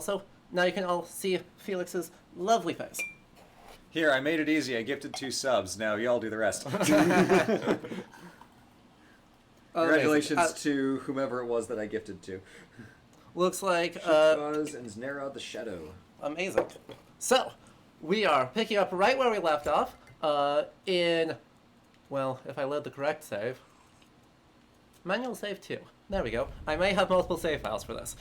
Also, now you can all see Felix's lovely face. Here, I made it easy. I gifted 2 subs. Now y'all do the rest. Congratulations to whomever it was that I gifted to. Looks like Shikaz and Znera the Shadow. Amazing. So, we are picking up right where we left off, in, well, if I load the correct save, manual save 2. There we go. I may have multiple save files for this.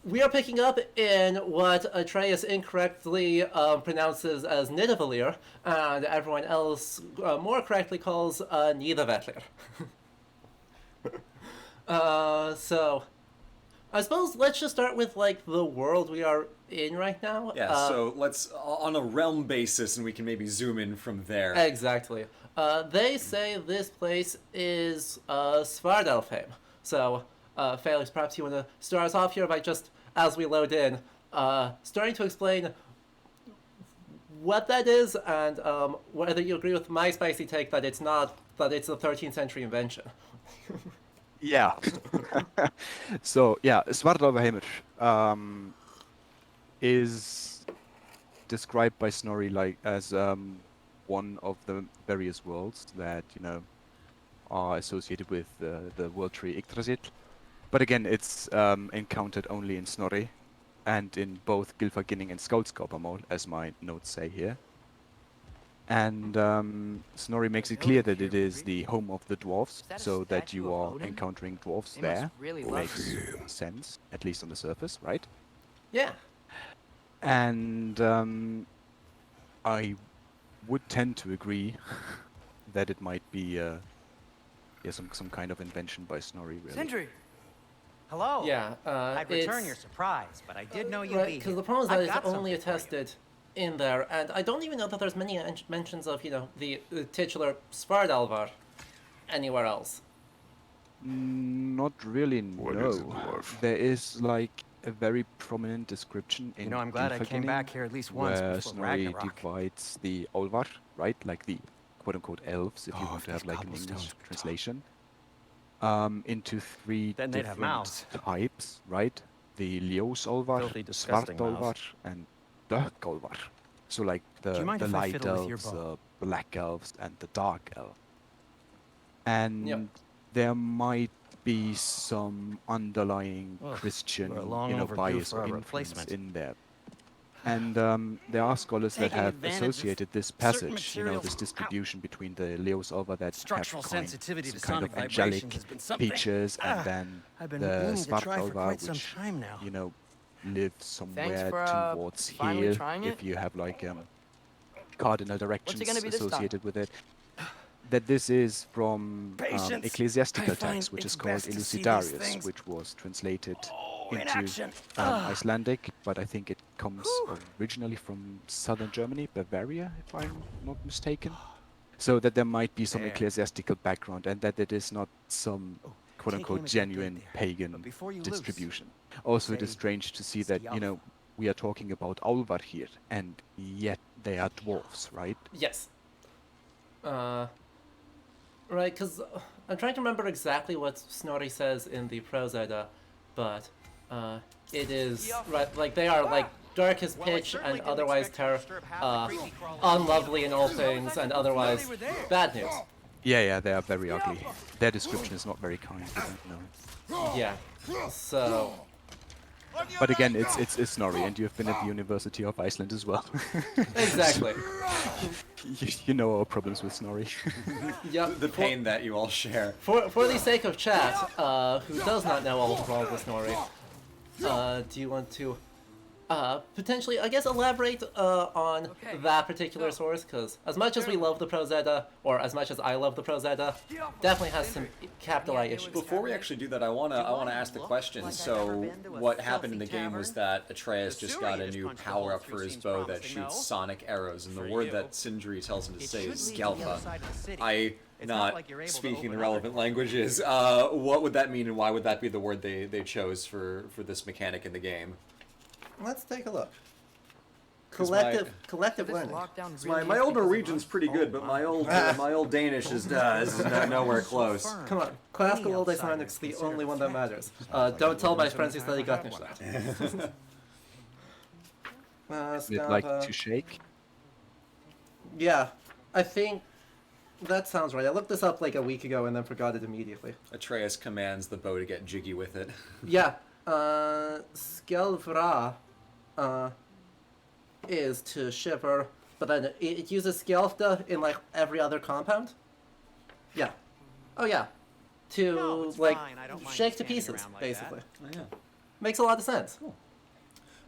We are picking up in what Atreus incorrectly pronounces as Nidavellir, and everyone else more correctly calls Nidavellir. So, I suppose let's just start with, like, the world we are in right now. Yeah, so let's, on a realm basis, and we can maybe zoom in from there. Exactly. They say this place is Svartalfheim. So, Felix, perhaps you want to start us off here by just, as we load in, starting to explain what that is and whether you agree with my spicy take that it's not, that it's a 13th century invention. Yeah. So, yeah, Svartalfheimr is described by Snorri like as one of the various worlds that, you know, are associated with the world tree Yggdrasil. But again, it's encountered only in Snorri and in both Gylfaginning and Skáldskáparmál, as my notes say here. And Snorri makes it clear that it is the home of the dwarves, so that you are encountering dwarves there. Makes sense, at least on the surface, right? Yeah. And I would tend to agree that it might be some kind of invention by Snorri, really. Sindri! Hello! Yeah, I'd return your surprise, but I did know you'd right, be because here. the problem is that I've it's got only something for you. attested in there, and I don't even know that there's many mentions of, you know, the titular Svardalvar anywhere else. Not really, no. There is like a very prominent description in You know, I'm glad I came Gylfaginning back here at least once where before Snorri Ragnarok. divides the Olvar, right? Like the quote-unquote elves, if you want to have these like an English cobblestones could talk. translation, into 3 Then they'd have different mouths. types, right? The Ljós Olvar, Filthy, Svart disgusting Olvar, mouths. and Dökk Olvar. So like Do you the mind if I light fiddle with your elves, bow? black elves, and the dark elf. And Yep. there might be some underlying Ugh, Christian, we're long you know, overdue bias for or a influence replacement. in there. And there are scholars that Taking have advantage of associated this certain passage, you know, materials. this distribution between the Ljós Olvar that Structural have kind, sensitivity some to kind sonic of angelic vibrations has been something features, and then I've been the meaning to Svart try for Olvar, quite some which, time now. you know, live somewhere for, towards finally here, trying if it. you have like cardinal directions gonna be this time? associated with it. That this is from Patience. ecclesiastical I find text, which it's is called best to see these Elucidarius, things which was translated in into action. Icelandic, but I think it comes originally from southern Germany, Bavaria, if I'm not mistaken. So that there might be some There. ecclesiastical background, and that it is not some quote-unquote aim at the genuine gate there, pagan but before you loose, distribution. Also, it is say, strange to see "It's that, the you know, we are talking about Álfar here, and yet they are dwarves, right? Yes. Right, because I'm trying to remember exactly what Snorri says in the Prose Edda, but it is, right, like they are like dark as pitch and otherwise unlovely in all things and otherwise bad news. Yeah, they are very ugly. Their description is not very kind. No. Yeah. So, But again, it's Snorri, and you have been at the University of Iceland as well. exactly. You know our problems with Snorri. Yep. The pain that you all share. For the sake of chat, who does not know all of the wrong with Snorri, do you want to potentially, I guess, elaborate on that particular source? Because as much as we love the Prose Edda, or as much as I love the Prose Edda, definitely has some capital I issues. Before we actually do that, I wanna ask the question. So, what happened in the game was that Atreus just got a new power up for his bow that shoots sonic arrows, and the word that Sindri tells him to say is Skelpa. Not speaking the relevant languages. What would that mean, and why would that be the word they chose for this mechanic in the game? Let's take a look. collective learning. My old Norwegian's pretty good, but my old Danish is nowhere close. Come on, classical Old Icelandic's the only one that matters. Don't tell my friends who study Gutnish that. Is it like to shake? Yeah, I think that sounds right. I looked this up like a week ago and then forgot it immediately. Atreus commands the bow to get jiggy with it. Yeah, Skelvra is to shiver, but then it uses Skjálfta in like every other compound. Yeah. Oh yeah. To like shake to pieces, basically. Oh, yeah. Makes a lot of sense. Real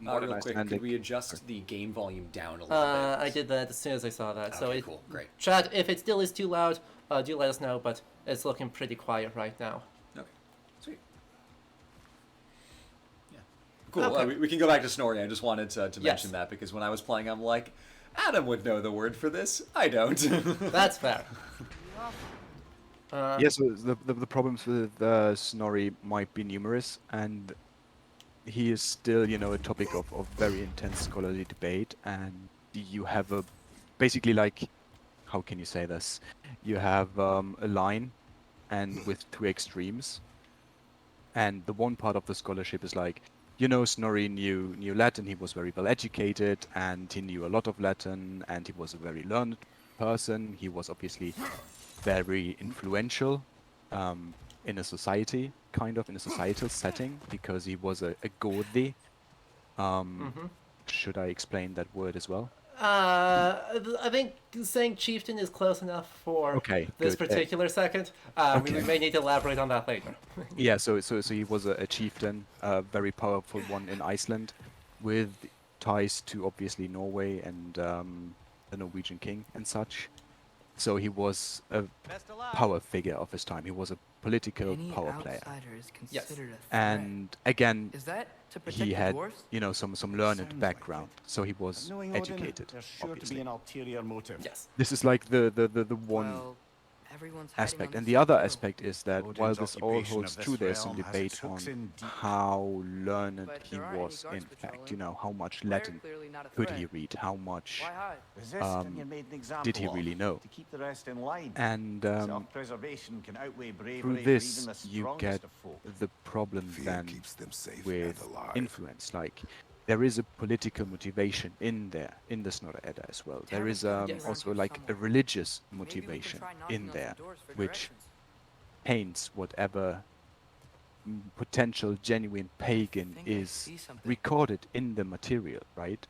Modern quick, Icelandic. could we adjust the game volume down a little bit? I did that as soon as I saw that. So Okay, it, cool, great. Chat, if it still is too loud, do let us know, but it's looking pretty quiet right now. Okay, sweet. Yeah. Cool, Okay. we can go back to Snorri. I just wanted to Yes. mention that because when I was playing, I'm like, Adam would know the word for this. I don't. That's fair. Yes, the problems with Snorri might be numerous, and he is still, a topic of very intense scholarly debate, and you have basically like, how can you say this? You have a line, and with two extremes, and the one part of the scholarship is like, Snorri knew Latin, he was very well educated, and he knew a lot of Latin, and he was a very learned person, he was obviously very influential in a society, in a societal setting, because he was a Godi. Should I explain that word as well? I think saying chieftain is close enough for this good. particular second. We may need to elaborate on that later. Yeah, so he was a chieftain, a very powerful one in Iceland, with ties to obviously Norway and the Norwegian king and such. So he was a power figure of his time. He was a political power player. Yes. And again, Is that to protect he the had, dwarves? some learned background. So he was Knowing Odin, educated, there's sure to be obviously. an ulterior motive. Yes. This is like the one Well, everyone's hiding aspect. on And this the other world. aspect is that Odin's while this all occupation holds of true, this there's some realm has debate its on hooks in deep. how learned But he there aren't any was guards in fact, patrolling. how much They're Latin clearly not a could threat. he read, how much Why hide? Resist and you're made an example did he of, really know. to keep the rest in line. And Self-preservation can outweigh bravery through for this even the you strongest get of folk. the problem Fear then keeps them safe with and alive. influence. Like there is a political motivation in there, in the Snorri Edda as well. There is Yes. also like a religious Maybe we can motivation try knocking in on some there, doors for which directions. paints whatever potential genuine pagan Think I is see something. recorded in the material, right?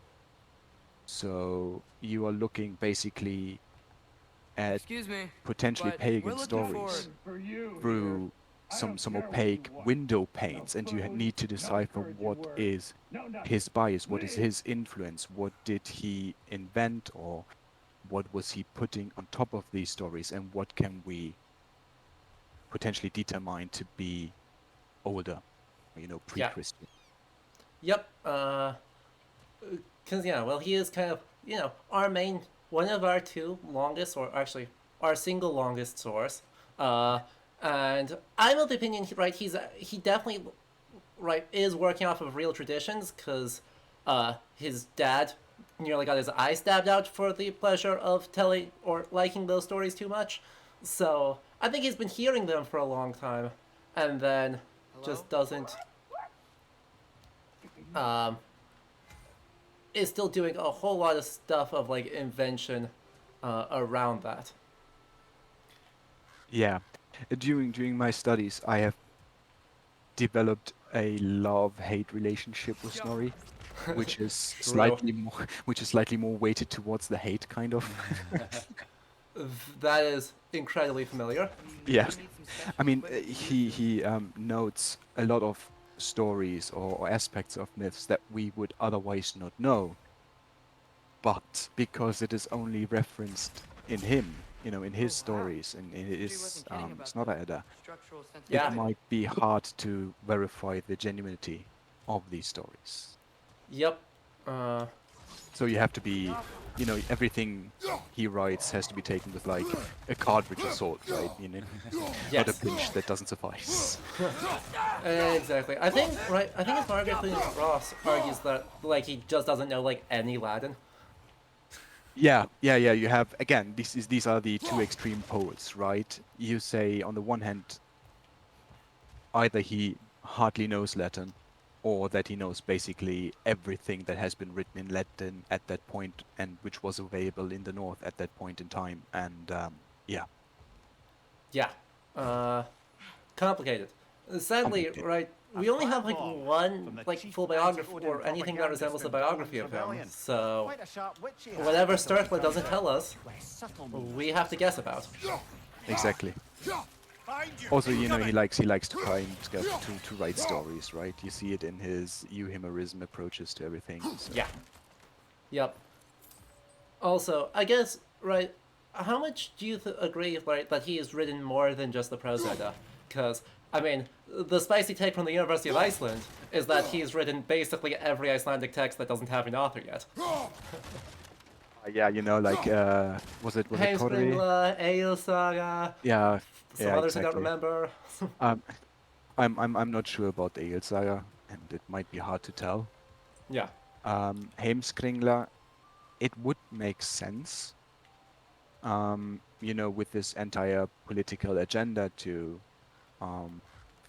So you are looking basically at Excuse me. potentially but pagan we're looking for- stories through some opaque window panes, and you need to decipher what is his bias, what is his influence, what did he invent, or what was he putting on top of these stories, and what can we potentially determine to be older, pre-Christian. Yep. Cause well, he is kind of one of our two longest, or actually our single longest source. And I'm of the opinion, he definitely is working off of real traditions, because his dad nearly got his eye stabbed out for the pleasure of telling or liking those stories too much. So I think he's been hearing them for a long time, and then just doesn't is still doing a whole lot of stuff of like invention around that. Yeah, during my studies, I have developed a love-hate relationship with Snorri, which is slightly more weighted towards the hate, kind of. That is incredibly familiar. Yeah, I mean, he notes a lot of stories or aspects of myths that we would otherwise not know, but because it is only referenced in him, in his stories and in his Snorri Edda, Structural sense of Yeah. it might be hard to verify the genuinity of these stories. Yep. So you have to be, everything he writes has to be taken with like a cartridge of salt, right? Not a Yes. pinch that doesn't suffice. Exactly. I think it's Margaret Ross argues that like he just doesn't know like any Latin. Yeah. You have, again, these are the two extreme poles, right? You say on the one hand, either he hardly knows Latin, or that he knows basically everything that has been written in Latin at that point, and which was available in the north at that point in time. And yeah, Yeah. Complicated. Sadly, complicated. right, we only have like one full biography or anything that resembles a biography of him. So whatever Sturtler doesn't tell us, we have to guess about. Exactly. Also, you know, he likes to to write stories, right? You see it in his euhemerism approaches to everything. So. Yeah. Yep. Also, I guess, right, how much do you agree, right, that he has written more than just the prose Edda? Because, I mean, the spicy take from the University of Iceland is that he's written basically every Icelandic text that doesn't have an author yet. Yeah, you know, like was it Korri? Heimskringla, saga. Yeah, Some others I don't remember. I'm not sure about the Egil saga, and it might be hard to tell. Yeah. Heimskringla, it would make sense. You know, with this entire political agenda to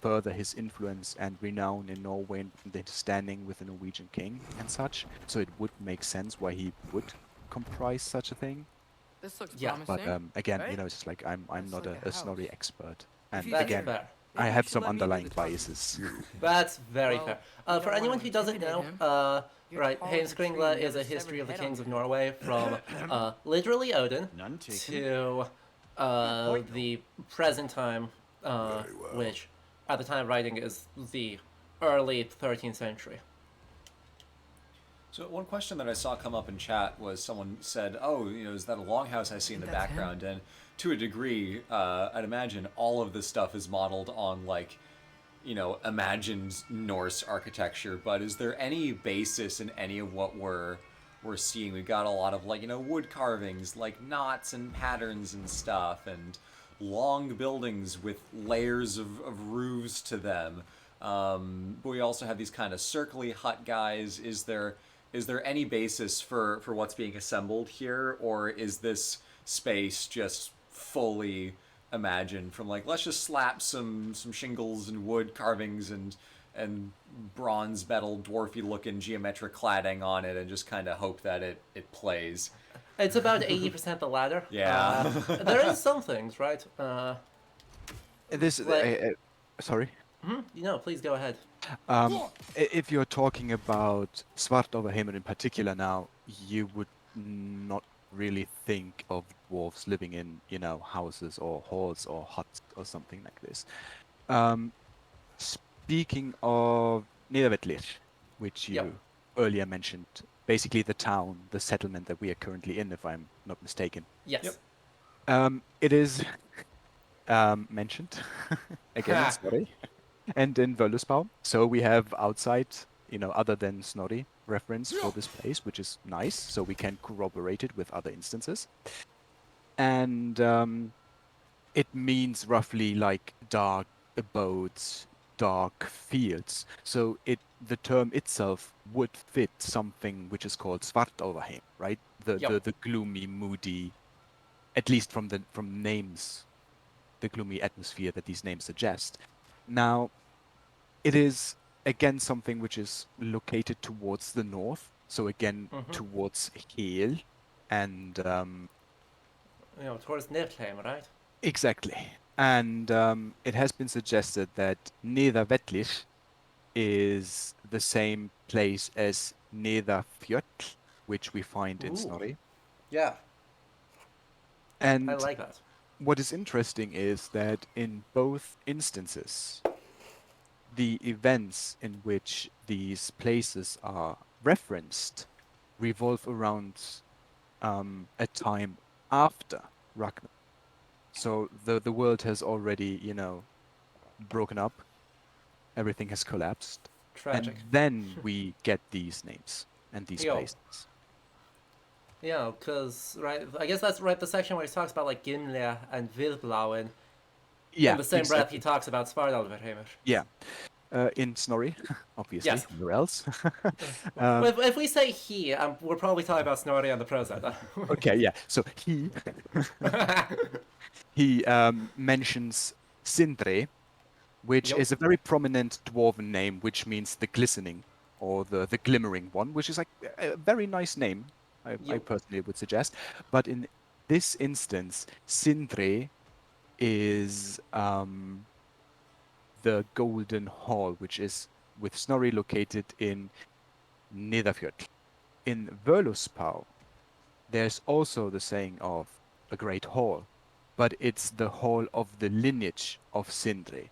further his influence and renown in Norway and the standing with the Norwegian king and such. So it would make sense why he would comprise such a thing. This looks Yeah. promising. But again, right? you know, it's just like I'm not like a a Snorri house. expert, If and you That's again, fair. I Maybe you have should some let me do underlying the talking. biases. That's very Well, fair. you don't For anyone wanna who doesn't intimidate know, him. You're right, tall as a tree Heimskringla and is a never history severed of the head on kings of you. Norway from literally Odin None taken. to the present time, which at the time of writing is the early 13th century. So one question that I saw come up in chat was someone said, "Oh, you know, is that a longhouse I see in the think that's him. background?" And to a degree, I'd imagine all of this stuff is modeled on like, you know, imagined Norse architecture. But is there any basis in any of what we're seeing? We've got a lot of like, you know, wood carvings, like knots and patterns and stuff, and long buildings with layers of roofs to them. But we also have these kind of circly hut guys. Is there any basis for what's being assembled here, or is this space just fully imagined from like, let's just slap some shingles and wood carvings and bronze metal dwarfy looking geometric cladding on it and just kind of hope that it plays? It's about 80% the latter. Yeah. There is some things, right? This, sorry. You know, please go ahead. If you're talking about Svartalfheimur in particular now, you would not really think of dwarves living in, you know, houses or halls or huts or something like this. Speaking of Niðavellir, which you Yep. earlier mentioned, basically the town, the settlement that we are currently in, if I'm not mistaken. Yes. Yep. It is mentioned again in Snorri and in Völuspá. So we have outside, you know, other than Snorri reference for this place, which is nice. So we can corroborate it with other instances. And it means roughly like dark abodes, dark fields. So the term itself would fit something which is called Svartalfheim, right? The gloomy, moody, at least from names, the gloomy atmosphere that these names suggest. Now, it is again something which is located towards the north, so again towards Hel, and You know, towards Niflheim, right? exactly. And it has been suggested that Niðavellir is the same place as Niðafjöll, which we find in Ooh. Snorri. Yeah, And I like that. what is interesting is that in both instances, the events in which these places are referenced revolve around a time after Ragnarok. So the world has already, you know, broken up. Everything has collapsed. Tragic. And then we get these names and these Yo. places. Yeah, because, right, I guess that's right, the section where he talks about, like, Gimle and Vilblauen. Yeah. In the same breath, exactly. he talks about Svartalfheimur. Yeah. In Snorri, obviously. Yes. Where else? If we say he, we're probably talking about Snorri and the prose Edda. Okay, yeah. So he mentions Sindri, which Yep. is a very prominent dwarven name, which means the glistening or the glimmering one, which is like a very nice name, I Yep. personally would suggest. But in this instance, Sindri is the Golden Hall, which is with Snorri located in Niðafjöll. In Völuspá, there's also the saying of a great hall, but it's the hall of the lineage of Sindri,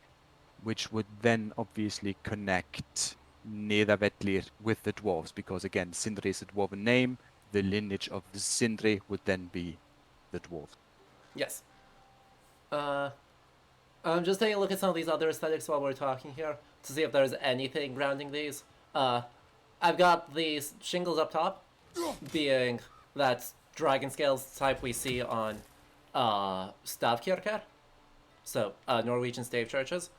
which would then obviously connect Niðavellir with the dwarves, because again, Sindri is a dwarven name. The lineage of the Sindri would then be the dwarves. Yes. I'm just taking a look at some of these other aesthetics while we're talking here to see if there's anything grounding these. I've got these shingles up top, being that dragon scales type we see on Stavkirkar, so Norwegian stave churches,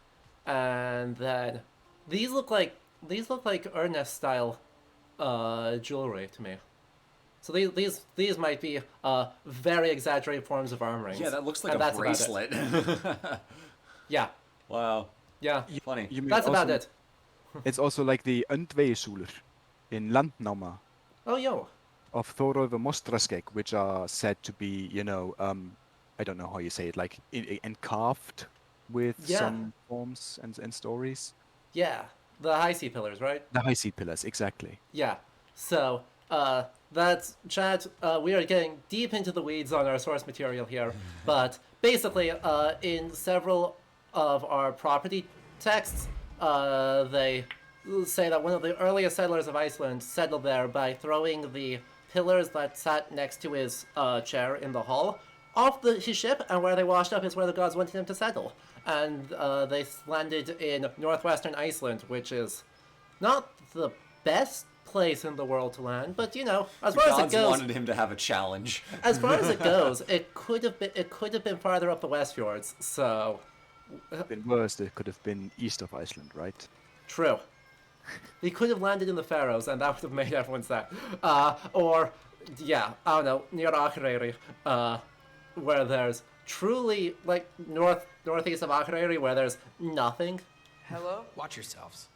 and then these look like Ernest style jewelry to me. So these might be very exaggerated forms of armor rings. Yeah, that looks like and a that's about it. bracelet. Yeah, Wow. yeah, Funny. You mean that's also, about it. It's also like the Öndvegissúlur in Landnáma Oh, yo. of Þórólfur Mostraskegg, which are said to be, I don't know how you say it, like encarved with Yeah. some forms and stories. Yeah, the high sea pillars, right? The high sea pillars, exactly. Yeah. So, that's chat. We are getting deep into the weeds on our source material here, but basically, in several of our property texts, they say that one of the earliest settlers of Iceland settled there by throwing the pillars that sat next to his chair in the hall off his ship, and where they washed up is where the gods wanted him to settle. And they landed in northwestern Iceland, which is not the best place in the world to land, but as far as it Gods goes, wanted him to have a challenge. as far as it goes, it could have been farther up the West Fjords. So Been worse, it could have been east of Iceland, right? true. He could have landed in the Faroes, and that would have made everyone sad. Or I don't know, near Akureyri, where there's truly like northeast of Akureyri, where there's nothing. Hello? Watch yourselves.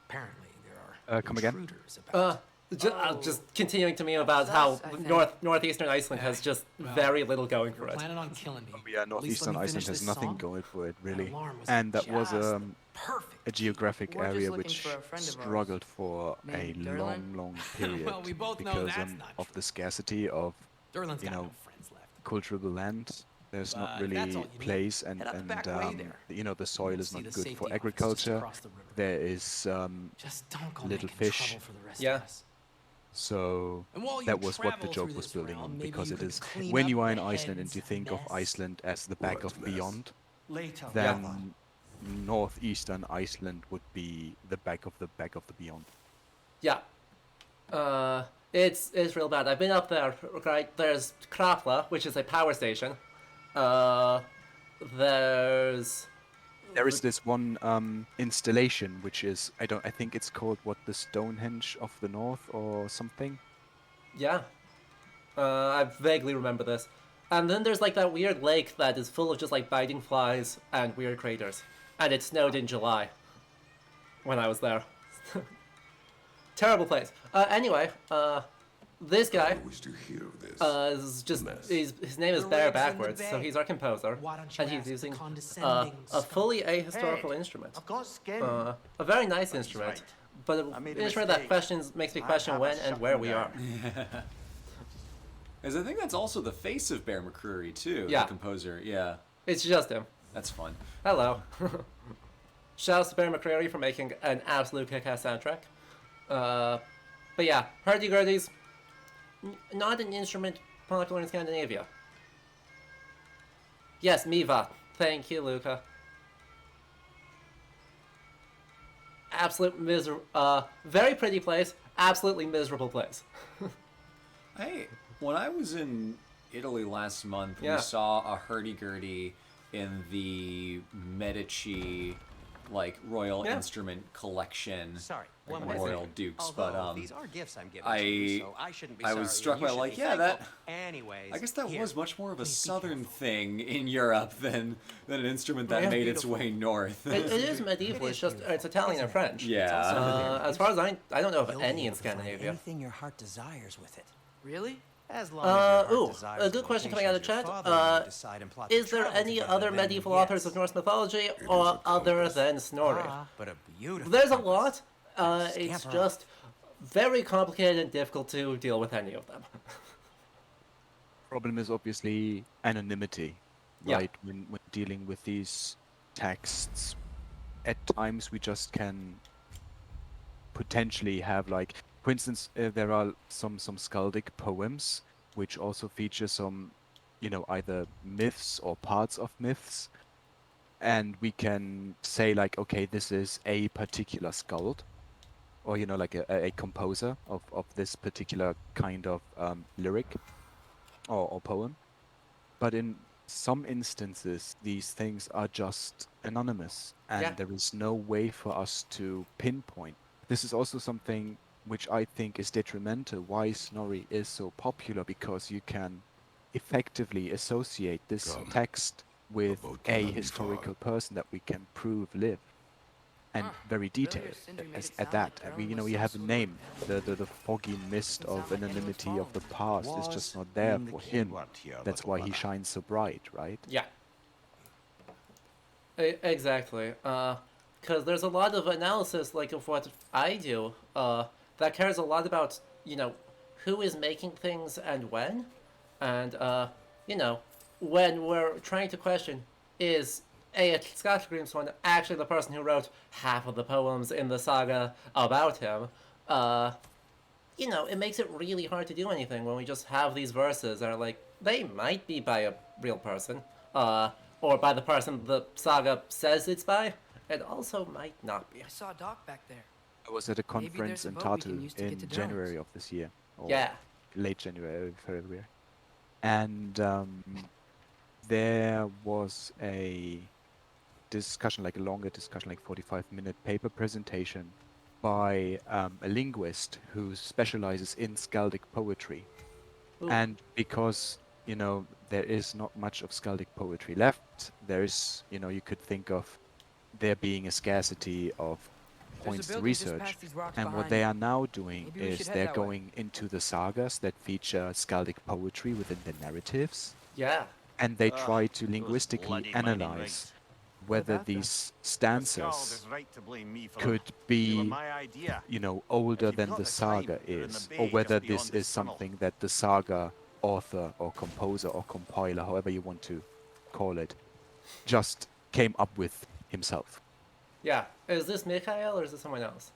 Apparently, there are Come again? intruders about. Just continuing to me about how Us, I think. northeastern Iceland has just very little going for We're it. planning on killing me. Yeah, At least let northeastern me Iceland finish has this nothing song. going for it, That really. alarm was And that was just perfect. a geographic We're just area looking which for a friend of ours struggled for a named Durlin. long period Well, we both know because that's not of true. the scarcity of Durlin's you got know, no friends left. cultural land. There's But not if that's really all you need, place, and head up the back way there. the soil You'll is see not the good for safety office just agriculture. across the river. There is Just don't go little making fish. trouble for the rest Yeah. of us. So And while you that was what the travel joke through was this building realm, on, maybe because you it could is clean when up you are in the Iceland and you heads think of mess. Iceland as the back of beyond, Later. then northeastern Iceland would be the back of the beyond. Yeah. It's real bad. I've been up there, right? There's Krafla, which is a power station. There's There is this one installation which is I think it's called the Stonehenge of the North or something. yeah. I vaguely remember this. And then there's like that weird lake that is full of just like biting flies and weird craters. And it snowed in July when I was there. Terrible place. Anyway, this guy Wish to hear this. is just his name is The Bear rig's in the backwards, so bay. he's our composer, Why don't you and he's ask the using condescending a fully scum? ahistorical Hey, instrument. I've got skin. A very nice instrument, right. but I an made a instrument that mistake. makes me I question have a when and where we are. shutting Because I think that's also the face of Bear McCreary too. Yeah. The composer. Yeah. It's just him. That's fun. Hello. Shouts to Bear McCreary for making an absolute kick-ass soundtrack. But yeah, hurdy-gurdy's not an instrument popular in Scandinavia. Yes, Miva. Thank you, Luca. Absolute very pretty place, absolutely miserable place. Hey, when I was in Italy last month, Yeah. we saw a hurdy-gurdy in the Medici like royal Yeah. instrument collection, Sorry, like one more royal thing. dukes, Although, but these are gifts I'm giving I- to you, so I shouldn't be I sorry, was and struck you by should like, be yeah, thankful. that. Anyways, I guess that here, was much more of a please be southern careful. thing in Europe than an instrument that Yeah. made its way north. It is medieval. It It's is just beautiful, it's Italian isn't and it? French. Yeah. As far as I don't know of You'll be any in able to find Scandinavia. anything your heart desires with it. Really? As long as your heart Ooh, desires a the good question coming out of locations chat. your father and you decide and plot to Is there travel any together, other then medieval yes. authors of Norse mythology other than Snorri? But a beautiful There's a compass. lot. It's Scamper just very complicated and difficult to deal with any of them. Problem is obviously anonymity, Yeah. right? When dealing with these texts, at times we just can potentially have like, for instance, there are some skaldic poems which also feature some, either myths or parts of myths, and we can say like, okay, this is a particular skald, or like a composer of this particular kind of lyric or poem. But in some instances, these things are just anonymous, and Yeah. there is no way for us to pinpoint. This is also something which I think is detrimental why Snorri is so popular, because you can effectively associate this text with a historical person that we can prove lived, and very detailed Sindri made it at sound that. like there And we, was you some have a sort of name. The foggy mist Doesn't of sound like anyone's anonymity of the following past is just Was not there being the for key him. word here, That's little why he brother. shines so bright, right? Yeah. Exactly. Because there's a lot of analysis, like of what I do, that cares a lot about, who is making things and when. And, when we're trying to question, is Scott Grimswan actually the person who wrote half of the poems in the saga about him? It makes it really hard to do anything when we just have these verses that are like, they might be by a real person, or by the person the saga says it's by. It also might not be. I saw a dock back there. I was at a Maybe conference there's a in boat we can Tartu use to get in to January Drones. of this year, or Yeah. late January, February, and there was a discussion, like a longer discussion, like 45-minute paper presentation by a linguist who specializes in skaldic poetry. Ooh. And because, there is not much of skaldic poetry left, there is, you could think of there being a scarcity of points to building just research. past these rocks And what behind they me. are now doing Maybe we is should head they're that way. going into the sagas that feature skaldic poetry within the narratives, Yeah. and they try to those linguistically bloody mining analyze rigs. whether about them? these The Skald stanzas is right to blame me for could them. They were be, my idea. older you've than got the the saga time, they're in the is, bay or just whether beyond this this is tunnel. something that the saga author or composer or compiler, however you want to call it, just came up with himself. Yeah. Is this Mikhail or is this someone else?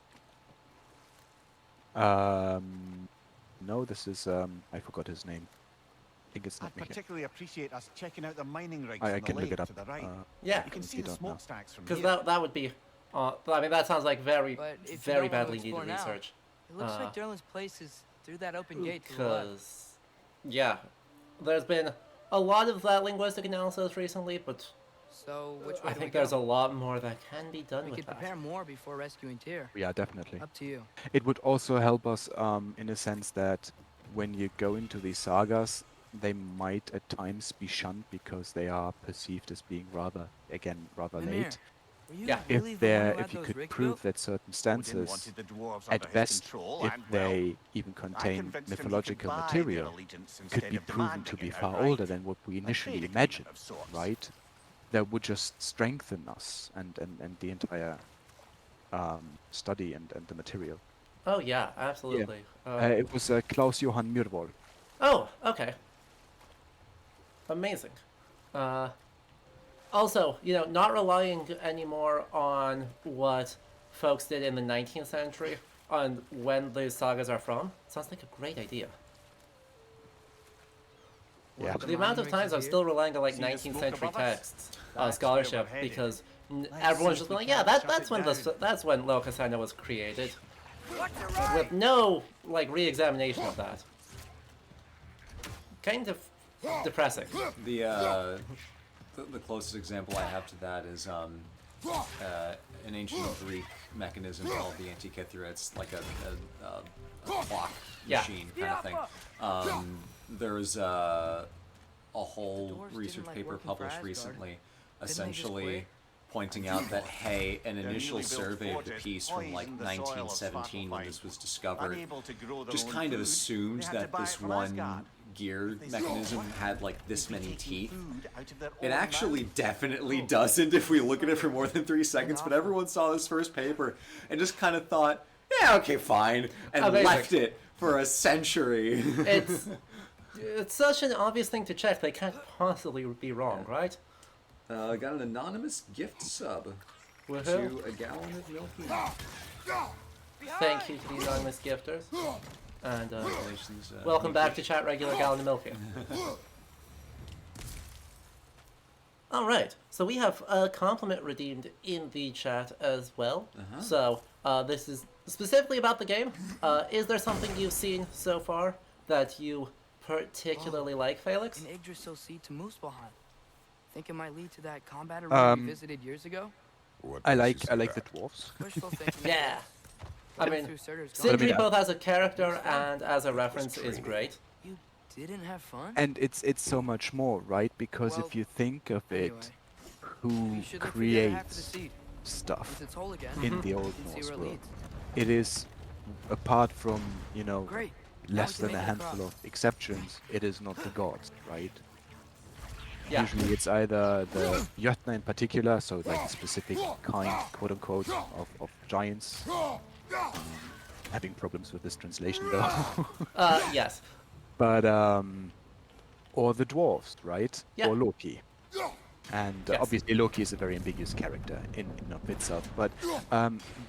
No, this is I forgot his name. I think it's not I'd Michael. particularly appreciate us checking out the mining rigs I from the can look lake it up. to the right. Yeah. You can if see you the don't know. smokestacks from Because here. that would be. That sounds like very, But if you very don't want to badly needed explore now, research. It looks like Derlin's place is through that open gate to the left. Because, yeah, there's been a lot of that linguistic analysis recently, but So which way I do think we there's a go? lot more that can be done We with could that. prepare more before rescuing Tyr. Yeah, definitely. Up to you. It would also help us in a sense that when you go into these sagas, they might at times be shunned because they are perceived as being rather Mimir, late. were you Yeah. really If the one there, who had if you those could rigs prove built? that certain Odin stances, wanted the dwarves under at his best, control, if and well, they even I contain convinced him he could mythological buy their material, allegiance could instead be of proven demanding to be it far outright. older than what we A trade initially agreement imagined, of sorts. right? That would just strengthen us and the entire study and the material. Oh yeah, absolutely. It was Klaus Johann Myhrvold. Oh, okay. Amazing. Also, not relying anymore on what folks did in the 19th century on when these sagas are from sounds like a great idea. Yeah. The amount of times I'm still relying on like See the 19th smoke century above us? texts That's scholarship where we're headed. because Let's everyone's see just if we going, yeah, can't shut that's it when down. that's when Locusana was created, with no re-examination of that. Kind of depressing. The closest example I have to that is an ancient Greek mechanism called the Antikythera. It's like a clock machine kind of thing. There's a whole research paper published recently, essentially pointing out that, hey, an initial survey of the piece from like 1917 when this was discovered just kind of assumed that this one gear mechanism had like this many teeth. It actually definitely doesn't if we look at it for more than 3 seconds, but everyone saw this first paper and just kind of thought, yeah, okay, fine, and left it for a century. It's such an obvious thing to check, they can't possibly be wrong, right? Got an anonymous gift sub to a gallon of milky. Thank you to these anonymous gifters. And Congratulations, welcome back to chat, regular gallon of milky. Alright, so we have a compliment redeemed in the chat as well. So, this is specifically about the game. Is there something you've seen so far that you particularly like, Felix? An Yggdrasil seed to Muspelheim. Think it might lead to that combat arena we visited years ago? I like the dwarves. Wishful thinking. Yeah. I mean, Through Surtur's Sindri yeah. both as a character and as a reference is great. You didn't have fun? And it's so much more, right? Because if you think of Anyway, it, who you should look for the other half of the creates seed. stuff Once it's whole again, in the you Old can see Norse where it world, leads. it is, apart from, you know, Great. Now less we can than a make the handful cross. of exceptions, it is not the gods, right? Yeah. Usually it's either the Jötna in particular, so like a specific kind, quote unquote, of giants. Having problems with this translation though. Yes. But, or the dwarves, right? Yeah. Or Loki. And Yes. obviously Loki is a very ambiguous character in of itself, but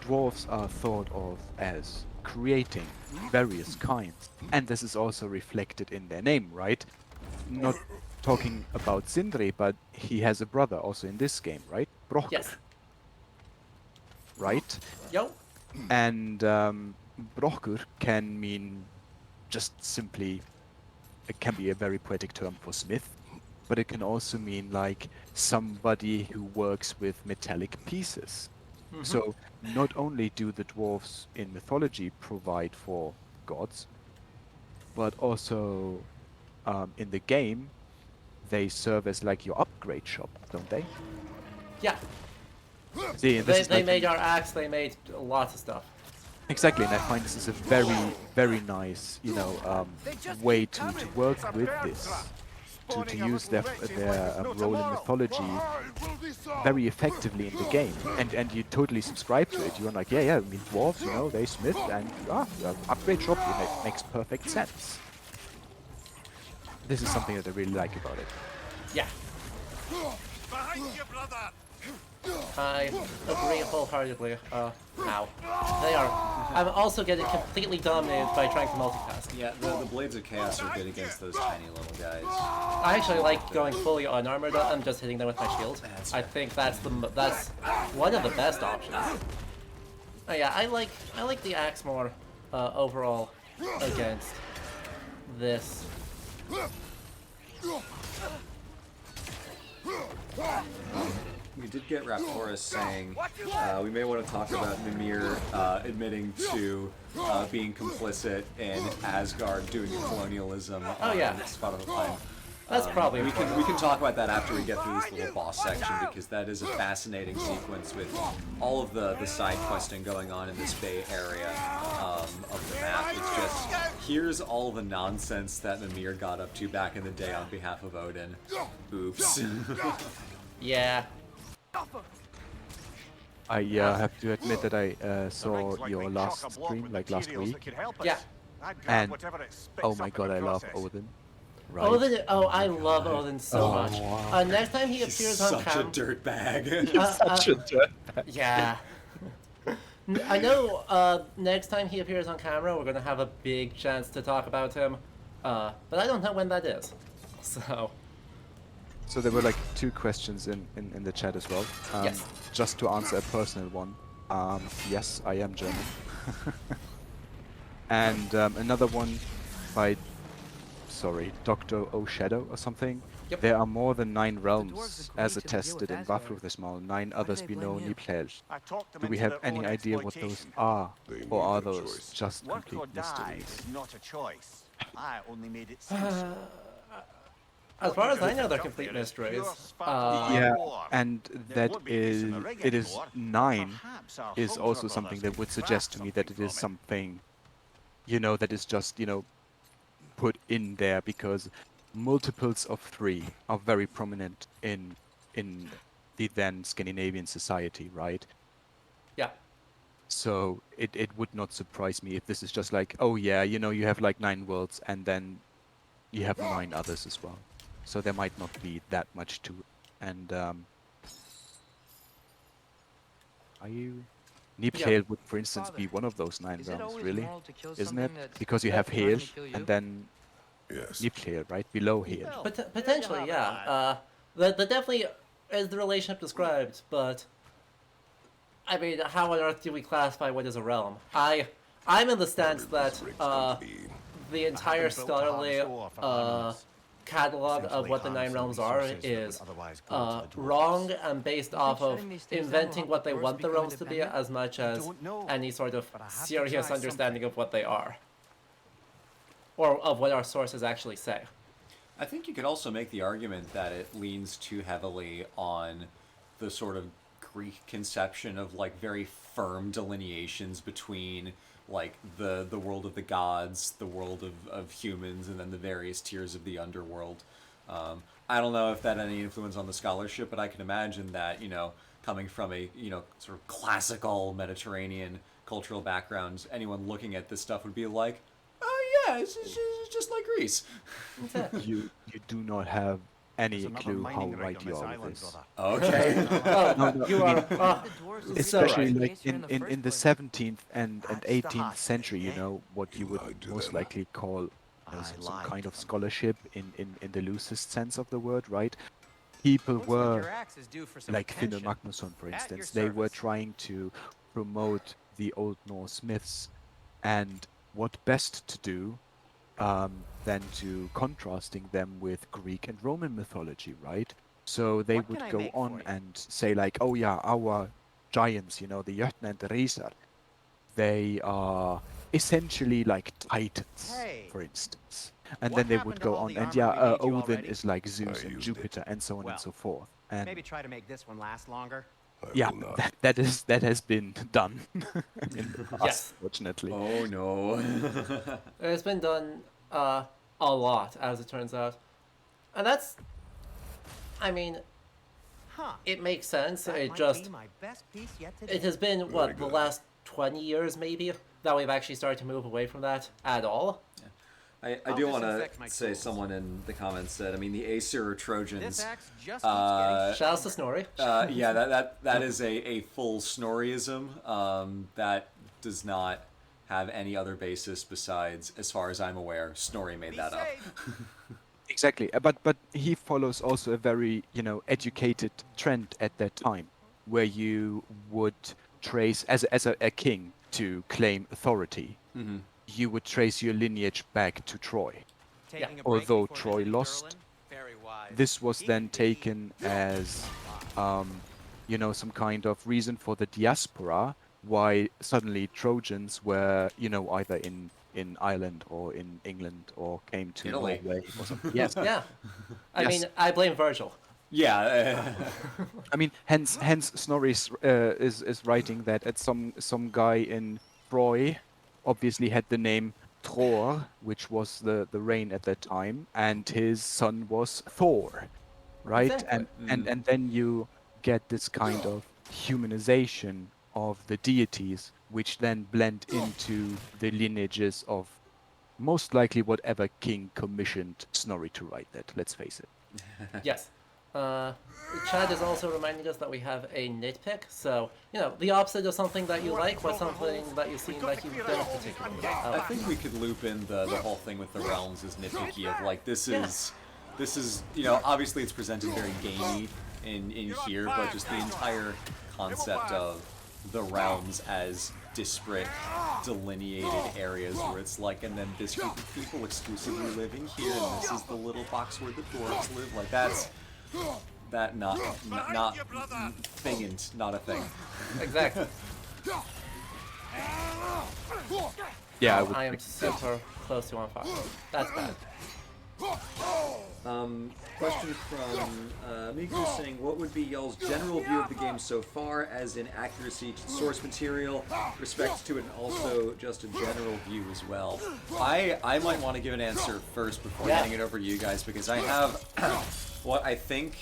dwarves are thought of as creating various kinds, and this is also reflected in their name, right? Not talking about Sindri, but he has a brother also in this game, right? Brokkr. Yes. Right? Yo. And Brokkr can mean just simply, it can be a very poetic term for smith, but it can also mean like somebody who works with metallic pieces. So not only do the dwarves in mythology provide for gods, but also in the game they serve as like your upgrade shop, don't they? Yeah. See, and this is They like made our axe, they made lots of stuff. exactly, and I find this is a very, very nice, you know, way to work with this, to use their role in mythology very effectively in the game, and you totally subscribe to it. You're like, yeah, I mean, dwarves, you know, they smith, and upgrade shop, it makes perfect sense. This is something that I really like about it. Yeah. Behind you, brother! I agree wholeheartedly. Ow. They are... I'm also getting completely dominated by trying to multitask. Yeah, the Blades of Chaos are good against those tiny little guys. I actually like going fully unarmored and just hitting them with my shield. That's I think that's one of the best options. Oh yeah, I like the axe more overall against this. We did get Raptoris saying we may want to talk about Mimir admitting to being complicit in Asgard doing colonialism on Svartalfheim. That's probably we can talk about that after we get through this little boss section, because that is a fascinating sequence with all of the side questing going on in this Bay area of the map. It's just, here's all the nonsense that Mimir got up to back in the day on behalf of Odin. Oops. Yeah. I have to admit that I saw your last stream, like last week, Yeah. and oh my god, I love Odin. Right? Odin, oh, I love Odin so much. Wow. Next time he appears on Such a camera, dirtbag. Such a dirtbag. yeah. I know. Next time he appears on camera, we're gonna have a big chance to talk about him, but I don't know when that is. So there were like 2 questions in the chat as well. Yes. Just to answer a personal one. Yes, I am German. And another one by, sorry, Dr. O Shadow or something. Yep. There are more than 9 Dwarves realms, agreed as to the deal attested with in Asgard. Vafthrûdismal, 9 Why others did they below blame you? Niflheim. I talked them Do we into have their any own idea what those exploitation. are? They Or are made a those choice. just Work complete or die mysteries? is not a choice. I only made it seem so. As far as I know, What they're you complete just put there is mysteries. pure sparkling Yeah, war. and It that won't be the case in is, the ring it is anymore. 9 Perhaps our is Hulser also brothers something that can would craft suggest to me that it something is from something, you know, that is just, you know, put in there because multiples of 3 are very prominent in the then Scandinavian society, right? Yeah. So it would not surprise me if this is just like, oh yeah, you know, you have like 9 worlds and then you have 9 others as well. So there might not be that much to it. And are you Niflheim would, for instance, Father, be one of those 9 Is it realms, always really? moral to kill Isn't something it? that's Because you have trying Hel to kill you? and then Yes. Niflheim, right? Below Hel. Well, Potentially, there you have it, yeah. That definitely is the relationship described, but I mean, how on earth do we classify what is a realm? I'm in the stance that the entire built to scholarly harvest ore for armaments. catalog of Essentially what the 9 harnessing realms are resources that would is otherwise go to the dwarves. wrong and based You off think of shutting these things down will inventing help what the they dwarves want the become realms to be independent? as much I as don't know, any sort of but I have to serious try understanding something. of what they are. Or of what our sources actually say. I think you could also make the argument that it leans too heavily on the sort of Greek conception of like very firm delineations between like the world of the gods, the world of humans, and then the various tiers of the underworld. I don't know if that had any influence on the scholarship, but I can imagine that, you know, coming from a, you know, sort of classical Mediterranean cultural background, anyone looking at this stuff would be like, oh yeah, it's just like Greece. You do not have any There's another clue how mining rig right on you this are with island, this. brother. Okay. No, You I are. mean, especially right. like in the 17th and That's the 18th hot century, thing, you eh? know, what you You would lied to most them. likely call, you know, I some lied kind to of them. scholarship in the loosest sense of the word, right? People Looks like were your axe is due for some like Finnur attention. Magnusson, for At your instance. They were service. trying to promote the Old Norse myths, and what best to do than to contrasting them with Greek and Roman mythology, right? So they What would can I go make on for you? and say like, oh yeah, our giants, you know, the Jötnar and the Risar, they are essentially like titans, Hey, for instance. And what then they would happened to go all on the and armor yeah, we made you Odin already? is like Zeus I and used Jupiter and so on Well, and so forth. And maybe try to make this one last longer. I yeah, will not. that has been done in the past, Yes. fortunately. Oh no. It's been done a lot, as it turns out. And that's, I mean, Huh. it makes sense. That It might just, be my best piece yet today. it has been, Very what, the good. last 20 years maybe, that we've actually started to move away from that at all? I I'll do want to disinfect my say tools. someone in the comments said, I mean, the Aesir Trojans. This axe just keeps Uh, getting Shouts to stronger. Snorri. Yeah, that is a full Snorriism. That does not have any other basis besides, as far as I'm aware, Snorri made Be that up. safe. Exactly, but he follows also a very, you know, educated trend at that time, where you would trace as a king to claim authority, you would trace your lineage back to Troy. Taking a break Although before Troy visiting lost, Durlin? Very wise. this was He then can be taken as, you know, some kind of reason for the diaspora, why suddenly Trojans were, you know, either in Ireland or in England or came to Italy. Norway or something. Yes, Yeah. I Yes. mean, I blame Virgil. Yeah. I mean, hence Snorri is writing that at some guy in Troy obviously had the name Tror, which was the reign at that time, and his son was Thor, right? Exactly. And then you get this kind of humanization of the deities, which then blend into the lineages of most likely whatever king commissioned Snorri to write that. Let's face it. Yes. Chad is also reminding us that we have a nitpick, so, you know, the opposite of something that you like, but something that you seem like you don't particularly I like. think we could loop in the whole thing with the realms as nitpicky of like this is you know, obviously it's presented very gamey in here, but just the entire concept of the realms as disparate, delineated areas where it's like, and then this group of people exclusively living here, and this is the little box where the dwarves live. Like that's not thingant, not a thing. Exactly. Yeah, I Oh, would. I am super close to on fire. That's bad. Question from Miku saying, what would be y'all's general view of the game so far, as in accuracy to source material, respect to it, and also just a general view as well? I might want to give an answer first before handing it over to you guys, because I have what I think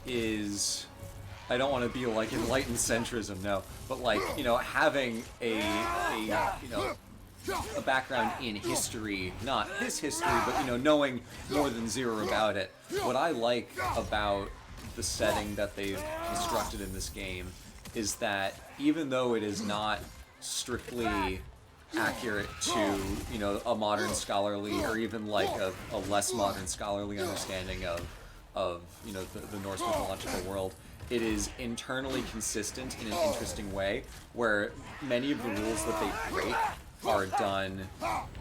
is, I don't want to be like enlightened centrism, no, but like, you know, having a background in history, not this history, but, you know, knowing more than zero about it. What I like about the setting that they've constructed in this game is that even though it is not strictly accurate to, you know, a modern scholarly or even like a less modern scholarly understanding of you know, the Norse mythological world, it is internally consistent in an interesting way, where many of the rules that they break are done,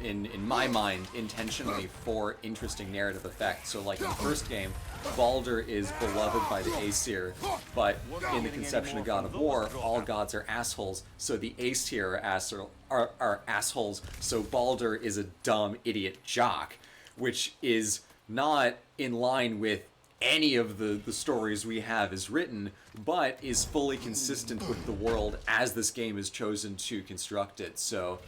in my mind, intentionally for interesting narrative effect. So like in the first game, Baldur is beloved by the Aesir, but in the conception of God of War, all gods are assholes, so the Aesir are assholes, so Baldur is a dumb idiot jock, which is not in line with any of the stories we have as written, but is fully consistent with the world as this game has chosen to construct it. So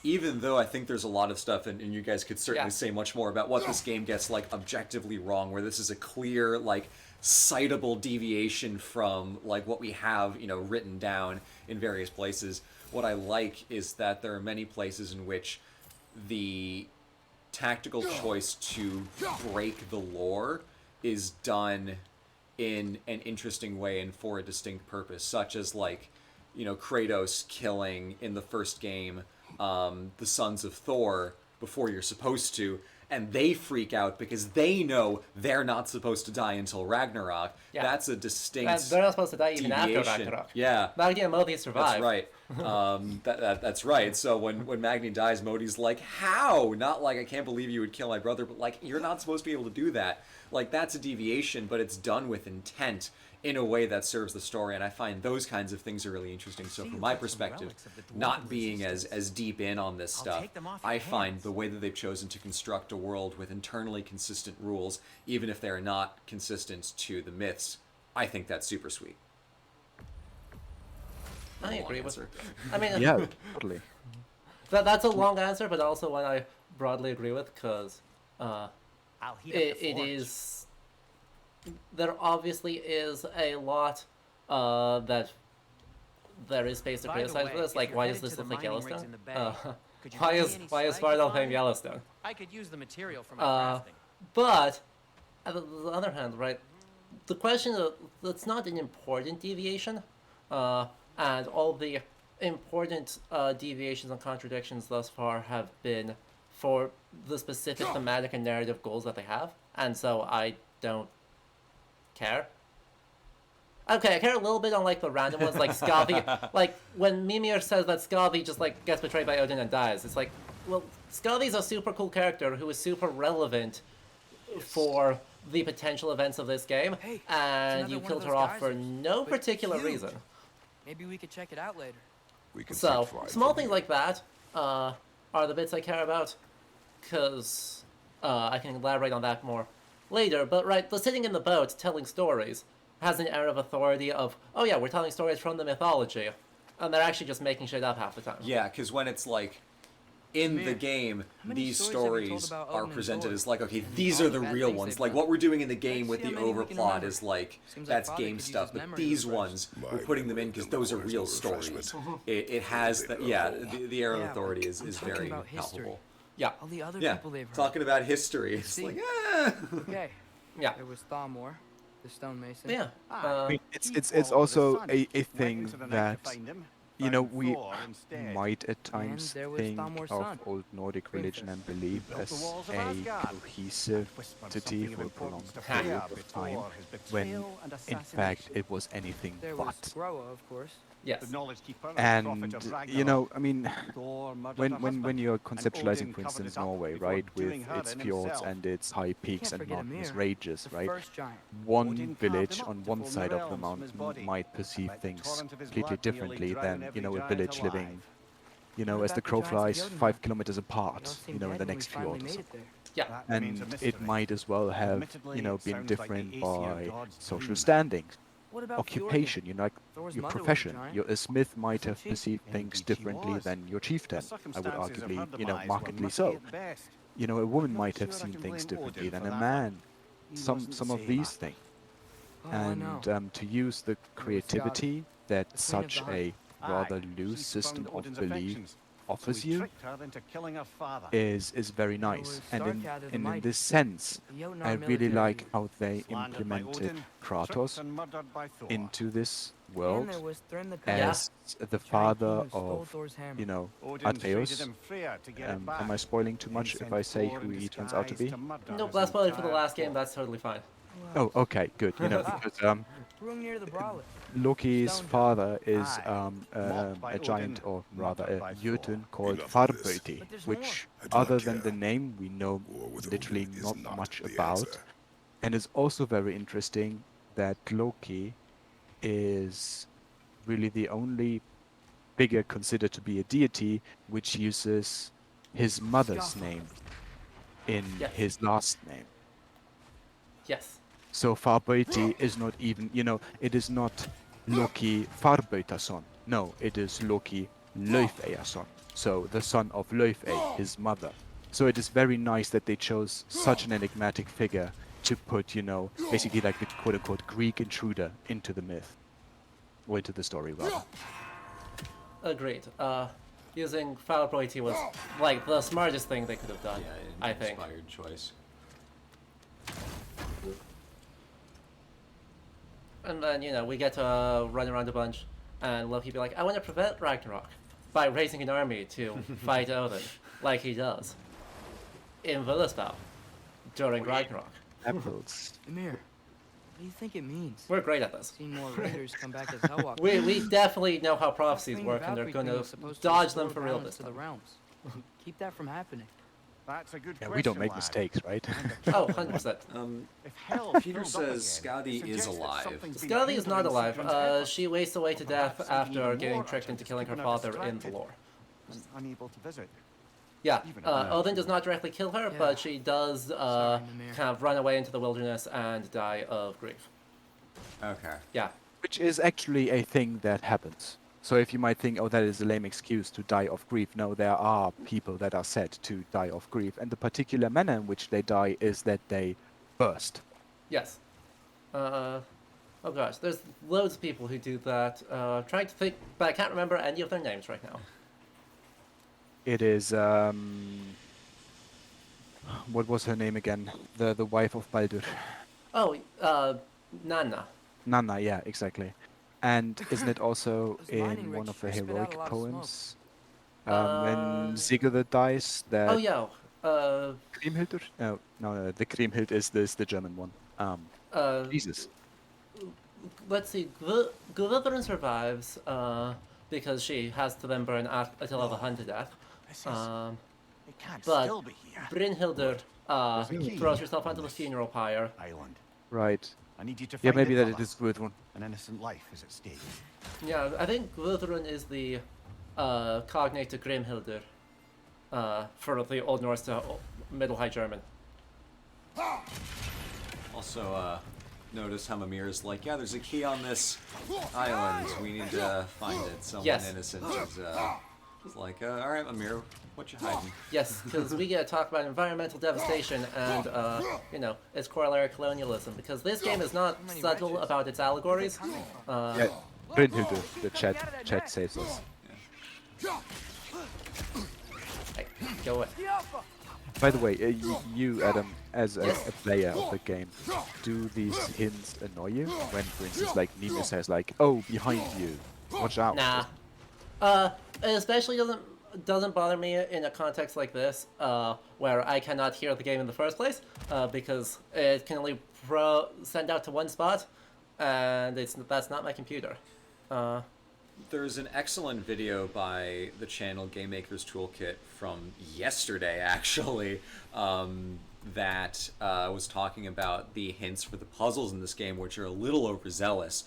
even though I think there's a lot of stuff, and you guys could certainly say much more about what this game gets like objectively wrong, where this is a clear, like, citable deviation from like what we have, you know, written down in various places, what I like is that there are many places in which the tactical choice to break the lore is done in an interesting way and for a distinct purpose, such as, like, you know, Kratos killing in the first game the sons of Thor before you're supposed to, and they freak out because they know they're not supposed to die until Ragnarok. Yeah. That's a distinct They're not supposed to die even deviation. after Ragnarok. Yeah. Magni and Modi survive. That's right. That's right. So when Magni dies, Modi's like, how? Not like, I can't believe you would kill my brother, but like, you're not supposed to be able to do that. Like, that's a deviation, but it's done with intent in a way that serves the story, and I find those kinds of things are really interesting. So from my perspective, not being as deep in on this stuff, I find the way that they've chosen to construct a world with internally consistent rules, even if they are not consistent to the myths, I think that's super sweet. I agree with her. I mean, Yeah, totally. That's a long answer, but also one I broadly agree with, because it is... There obviously is a lot that there is space to criticize with this. Like, why does this look like Yellowstone? Why is Fardal playing Yellowstone? I could use the material for my crafting. But on the other hand, right, the question of that's not an important deviation, and all the important deviations and contradictions thus far have been for the specific thematic and narrative goals that they have, and so I don't care. Okay, I care a little bit on like the random ones, like Skavi. Like when Mimir says that Skavi just like gets betrayed by Odin and dies, it's like, well, Skavi's a super cool character who is super relevant for the potential events of this game, and you killed her off for no particular reason. Maybe we could check it out later. So small things like that are the bits I care about, because I can elaborate on that more later. But right, the sitting in the boat telling stories has an air of authority of, oh yeah, we're telling stories from the mythology, and they're actually just making shit up half the time. Yeah, because when it's like, in the game, these stories are presented as like, okay, these are the real ones. Like, what we're doing in the game with the overplot is like, that's game stuff, but these ones, we're putting them in because those are real stories. It has, the air of authority is very palpable. Yeah. All the other people they've heard. Talking about history, it's like, Okay. Yeah. There was Thamor, the stonemason. Yeah. I mean, it's also a thing that, you know, we might at times there was think Thamor's of son. old Nordic religion and belief as a cohesive entity for a prolonged period of time, when in fact it was anything There was but. Groa, of course. Yes. The knowledge keeper and And prophet of you know, Ragnarok. I mean, Thor murdered when her when husband, when you're and conceptualizing, Odin for covered instance, it up Norway, before right, with doing her its in fjords himself. and its high peaks Can't and forget mountainous Ymir, ranges, the right? first giant. One Odin carved village him up on to one form the side of the realms from his mountain body, might perceive and let the things torrent of his completely blood nearly differently drown than, you every know, a giant village living, alive. you know, What as the about the crow giants of flies, Jotunheim? 5 kilometers They all apart, seemed you know, in dead the when we next finally fjord or made something. it there. Yeah. That remains a And mystery. it might as well have, Admittedly, you know, it been sounds like the different Aesir by god's social dream. standings, What about occupation, you know, like Thor's your mother was a profession. giant. Your a smith might have Wasn't she? perceived things Indeed she differently was. than your The chieftain. I would circumstances of her arguably, you know, demise were markedly murky so. at best. You know, a woman Not might have sure I seen can things blame differently Odin than for a that man. one. He Some wasn't of safe. these things. Oh, I know. And to use the creativity that the Queen of such the a rather Aye, loose she system spurned of Odin's belief affections, offers so he you tricked her into killing her father. is very There nice. was And Starkadr the in Mighty, this sense, the Jotnar I really military like leader. how they Slandered by implemented Odin, Kratos tricked and murdered by Thor. into this And world there was Thrym the Yeah. Cunning, as the giant king father who stole of, Thor's hammer. you know, Odin traded Atreus. him Freya to get it back. Am I spoiling too Then he much if sent I say Thor who in he turns out to disguise be? murder Nope, his that's probably for the entire last game. court. That's totally fine. Oh, okay, good. You know, Ah. because Room near the brolly. Loki's Stone father is Aye. Mocked by a giant, Odin, or rather murdered a by Thor. Jotun called Enough of this. Farbauti, But there's which, I do not other than the care. name, we know War with literally Odin is not not much the about. answer. And it's also very interesting that Loki is really the only figure considered to be a deity which uses his mother's name in Yes. his last name. Yes. So Farbauti is not even, you know, it is not Loki Farbautason. No, it is Loki Laufeyjason. So the son of Laufey, his mother. So it is very nice that they chose such an enigmatic figure to put, you know, basically like the quote-unquote Greek intruder into the myth. Or into the story, rather. Agreed. Using Falproity was like the smartest thing they could have done. Yeah, I think. inspired choice. And then, you know, we get to run around a bunch, and Loki be like, I want to prevent Ragnarok by raising an army to fight Odin, like he does in Völuspá during Ragnarok. Apples. Ymir, what do you think it means? We're great at this. Seen more raiders come back as Hellwalkers. We definitely know how prophecies Thing work, and they're Valkyrie going thing to was supposed to dodge them restore for real balance this to the time. realms. Keep that from happening. That's a good Yeah, question, we don't make lad. mistakes, right? Oh, 100%. If hell Peter filled up says again, Skadi it is suggests that alive. something's been Skadi is not hindering alive. Sigrun's efforts. She wastes away to death Perhaps after even getting more tricked into urgent killing is her keeping her father in the distracted. lore. And unable to visit. Yeah, Even at that. Odin does not directly kill her, Yeah. but she does Sorry, Mimir. kind of run away into the wilderness and die of grief. Okay. Yeah, Which is actually a thing that happens. So if you might think, oh, that is a lame excuse to die of grief, no, there are people that are said to die of grief, and the particular manner in which they die is that they burst. yes. Oh gosh, there's loads of people who do that. Trying to think, but I can't remember any of their names right now. It is, what was her name again? The wife of Baldur. Oh, Nana. Nanna, yeah, exactly. And isn't it also Those mining in one rigs of the sure spit out heroic a lot of poems? Uh, When Sigurd dies, that Oh yeah. Kriemhildur? No, the Kriemhild is the German one. Jesus. Let's see. Gudrun survives because she has to then burn Attila the Hun to death. This is... Um, it can't but still be here. Brynhildur a key throws herself onto the on this. funeral pyre. Island. Right. I need you to Yeah, find maybe that Attila. it is Gudrun. An innocent life is at stake. Yeah, I think Gudrun is the cognate to Grimhildur for the Old Norse to Middle High German. Also, notice how Mimir is like, yeah, there's a key on this island. We need to find it. Someone Yes. innocent is like, all right, Mimir, what you hiding? Yes, because we get to talk about environmental devastation and, you know, its corollary colonialism. Because this game is not many subtle wretches? about its allegories. Yeah, Brynhildur, the chat saves us. Hey, go away. By the way, you Adam, as a Yes. player of the game, do these hints annoy you? When, for instance, like Nina says, like, "Oh, behind you, watch out." Nah. It especially doesn't bother me in a context like this, where I cannot hear the game in the first place, because it can only send out to one spot, and that's not my computer. There's an excellent video by the channel Game Maker's Toolkit from yesterday, actually, that was talking about the hints for the puzzles in this game, which are a little overzealous,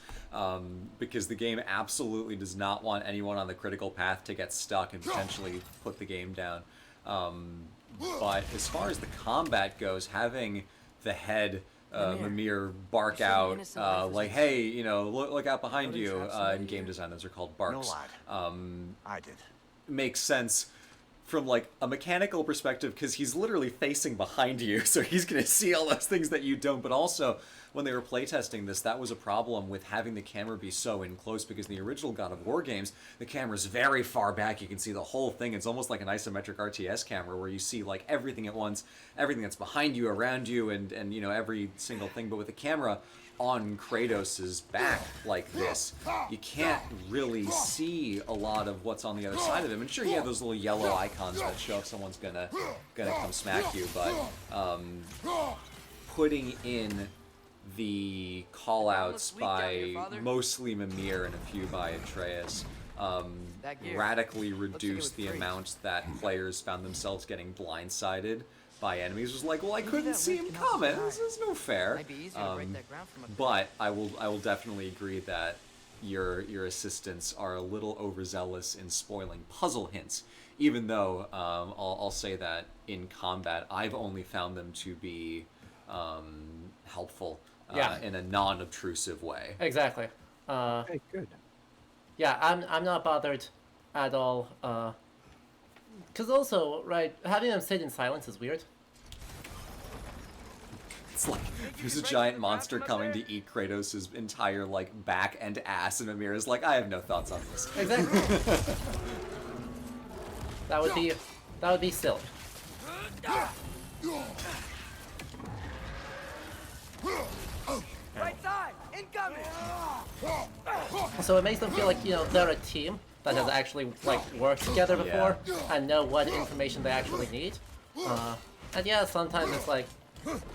because the game absolutely does not want anyone on the critical path to get stuck and potentially put the game down. But as far as the combat goes, having the head Mimir bark out like, hey, you know, look out behind you. In game design, those are called barks. No, lad. I did. Makes sense from like a mechanical perspective because he's literally facing behind you, so he's gonna see all those things that you don't. But also, when they were playtesting this, that was a problem with having the camera be so in close, because in the original God of War games, the camera's very far back. You can see the whole thing. It's almost like an isometric RTS camera where you see like everything at once, everything that's behind you, around you, and you know, every single thing. But with the camera on Kratos' back like this, you can't really see a lot of what's on the other side of him. And sure, you have those little yellow icons that show if someone's gonna come smack you, but putting in the call-outs by mostly Mimir and a few by Atreus radically reduced the amount that players found themselves getting blindsided by enemies. It was like, well, I couldn't see him coming. This is no fair. But I will definitely agree that your assistants are a little overzealous in spoiling puzzle hints. Even though I'll say that in combat, I've only found them to be helpful in a non-obtrusive way. Exactly. Okay, good. Yeah, I'm not bothered at all. Because also, right, having them sit in silence is weird. It's like there's a giant monster coming to eat Kratos' entire like back and ass, and Mimir is like, I have no thoughts on this. Exactly. that would be silly. Right side, incoming. So it makes them feel like, you know, they're a team that has actually like worked together before and know what information they actually need. And yeah, sometimes it's like,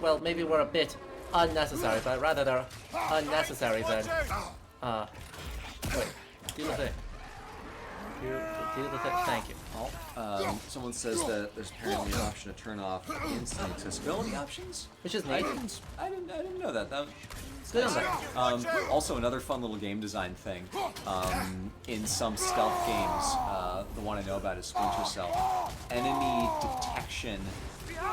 well, maybe we're a bit unnecessary, but rather they're unnecessary than wait, do the thing. Do the thing. Thank you. Someone says that there's apparently an option to turn off instant accessibility options, Which is I neat. didn't know that. Good on that. Also, another fun little game design thing. In some stealth games, the one I know about is Splinter Cell. Enemy detection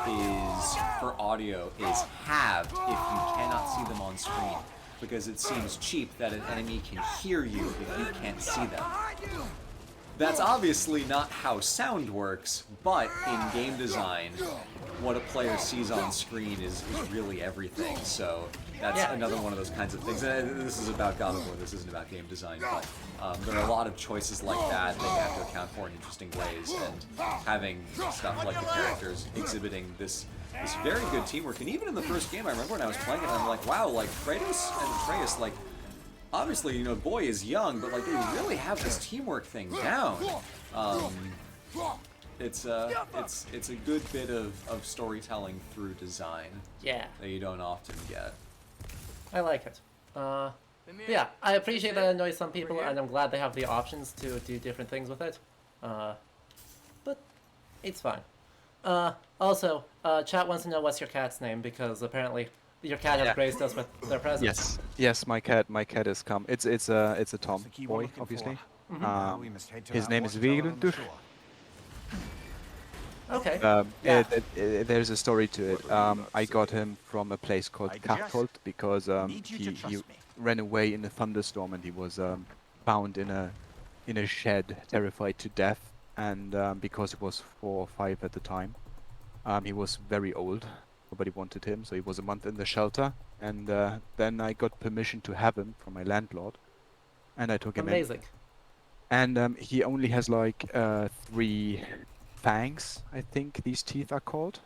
is for audio is halved if you cannot see them on screen, because it seems cheap that an enemy can hear you if you can't see them. That's obviously not how sound works, but in game design, what a player sees on screen is really everything. So that's another one of those kinds of things. And this is about God of War, this isn't about game design, but there are a lot of choices like that you have to account for in interesting ways, and having stuff like the characters exhibiting this very good teamwork. And even in the first game, I remember when I was playing it, I'm like, wow, like Kratos and Atreus, like, obviously, you know, boy is young, but like they really have this teamwork thing down. It's a good bit of storytelling through design. Yeah. That you don't often get. I like it. Yeah, I appreciate that it annoys some people, and I'm glad they have the options to do different things with it. But it's fine. Also, chat wants to know what's your cat's name, because apparently your cat has graced us with their presence. Yes, my cat is come. It's a Tom boy, obviously. His name is Veglundur. Okay. There's a story to it. I got him from a place called Kattholt because he ran away in a thunderstorm, and he was bound in a shed, terrified to death. And because he was 4 or 5 at the time, he was very old. Nobody wanted him, so he was a month in the shelter. And then I got permission to have him from my landlord, and I took him in. Amazing. And he only has like 3 fangs, I think these teeth are called.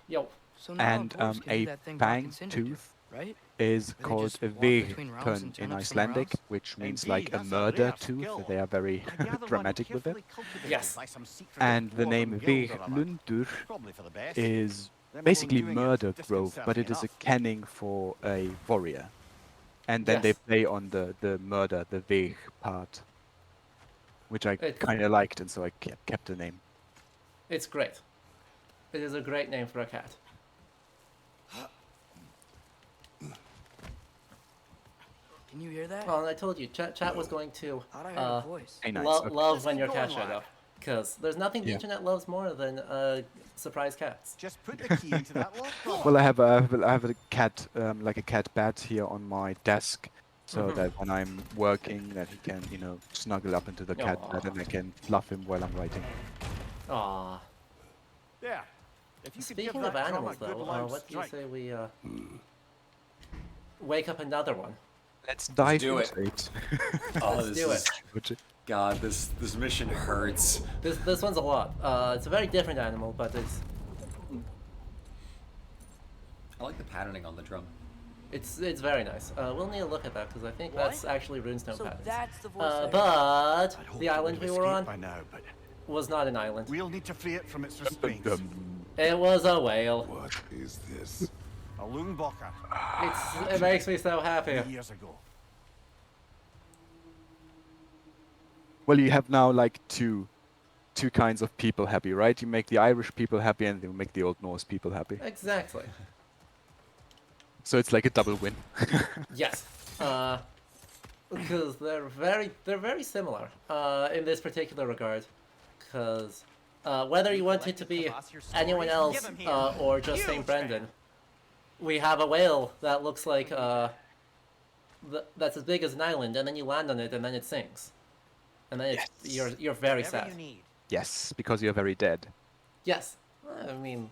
Yo. So now And dwarves can do a that thing back in fang Sindri tooth do, right? is They called just a walk between realms Vigtun and turn in up somewhere Icelandic, else? which means Indeed, like a that's a murder rare tooth. skill. They are very I gather one dramatic with it. carefully cultivated Yes. by some secret And the dwarven name guild or other. Veglundur Probably for the best. is Them basically alone doing it murder just growth, can but serve it me is a enough. kenning for a warrior. And then they Yes. play on the murder, the Veg part. which I It's- kind of liked, and so I kept the name. It's great. It is a great name for a cat. Can you hear that? Well, and I told you, chat was going to Thought I heard a voice. Hey, nice. love Let's when keep your cat going, showed lad. up. Because there's nothing the Yeah. internet loves more than surprise cats. Just put the key into that lock. Well, I have a cat, like a cat bed here on my desk, so that when I'm working, that he can, snuggle up into the cat bed, and I can fluff him while I'm writing. Aww. Yeah. If you could Speaking give of that animals, drum a good though, loud what do you strike. say we wake up another one? Let's dive do into it. Oh, Let's this do is it. God. This mission hurts. This one's a lot. It's a very different animal, but I like the patterning on the drum. it's very nice. We'll need to look at that because I think What? that's actually runestone So patterns. that's the voice I heard. But I'd hoped the it island would we have were escaped on by now, but was not an island. we'll need to free it from its restraints. It was a whale. What is this? A Lungbocker, It makes me so happy. years ago. Well, you have now like two kinds of people happy, right? You make the Irish people happy, and you make the Old Norse people happy. Exactly. So it's like a double win. Yes. Because they're very similar in this particular regard. Because whether you want it to be anyone else or just St. Brendan, we have a whale that looks like that's as big as an island, and then you land on it, and then it sinks, and then you're very Whatever sad. you need. Yes, because you're very dead. Yes. I mean,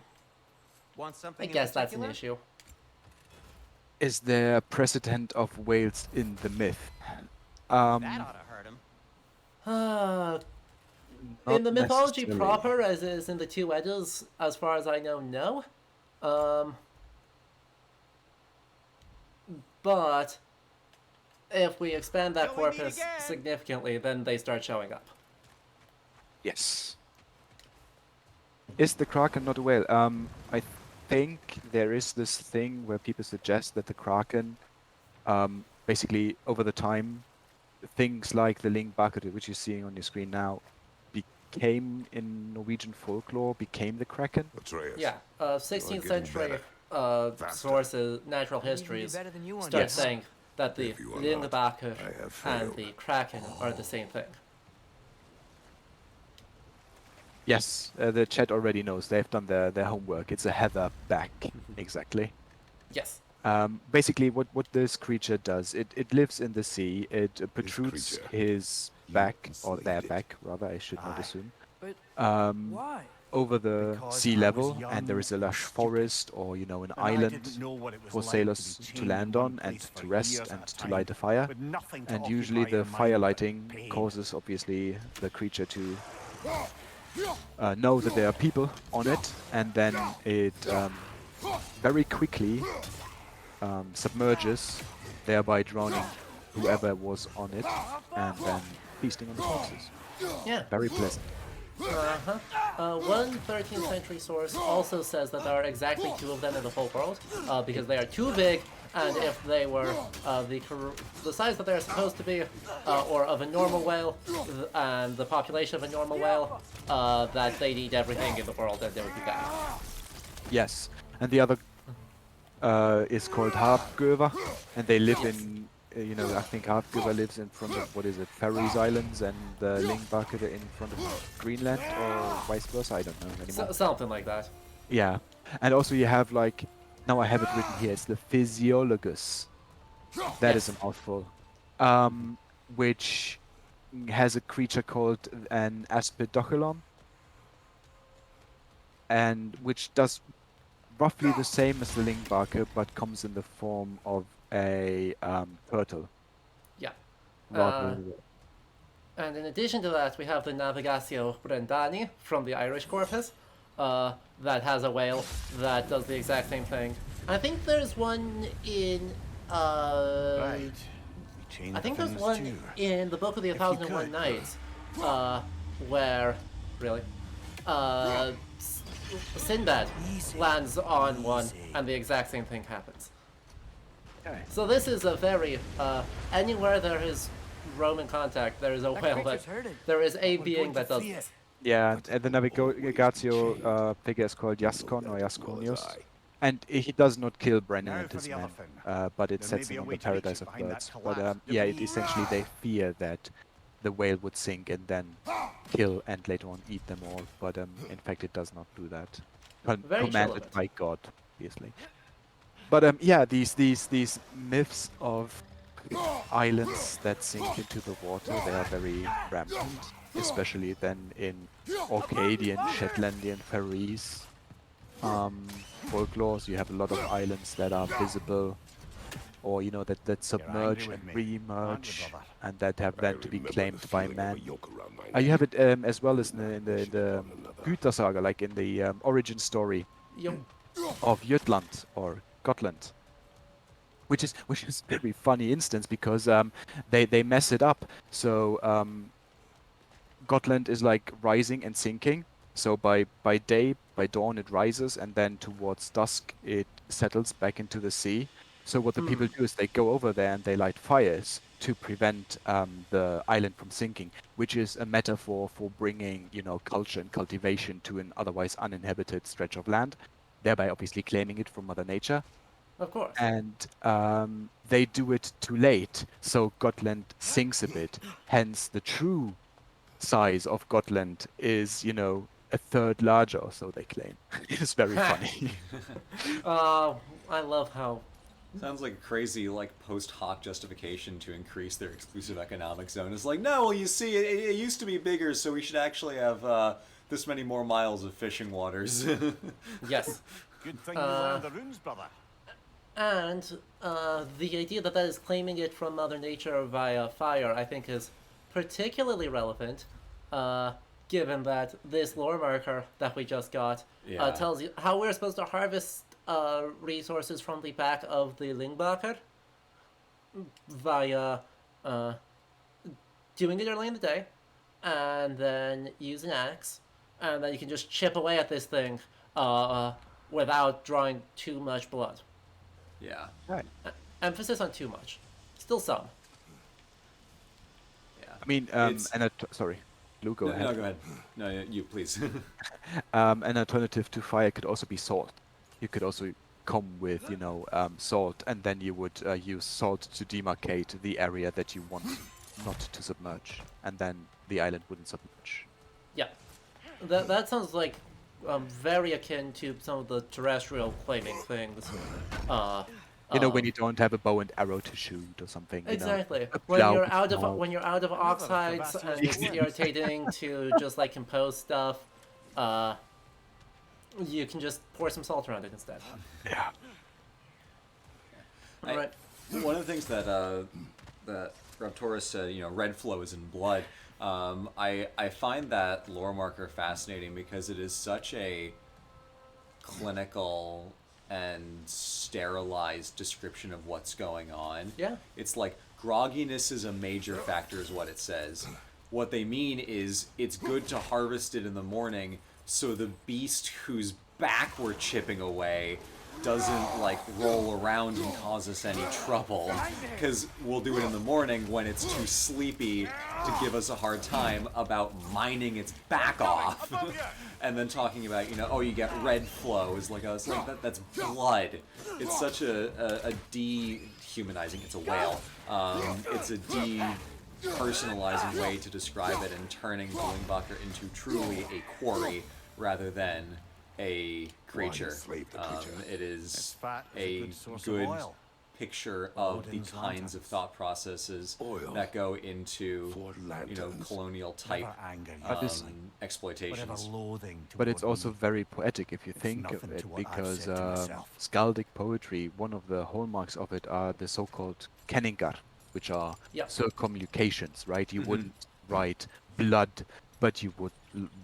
Want I something in guess that's an particular? issue. Is there a precedent of whales in the myth? That ought to hurt him. In the Not mythology necessarily. proper, as is in the two Eddas, as far as I know, no. But if we expand that Till we meet corpus again. significantly, then they start showing up. Yes. Is the Kraken not a whale? I think there is this thing where people suggest that the Kraken, basically over the time, things like the Lingbakker, which you're seeing on your screen now, became in Norwegian folklore, became the Kraken. Atreus. Yeah, 16th getting century better. sources, natural Maybe even do histories, better than you on start that. saying that the If you are not, Lingbakker I have and failed. the Kraken are the same thing. Yes, the chat already knows. They've done their homework. It's a heather back, exactly. Yes. Basically, what this creature does, it lives in the sea. It protrudes creature his back, or their enslaved it. back, rather, I should not Aye. assume, But um, why? over the Because sea I was level, young and there is a and lush stupid, forest, or an And I island didn't know what it was for like sailors be to chained land in on one and place to for rest years and at a to time, light a fire. with nothing to And usually occupy the your mind fire but lighting pain. causes, obviously, the creature to know that there are people on it, and then it very quickly submerges, thereby drowning whoever was on it, and then feasting on the corpses. Yeah. Very pleasant. One 13th century source also says that there are exactly two of them in the whole world, because they are too big, and if they were the size that they're supposed to be, or of a normal whale, and the population of a normal whale, that they'd eat everything in the world and they would be bad. Yes, and the other is called Harpgöver, and they live Yes. in, I think Harpgöver lives in front of, what is it, Faroese Islands, and Lingbakker in front of Greenland, or vice versa, I don't know anymore. Something like that. Yeah, and also you have like, now I have it written here, it's the Physiologus. That is a mouthful. Which has a creature called an Aspidochelon, and which does roughly the same as the Lingbakker, but comes in the form of a turtle. Yeah. Rather And in addition to that, we have the Navigatio Brendani from the Irish corpus, that has a whale that does the exact same thing. I think there's one in. Right. We chain I the think there's things one too. in the Book of the If you 1001 could. Nights, where, really, Sinbad lands on one, and the exact same thing happens. Okay. So this is a very, anywhere there is Roman contact, there is a That whale creature's that hurted. there is a We're being going that to does see this. it. Yeah, and the Navigatio figure is called Jaskon or Jaskonius. And he does not kill Brennan Now and for his the men, elephant. but it There may sets be him a on way the to reach Paradise it of behind that Birds. But collapsed yeah, debris. essentially they fear that the whale would sink and then kill and later on eat them all. But in fact, it does not do that. Very chill of Commanded it. by God, obviously. But yeah, these myths of islands that sink into the water, they are very rampant, especially then in Orcadian, Shetlandian, Faroese folklore. So you have a lot of islands that are visible, or you know that submerge angry and with me, aren't you, re-emerge, brother? and that have then to be claimed by man. I You have it as well as in the Güter saga, like in the origin story Yep. of Jutland or Gotland, which is a very funny instance because they mess it up. So Gotland is like rising and sinking. So by day, by dawn, it rises, and then towards dusk, it settles back into the sea. So what the people do is they go over there and they light fires to prevent the island from sinking, which is a metaphor for bringing, you know, culture and cultivation to an otherwise uninhabited stretch of land, thereby obviously claiming it from Mother Nature. Of course. And they do it too late, so Gotland sinks a bit. Hence, the true size of Gotland is, you know, a third larger, or so they claim. It's very funny. I love how. Sounds like a crazy, like, post hoc justification to increase their exclusive economic zone. It's like, no, well, you see, it used to be bigger, so we should actually have this many more miles of fishing waters. Yes. Good thing you learned the runes, brother. And the idea that is claiming it from Mother Nature via fire, I think, is particularly relevant, given that this lore marker that we just got Yeah. tells you how we're supposed to harvest resources from the back of the Lingbacher via doing it early in the day, and then use an axe, and then you can just chip away at this thing without drawing too much blood. Yeah. Right. Emphasis on too much. Still some. Yeah. I mean, It's- sorry, Lou, go No, ahead. no, go ahead. No, you, please. An alternative to fire could also be salt. You could also come with, you know, salt, and then you would use salt to demarcate the area that you want not to submerge, and then the island wouldn't submerge. Yeah. That sounds like very akin to some of the terrestrial claiming things. You know, when you don't have a bow and arrow to shoot or something. You Exactly. know, a When plow you're with out of plow. when you're out of oxides and it's irritating to just like compose stuff, you can just pour some salt around it instead. Yeah. I- Right. One of the things that Raptorus said, you know, red flows in blood. I find that lore marker fascinating because it is such a clinical and sterilized description of what's going on. Yeah. It's like grogginess is a major factor, is what it says. What they mean is it's good to harvest it in the morning so the beast whose back we're chipping away doesn't like roll around and cause us any trouble, because we'll do it in the morning when it's too sleepy to give us a hard time about mining its back off. And then talking about, you know, oh, you get red flow is like, it's like that's blood. It's such a dehumanizing. It's a whale. It's a depersonalizing way to describe it, and turning the Lingbacher into truly a quarry rather than a creature. enslave the creature. It is Its fat is a a good source of good oil. picture of the Odin's kinds of lanterns. thought processes Oil that go into, for you know, lanterns. colonial type Whatever anger you this- whatever exploitations. loathing But it's toward also me. very poetic if you It's think of nothing it, to what I've because said to myself. skaldic poetry, one of the hallmarks of it are the so-called kenningar, which are Yeah. circumlocutions, right? You wouldn't write blood, but you would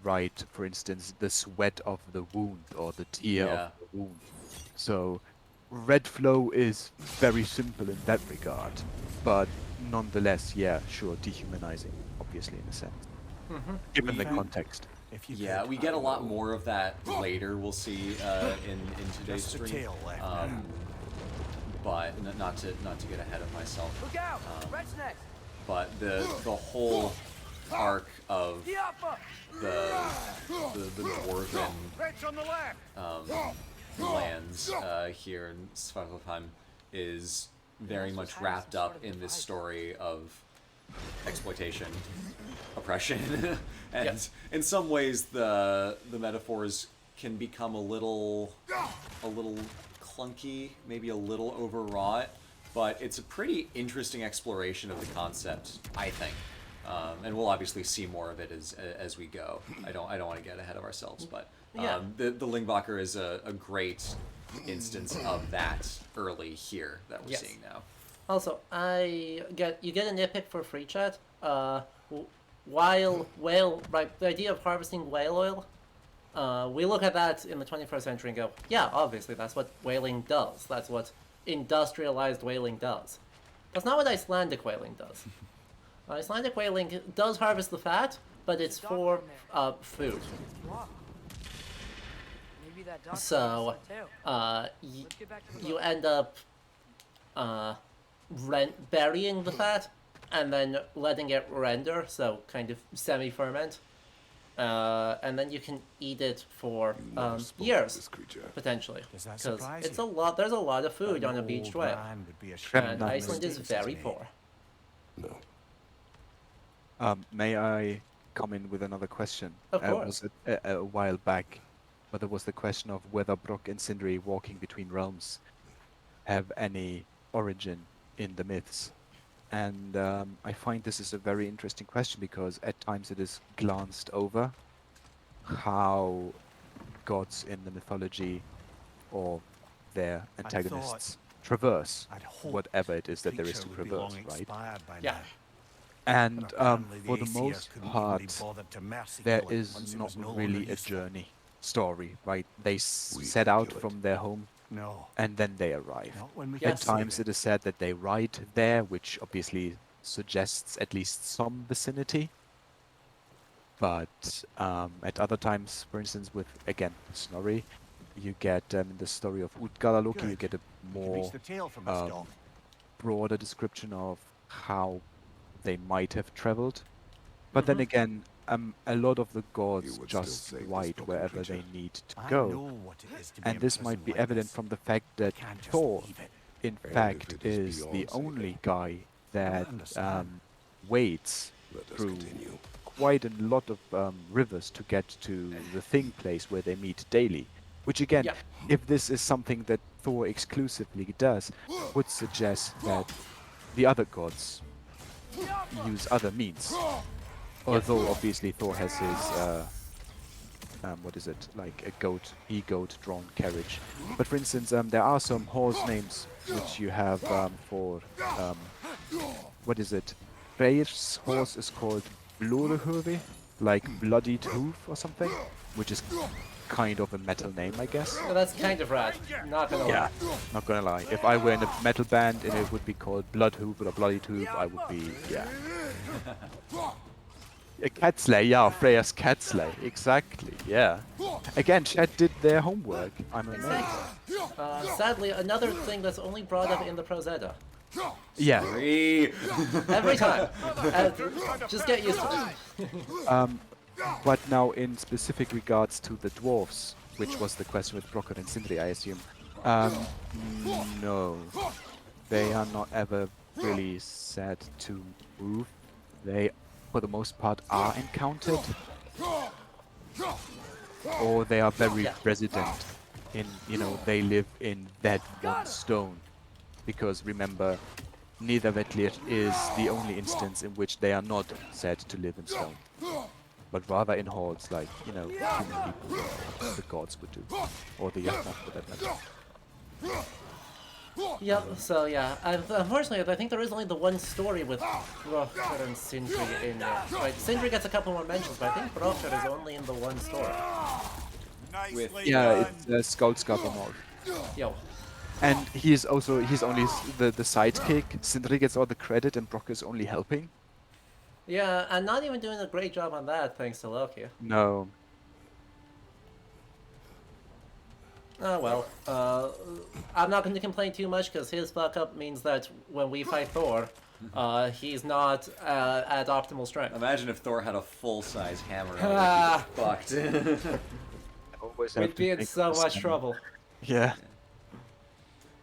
write, for instance, the sweat of the wound or the tear Yeah. of the wound. So red flow is very simple in that regard, but nonetheless, yeah, sure, dehumanizing, obviously, in a sense, given the We- context. If you Yeah, could. we get a lot more of that later. We'll see in today's Just the stream. tail left now. But not to get ahead of myself. Look out! Red's next! but the whole arc of the dwarven Let's on the left. lands here in Svartalfheim is very much wrapped up in this story of exploitation, oppression, and in some ways the metaphors can become a little clunky, maybe a little overwrought, but it's a pretty interesting exploration of the concept, I think. And we'll obviously see more of it as we go. I don't want to get ahead of ourselves, but the Lingbacher is a great instance of that early here that we're seeing now. Also, you get a nitpick for free chat. While the idea of harvesting whale oil, we look at that in the 21st century and go, yeah, obviously that's what whaling does. That's what industrialized whaling does. That's not what Icelandic whaling does. Icelandic whaling does harvest the fat, but it's for food. So you end up burying the fat and then letting it render, so kind of semi-ferment, and then you can eat it for years potentially, because it's a lot. There's a lot of food on a beached whale, and Iceland is very poor. No. May I come in with another question? Of course. Was it a while back, but there was the question of whether Brock and Sindri walking between realms have any origin in the myths. And I find this is a very interesting question because at times it is glanced over how gods in the mythology or their antagonists traverse whatever it is that there is to traverse, right? Yeah. And for the most part, there is not really a journey story, right? They set out from their home and then they arrive. At times it is said that they ride there, which obviously suggests at least some vicinity. But at other times, for instance, with, again, Snorri, you get in the story of Utgalaluki, you get a more broader description of how they might have traveled. But then again, a lot of the gods just ride wherever they need to go. And this might be evident from the fact that Thor, in fact, is the only guy that wades through quite a lot of rivers to get to the Thing place where they meet daily. Which again, if this is something that Thor exclusively does, would suggest that the other gods use other means. Although obviously Thor has his what is it, like a he-goat drawn carriage. But for instance, there are some horse names which you have for what is it? Freyr's horse is called Ludohistory, like bloodied hoof or something, which is kind of a metal name, I guess. Well, that's kind of rad. Not gonna lie. Not gonna lie. If I were in a metal band and it would be called Blood Hoof or Bloody Hoof, I would be, A Catslay, Freya's Catslay, exactly, Again, Chad did their homework, I'm amazed. Sadly, another thing that's only brought up in the Prose Edda. Every time. Just get used to it. But now in specific regards to the dwarves, which was the question with Brockert and Sindri, I assume, no. They are not ever really said to move. They, for the most part, are encountered. Or they are very resident in, they live in that one stone. Because remember, Nidavellir is the only instance in which they are not said to live in stone. But rather in hordes like, human people, the gods would do. Or the Jafna for that matter. Unfortunately, I think there is only the one story with Brockert and Sindri in it. Right, Sindri gets a couple more mentions, but I think Brockert is only in the one story. It's Skaldskaparmál. And he's only the sidekick. Sindri gets all the credit and Brock is only helping. Yeah, and not even doing a great job on that, thanks to Loki. No. Oh well. I'm not going to complain too much because his fuck up means that when we fight Thor, He's not at optimal strength. Imagine if Thor had a full-size hammer. Ah. Fucked. Always have We'd to be in think so of much this, trouble. Yeah.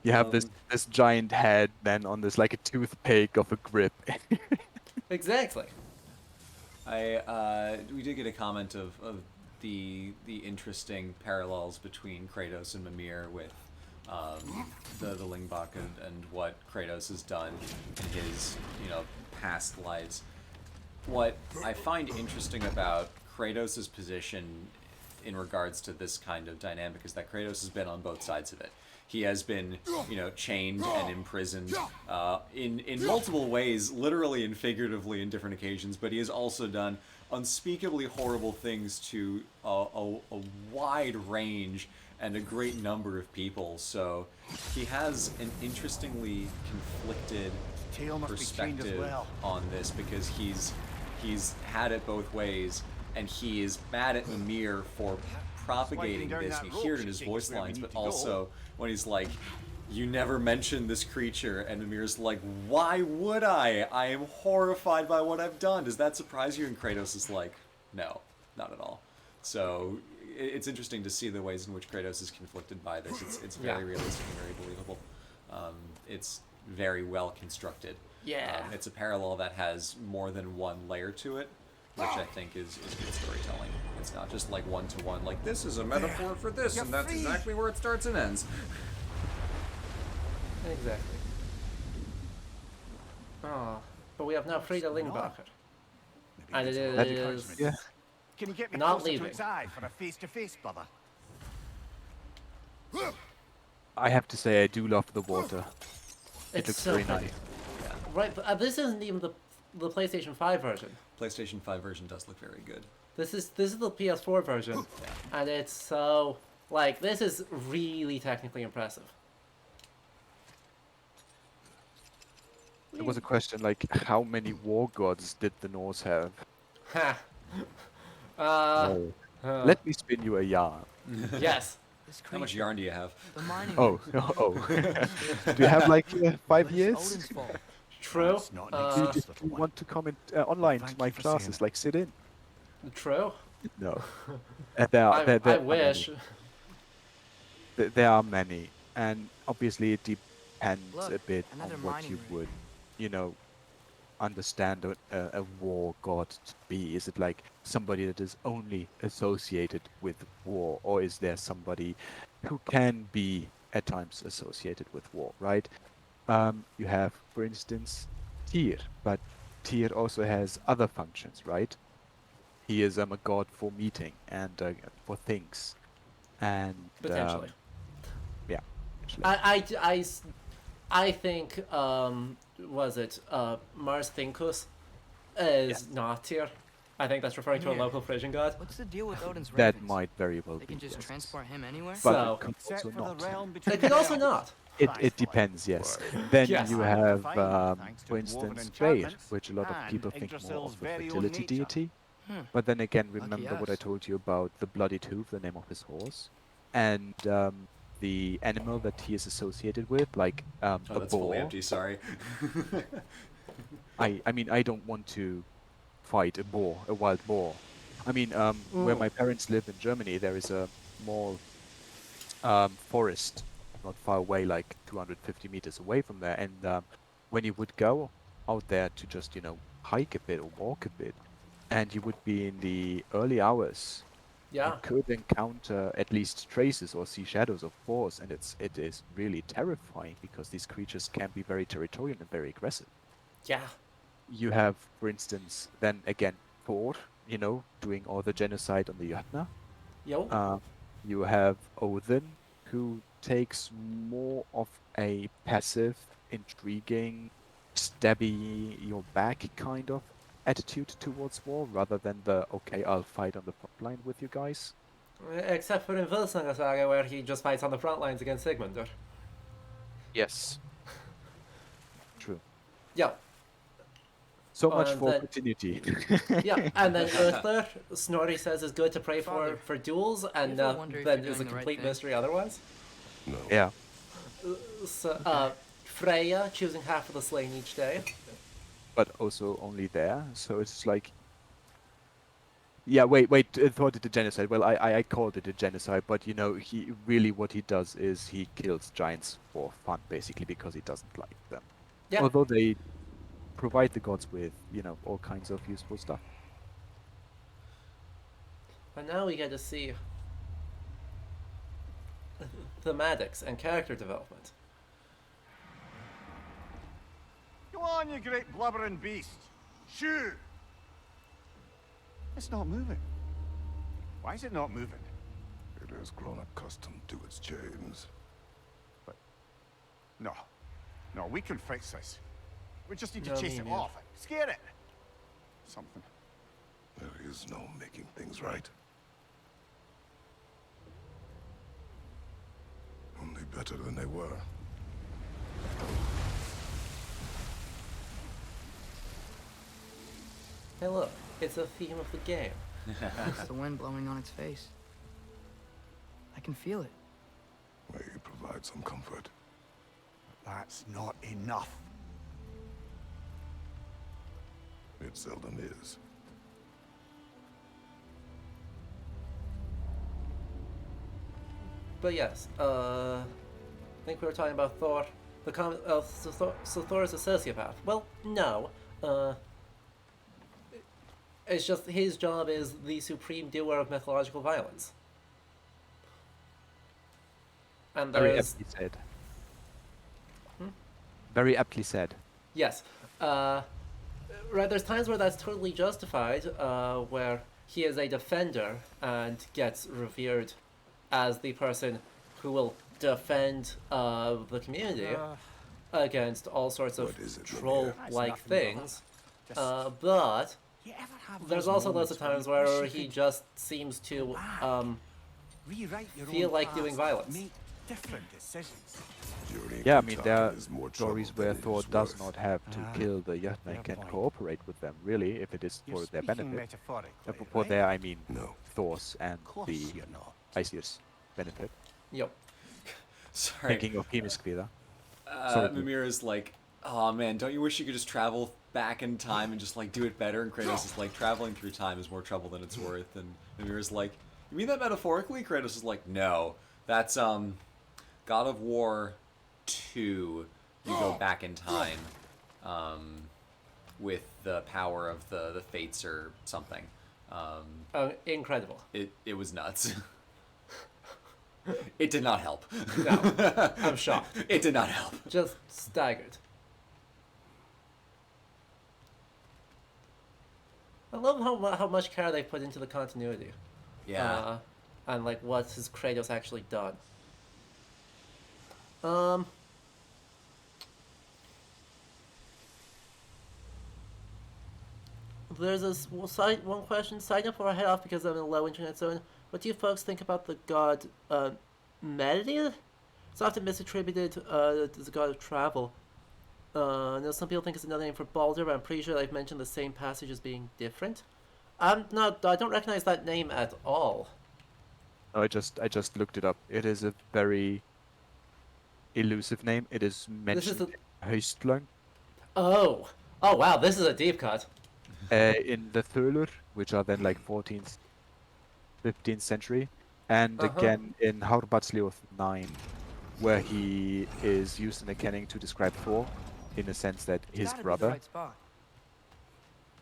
You have this giant head, then on this like a toothpick of a grip. Exactly. We did get a comment of the interesting parallels between Kratos and Mimir with the Lingbak and what Kratos has done in his past lives. What I find interesting about Kratos' position in regards to this kind of dynamic is that Kratos has been on both sides of it. He has been, chained and imprisoned in multiple ways, literally and figuratively in different occasions, but he has also done unspeakably horrible things to a wide range and a great number of people. So he has an interestingly conflicted perspective on this because he's had it both ways, and he is mad at Mimir for propagating this, and you hear it in his voice lines, but also when he's like, you never mentioned this creature, and Mimir's like, why would I? I am horrified by what I've done. Does that surprise you? And Kratos is like, no, not at all. So it's interesting to see the ways in which Kratos is conflicted by this. It's very realistic and very believable. It's very well constructed. Yeah. It's a parallel that has more than one layer to it, which I think is good storytelling. It's not just like one-to-one, like this is a metaphor for this, and that's exactly where it starts and ends. Exactly. Oh, but we have now freed a Lingbacher. And it is Yeah. Can you get me not closer leaving. to its eye for a face-to-face, brother? I have to say I do love the water. It It's looks so very pretty. nice. Right, but this isn't even the PlayStation 5 version. PlayStation 5 version does look very good. This is the PS4 version, and it's so this is really technically impressive. There was a question like, how many war gods did the Norse have? Ha. Let me spin you a yarn. Yes. This How much creature, yarn do you have? the mining Oh, oh. Do you have like 5 But it's years? Odin's fault. True. That's not an Do excuse, you little one. want to comment online to Thank my you for saying classes? it. Like, sit in. True. No. I wish. There are many, and obviously it depends Look, a bit on another what mining you rig. would, understand a war god to be. Is it like somebody that is only associated with war, or is there somebody who can be at times associated with war, right? You have, for instance, Tyr, but Tyr also has other functions, right? He is a god for meeting and for things, and Potentially. yeah. actually. I think was it Mars Thinkus is not Tyr. I think that's referring to a Yeah. local Frisian god. What's the deal with Odin's That ravens? might very well They be. can just yes. transport him anywhere? But So- it could Except also for the not. realm between It could the also elves. not. It depends, yes. Then Yes. you I'm have, fine, thanks to for dwarven instance, Freyr, enchantments which a lot of and people think more Yggdrasil's of a very own fertility nature. deity. Hmm. But then again, remember what I us. told you about the Bloodied Hoof, the name of his horse, and the animal that he is associated with, like Oh, a that's fully boar. empty, sorry. I mean, I don't want to fight a boar, a wild boar. I mean, where my parents live in Germany, there is a small forest not far away, like 250 meters away from there. And when you would go out there to just, hike a bit or walk a bit, and you would be in the early hours, Yeah. you could encounter at least traces or see shadows of boars, and it is really terrifying because these creatures can be very territorial and very aggressive. Yeah. You have, for instance, then again, Thor, doing all the genocide on the Jötnar. Yo. You have Odin, who takes more of a passive, intriguing, stabby your back kind of attitude towards war, rather than the, okay, I'll fight on the front line with you guys. Except for in Volsunga Saga, where he just fights on the front lines against Sigmundur. Yes. True. Yeah. So much and for then- continuity. Yeah. And then Earthler, Snorri says is good to pray Father, for duels, and ever wonder if then you're is a doing the right complete thing? mystery otherwise. Yeah. So, Freya choosing half of the slain each day. but also only there. So it's like, yeah, wait, Thor did a genocide. Well, I called it a genocide, but you know, he really what he does is he kills giants for fun, basically, because he doesn't like them. Yeah. Although they provide the gods with, you know, all kinds of useful stuff. But now we get to see thematics and character development. Go on, you great blubbering beast. Shoo! It's not moving. Why is it not moving? It has grown accustomed to its chains. No. No, we can fix this. We just need to No, chase me it neither. off. Scare it. Something. There is no making things right. Only better than they were. Hey look, it's a theme of the game. It's the wind blowing on its face. I can feel it. May you provide some comfort. That's not enough. It seldom is. But yes, I think we were talking about Thor. So Thor is a sociopath. Well, no. It's just his job is the supreme doer of mythological violence. And Very there's aptly said. Very aptly said. yes, right. There's times where that's totally justified, where he is a defender and gets revered as the person who will defend the community against all sorts of What is it, troll-like That's nothing, things. Just- But You ever have there's those also lots moments of when times you wish where you he could just seems to go back, rewrite your feel own like doing past, violence. Make different decisions. During Yeah, I the mean, time there are is more stories trouble where than it Thor is does worth. not have to kill the Jotnak fair and point. cooperate with them, really, if it is You're for their speaking benefit. metaphorically, For right? their, I mean, No. Thor's and Close the you're not. Aesir's benefit. Yep. Sorry. Thinking of Hemiskvida. Sorry, dude. Mimir is like, oh man, don't you wish you could just travel back in time and just like do it better? And Kratos is like, traveling through time is more trouble than it's worth. And Mimir is like, you mean that metaphorically? Kratos is like, no, that's God of War 2. You go back in time with the power of the fates or something. Incredible. It was nuts. It did not help. No, I'm shocked. It did not help. Just staggered. I love how much care they put into the continuity. Yeah. And like what has Kratos actually done. There's this one question. Side note before I head off because I'm in a low internet zone. What do you folks think about the god Merlil? It's often misattributed as the god of travel. I know some people think it's another name for Balder, but I'm pretty sure they've mentioned the same passage as being different. I don't recognize that name at all. No, I just looked it up. It is a very elusive name. It is mentioned the- in Höstlang, Oh wow, this is a deep cut. in the Thölur, which are then like 14th, 15th century, and again in Hárbarðsljóð 9, where he is used in the canon to describe Thor, in the sense that his Gotta be the brother. right spot.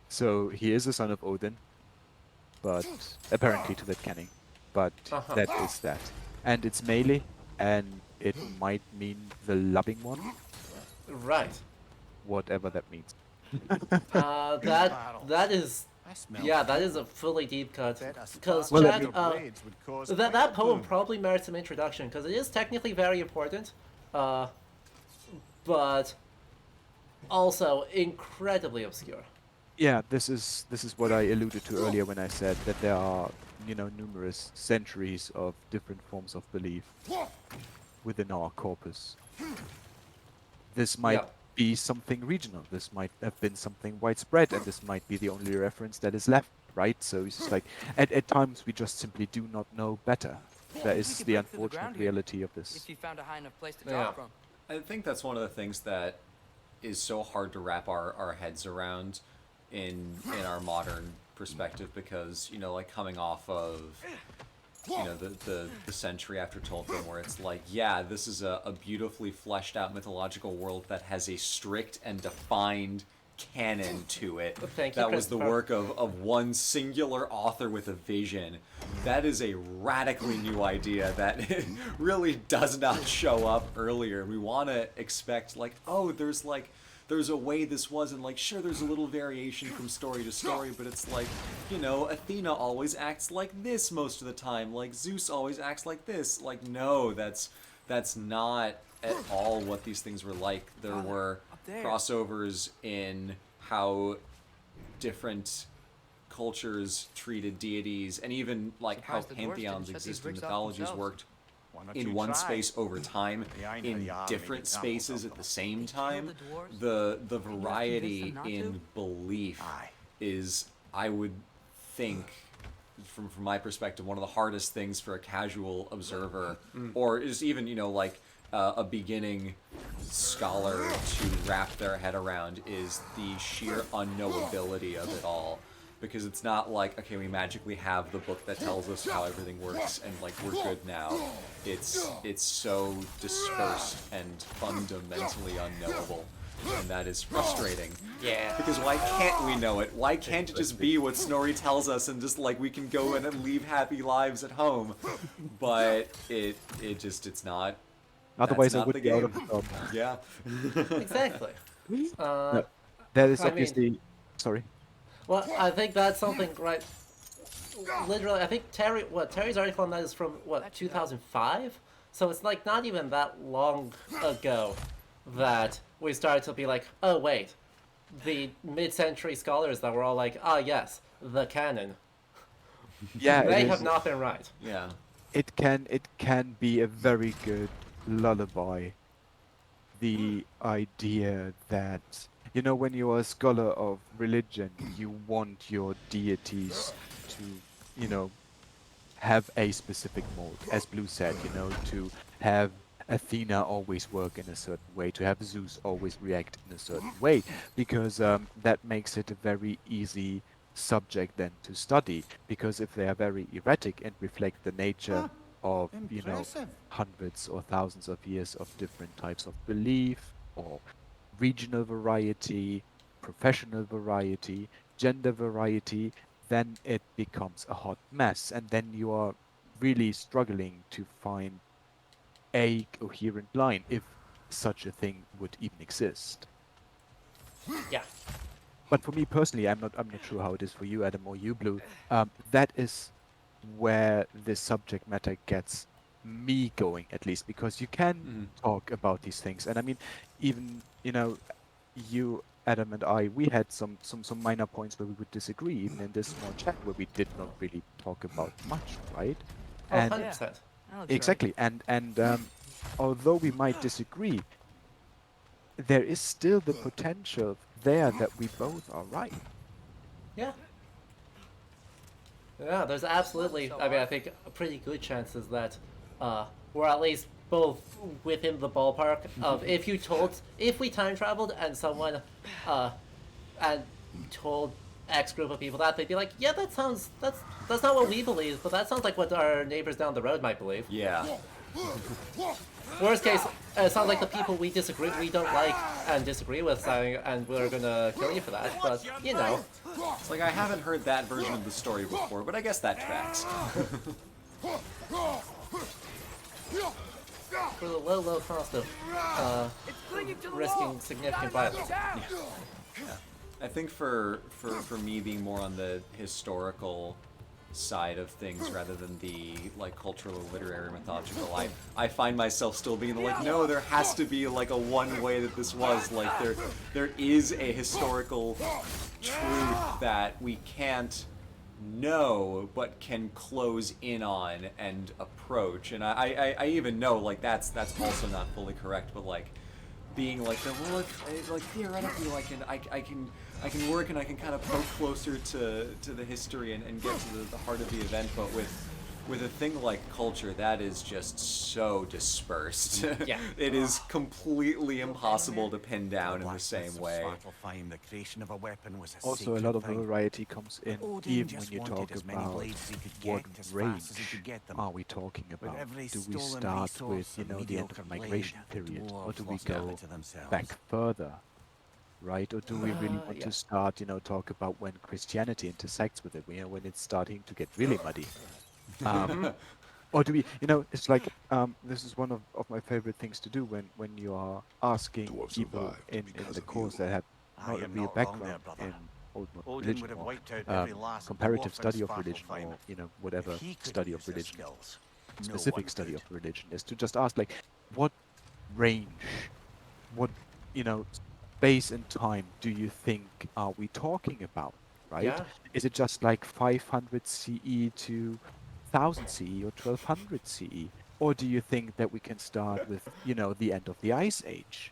So he is the son of Odin, but apparently to that canon. But that is that. And it's melee, and it might mean the loving one, Right. whatever that means. That is I smell that is a fully deep cut. Bet a Because spark Well, of Jack, your blades would cause that quite that a poem boom. probably merits some introduction because it is technically very important, but also incredibly obscure. Yeah, this is what I alluded to earlier when I said that there are, you know, numerous centuries of different forms of belief within our corpus. This might be something regional. This might have been something widespread, and this might be the only reference that is left, right? So it's just like at times we just simply do not know better. That We is could the break through the unfortunate ground here, reality of this. If you found a high enough place to Yeah. drop from. I think that's one of the things that is so hard to wrap our heads around in our modern perspective, because, you know, like coming off of, you know, the century after Tolkien, where it's like, yeah, this is a beautifully fleshed out mythological world that has a strict and defined canon to it. Thank you, That was the Christopher. work of one singular author with a vision. That is a radically new idea that really does not show up earlier. We want to expect, like, oh, there's a way this was, and like, sure, there's a little variation from story to story, but it's like, you know, Athena always acts like this most of the time, like Zeus always acts like this. Like, no, that's not at all what these things were like. There were crossovers in how different cultures treated deities, and even like how Surprised the dwarves pantheons didn't set these existed in bricks up mythologies themselves. worked Why don't in you one try? space over time, Behind in the army, different examples of spaces at them. the same They killed time. the dwarves? The And you have variety convinced them not in to? belief Aye. is, I would think, from my perspective, one of the hardest things for a casual observer, or just even, you know, like a beginning scholar to wrap their head around, is the sheer unknowability of it all. Because it's not like, okay, we magically have the book that tells us how everything works and like we're good now. It's so dispersed and fundamentally unknowable. And that is frustrating. Yeah. Because why can't we know it? Why can't it just be what Snorri tells us, and just like we can go in and live happy lives at home? But it's not. Otherwise, I not would the be out game. of the job. Yeah. Exactly. No, that is I mean- obviously. Sorry. Well, I think that's something, right? Literally, I think Terry's article on that is from, 2005? So it's like not even that long ago that we started to be like, oh wait, the mid-century scholars that were all like, ah yes, the canon. Yeah, They it have is. not been right. Yeah. It can be a very good lullaby. The idea that, you know, when you are a scholar of religion, you want your deities to, you know, have a specific mold, as Blue said, you know, to have Athena always work in a certain way, to have Zeus always react in a certain way, because that makes it a very easy subject then to study, because if they are very erratic and reflect the nature of, you know, Impressive. hundreds or thousands of years of different types of belief, or regional variety, professional variety, gender variety, then it becomes a hot mess, and then you are really struggling to find a coherent line, if such a thing would even exist. Yeah. But for me personally, I'm not sure how it is for you, Adam, or you, Blue. That is where this subject matter gets me going, at least, because you can talk about these things, and I mean, even, you know, you, Adam, and I, we had some minor points where we would disagree, even in this small chat where we did not really talk about much, right? Oh, And 100%. That looks right. exactly, and although we might disagree, there is still the potential there that we both are right. Yeah. Yeah, there's absolutely, I mean, I think a pretty good chances that we're at least both within the ballpark of if we time traveled and someone and told X group of people that, they'd be like, yeah, that's not what we believe, but that sounds like what our neighbors down the road might believe. Yeah. Worst case, it sounds like the people we don't like and disagree with, saying, and we're gonna kill you for that, but, you know. It's like, I haven't heard that version of the story before, but I guess that tracks. For the low cost of risking significant violence. I think for me, being more on the historical side of things rather than the like cultural or literary mythological, I find myself still being like, no, there has to be like a one way that this was, like there is a historical truth that we can't know but can close in on and approach. And I even know like that's also not fully correct, but like being like, well, like theoretically I can work and I can kind of poke closer to the history and get to the heart of the event, but with with a thing like culture, that is just so dispersed. Yeah. It is completely impossible to pin down in the same way. The creation of a weapon was a Also, a sacred lot of thing. variety comes in, But Odin even when just you wanted talk as many about blades as he could what get as range fast as he could get them. are we talking With about. every Do we stolen start with, resource you and know, the end of mediocre the migration blade, the period, or dwarves do we lost go it to themselves. back further, right? Or do we really want Yeah. to start, you know, talk about when Christianity intersects with it, you know, when it's starting to get really muddy? Or do we, you know, it's like, this is one of my favorite things to do when you are asking Dwarves people survived in because the of course you. that have I not a am real not wrong there, background brother. in Old Norse Odin religion would have or wiped out every last comparative dwarf study in of religion, or, Svartalfheim. you know, If whatever he could study of use their religion, skills, no specific one study could. of religion, is to just ask, like, what range, what, you know, space and time do you think are we talking about, right? Yeah. Is it just like 500 CE to 1000 CE or 1200 CE? Or do you think that we can start with, you know, the end of the Ice Age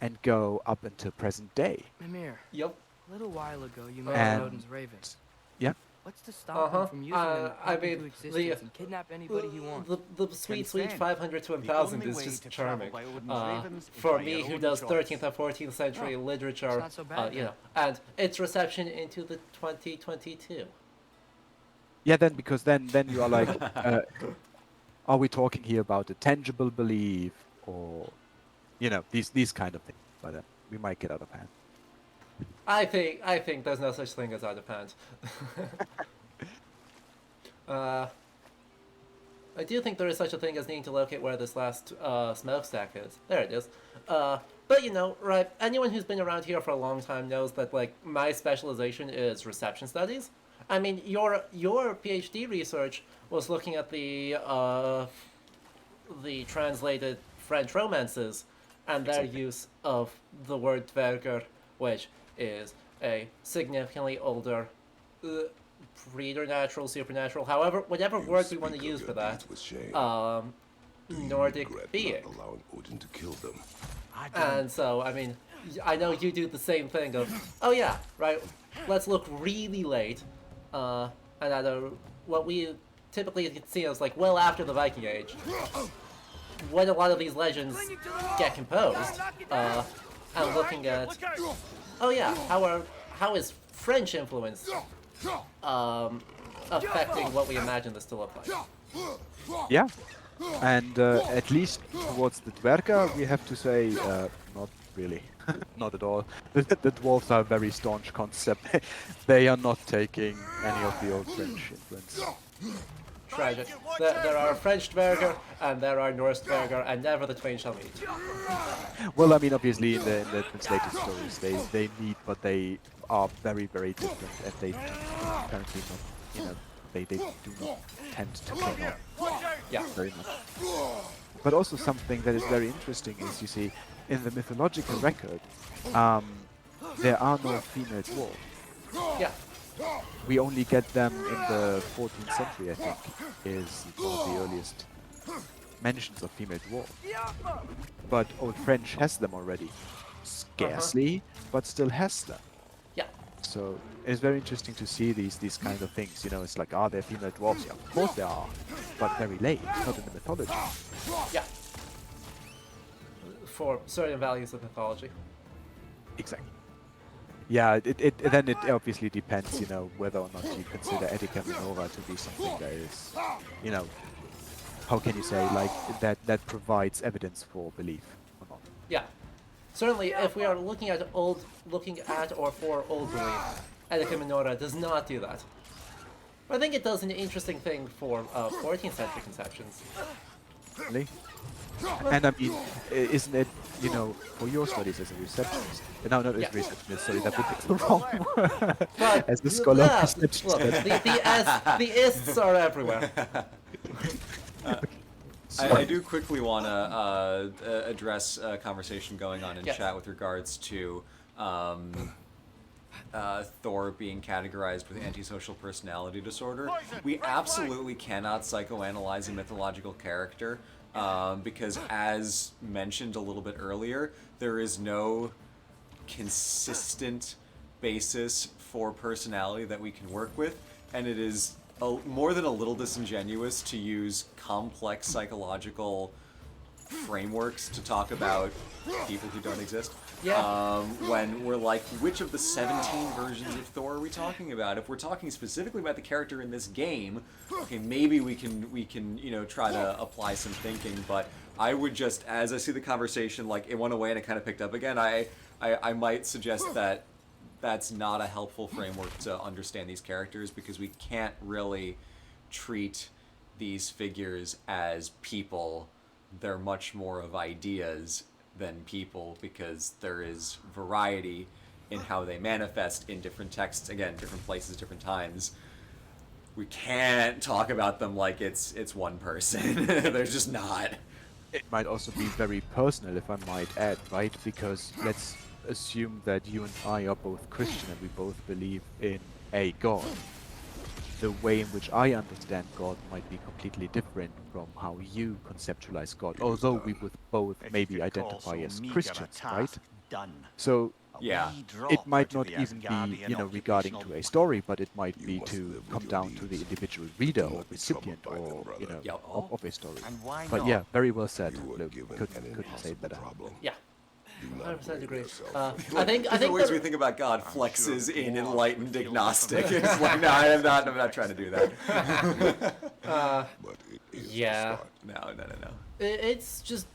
and go up until present day? Mimir, Yep. a little while ago you And- mentioned Odin's ravens. Yeah, What's to stop him from using them to I pop into mean, existence and kidnap anybody he wants? the sweet Consent. 500 to The 1000 only is way just to travel charming. by Odin's ravens is For by me, your who own does choice. 13th and 14th century Oh, literature, it's not so bad you then. know, and its reception into the 2022. yeah. Then because then you are like, are we talking here about a tangible belief, or, you know, these kind of things? But we might get out of hand. I think there's no such thing as out of hand. I do think there is such a thing as needing to locate where this last smokestack is. There it is. But you know, right? Anyone who's been around here for a long time knows that like my specialization is reception studies. I mean, your PhD research was looking at the translated French romances and their use of the word dverger, which is a significantly older preternatural, supernatural, however, whatever You word we want to speak of use your for that, deeds with shame. Do you Nordic regret being. not allowing Odin to kill them? I don't. And so, I mean, I know you do the same thing of, oh yeah, right, let's look really late, and at what we typically see as like well after the Viking Age, when a lot of these legends get composed, and looking at, oh yeah, how is French influence affecting what we imagine this to look like? Yeah, and at least towards the Dverga, we have to say, not really, not at all. The dwarves are a very staunch concept. They are not taking any of the old French influence. Tragic. There are French Dverger and there are Norse Dverger, and never the twain shall meet. Well, I mean, obviously in the translated stories, they meet, but they are very, very different, and they apparently not, you know, they do not tend to cling on Yeah. very much. But also something that is very interesting is, you see, in the mythological record, there are no female dwarves. Yeah. We only get them in the 14th century, I think, is one of the earliest mentions of female dwarf. But Old French has them already. Scarcely, but still has them. Yeah. So it's very interesting to see these kind of things. You know, it's like, are there female dwarves? Yeah, of course there are, but very late, not in the mythology. Yeah. For certain values of mythology. Exactly. Yeah, it obviously depends, you know, whether or not you consider Etica Minora to be something that is, you know, how can you say, like, that provides evidence for belief or not. Yeah. Certainly, if we are looking at or for old belief, Etica Minora does not do that. But I think it does an interesting thing for 14th century conceptions. Really? And I mean, isn't it, you know, for your studies as a receptionist? No, not as Yeah. a receptionist, sorry, that would be the wrong word. But As a scholar of yeah, receptionist. look, the ists are everywhere. I do quickly want to address a conversation going on in Yes. chat with regards to Thor being categorized with antisocial personality disorder. We absolutely cannot psychoanalyze a mythological character because, as mentioned a little bit earlier, there is no consistent basis for personality that we can work with, and it is more than a little disingenuous to use complex psychological frameworks to talk about people who don't exist. Yeah. When we're like, which of the 17 versions of Thor are we talking about? If we're talking specifically about the character in this game, okay, maybe we can try to apply some thinking. But I would just, as I see the conversation, like it went away and it kind of picked up again. I might suggest that that's not a helpful framework to understand these characters, because we can't really treat these figures as people. They're much more of ideas than people, because there is variety in how they manifest in different texts, again, different places, different times. We can't talk about them like it's one person. There's just not. It might also be very personal, if I might add, right? Because let's assume that you and I are both Christian and we both believe in a God. The way in which I understand God might be completely different from how you conceptualize God, although we would both If you maybe could call identify so as meek of a Christians, right? task done. So Yeah. it might not even be, regarding to a story, but it might be must to live with come your down to the needs. individual reader Do or not be troubled recipient by them, or, brother. Yeah. of a story. And why But not? yeah, very well said, You were Luke. given Couldn't an say impossible better. problem. Yeah. Do not 100% blame agree. yourself. I think The ways the- we think about God I'm flexes sure in dwarves enlightened would feel agnostic. differently. It's like, no, I'm not trying to do that. But it is Yeah. the start. No. It's just,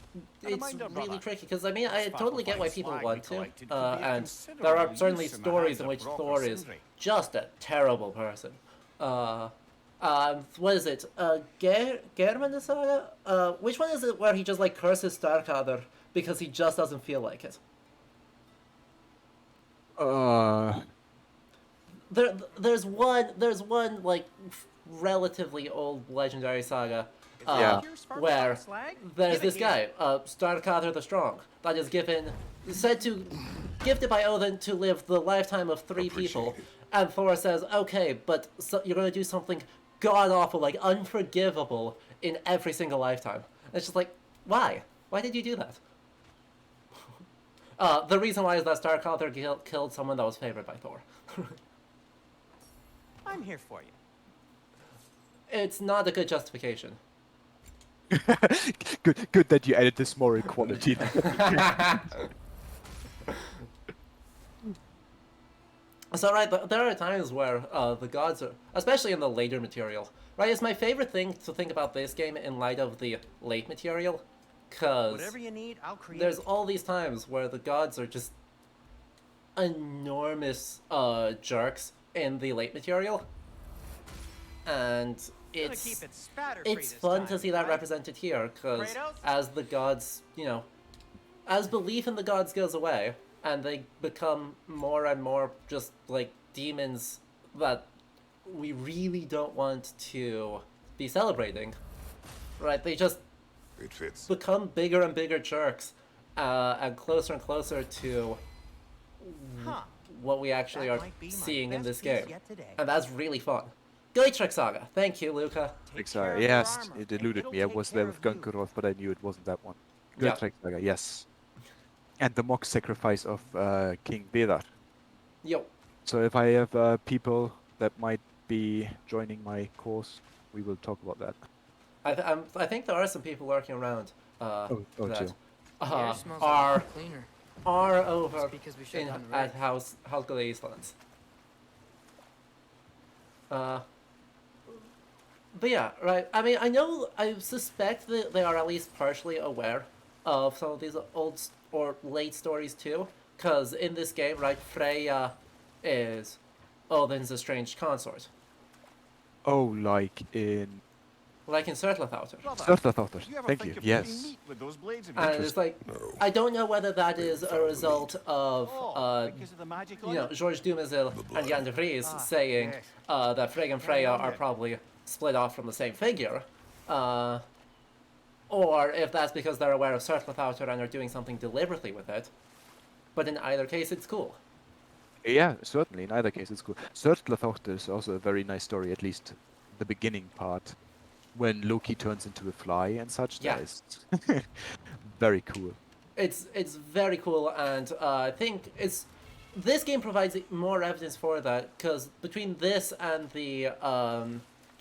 Never it's mind, really brother. tricky, because I mean, I This totally get why fine people slag want we to, collected could be of and considerable there are certainly use in the stories hands in of which Brock or Thor is Sindri. just a terrible person. What is it? German saga? Which one is it where he just like curses Starkadr because he just doesn't feel like it? There's one like relatively old legendary saga Yeah. where there's this guy, Starkadr the Strong, that is gifted by Odin to live the lifetime of 3 people, Appreciate it. and Thor says, okay, but you're gonna do something god awful, like unforgivable in every single lifetime. And it's just like, why? Why did you do that? The reason why is that Starkadr killed someone that was favored by Thor. I'm here for you. It's not a good justification. Good that you added this moral quality. So right, there are times where the gods are, especially in the later material, right? It's my favorite thing to think about this game in light of the late material, because Whatever you need, I'll create. there's all these times where the gods are just enormous jerks in the late material, and Gonna it's keep it spatter-free it's this fun time, to see that right? represented here, because Kratos? as the gods, as belief in the gods goes away, and they become more and more just like demons that we really don't want to be celebrating, right? They just It fits. become bigger and bigger jerks, and closer to Huh. what we actually That are might be my seeing in best this piece game. yet today. And that's really fun. Goitrek Saga. Thank you, Luca. Take Sorry, care of your yes, armor, it and eluded it'll me. I take was there care with of you. Gunkaroth, but I knew it wasn't that one. Yeah. Good Saga, yes. And the mock sacrifice of King Bedar. Yo. So if I have people that might be joining my course, we will talk about that. I think there are some people lurking around Oh, that chill. The air smells a are lot cleaner. over It's because we shut in down the at rig. House Islands. But yeah, right. I mean, I suspect that they are at least partially aware of some of these or late stories too, because in this game, right, Freya is Odin's estranged consort, Oh, like in like in Surtlathauter. Surtlathauter. Did you ever Thank think you. of Yes. eating meat with those blades of And yours? it's like, No. I don't know whether that is a found the result of, Oh, because of the magic on it? George Dumézil and Jan de Vries Ah, saying yes. that Frigg and Freya are yeah. probably split off from the same figure, or if that's because they're aware of Surtlathauter and are doing something deliberately with it. But in either case, it's cool. Yeah, certainly. In either case, it's cool. Surtlathauter is also a very nice story, at least the beginning part, when Loki turns into a fly and such. Yeah. That is very cool. It's very cool, and I think this game provides more evidence for that, because between this and the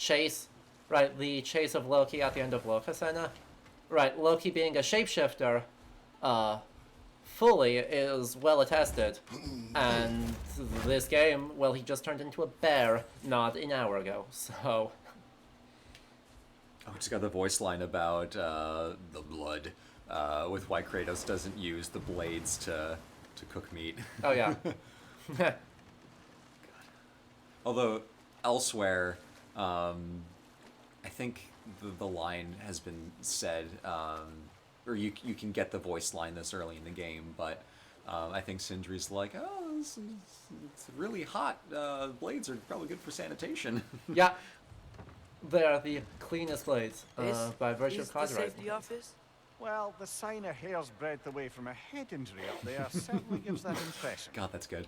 chase, right, the chase of Loki at the end of Lokasena, right, Loki being a shapeshifter, fully is well attested, and this game, well, he just turned into a bear not an hour ago, so... Oh, it's got the voice line about the blood, with why Kratos doesn't use the blades to cook meat. Oh, yeah. Although, elsewhere, I think the line has been said, or you can get the voice line this early in the game, but I think Sindri's like, oh, it's really hot. Blades are probably good for sanitation. Yeah. They are the cleanest blades, This by virtue is of the cauterizing. safety office? Well, the sign a hair's breadth away from a head injury up there certainly gives that impression. God, that's good.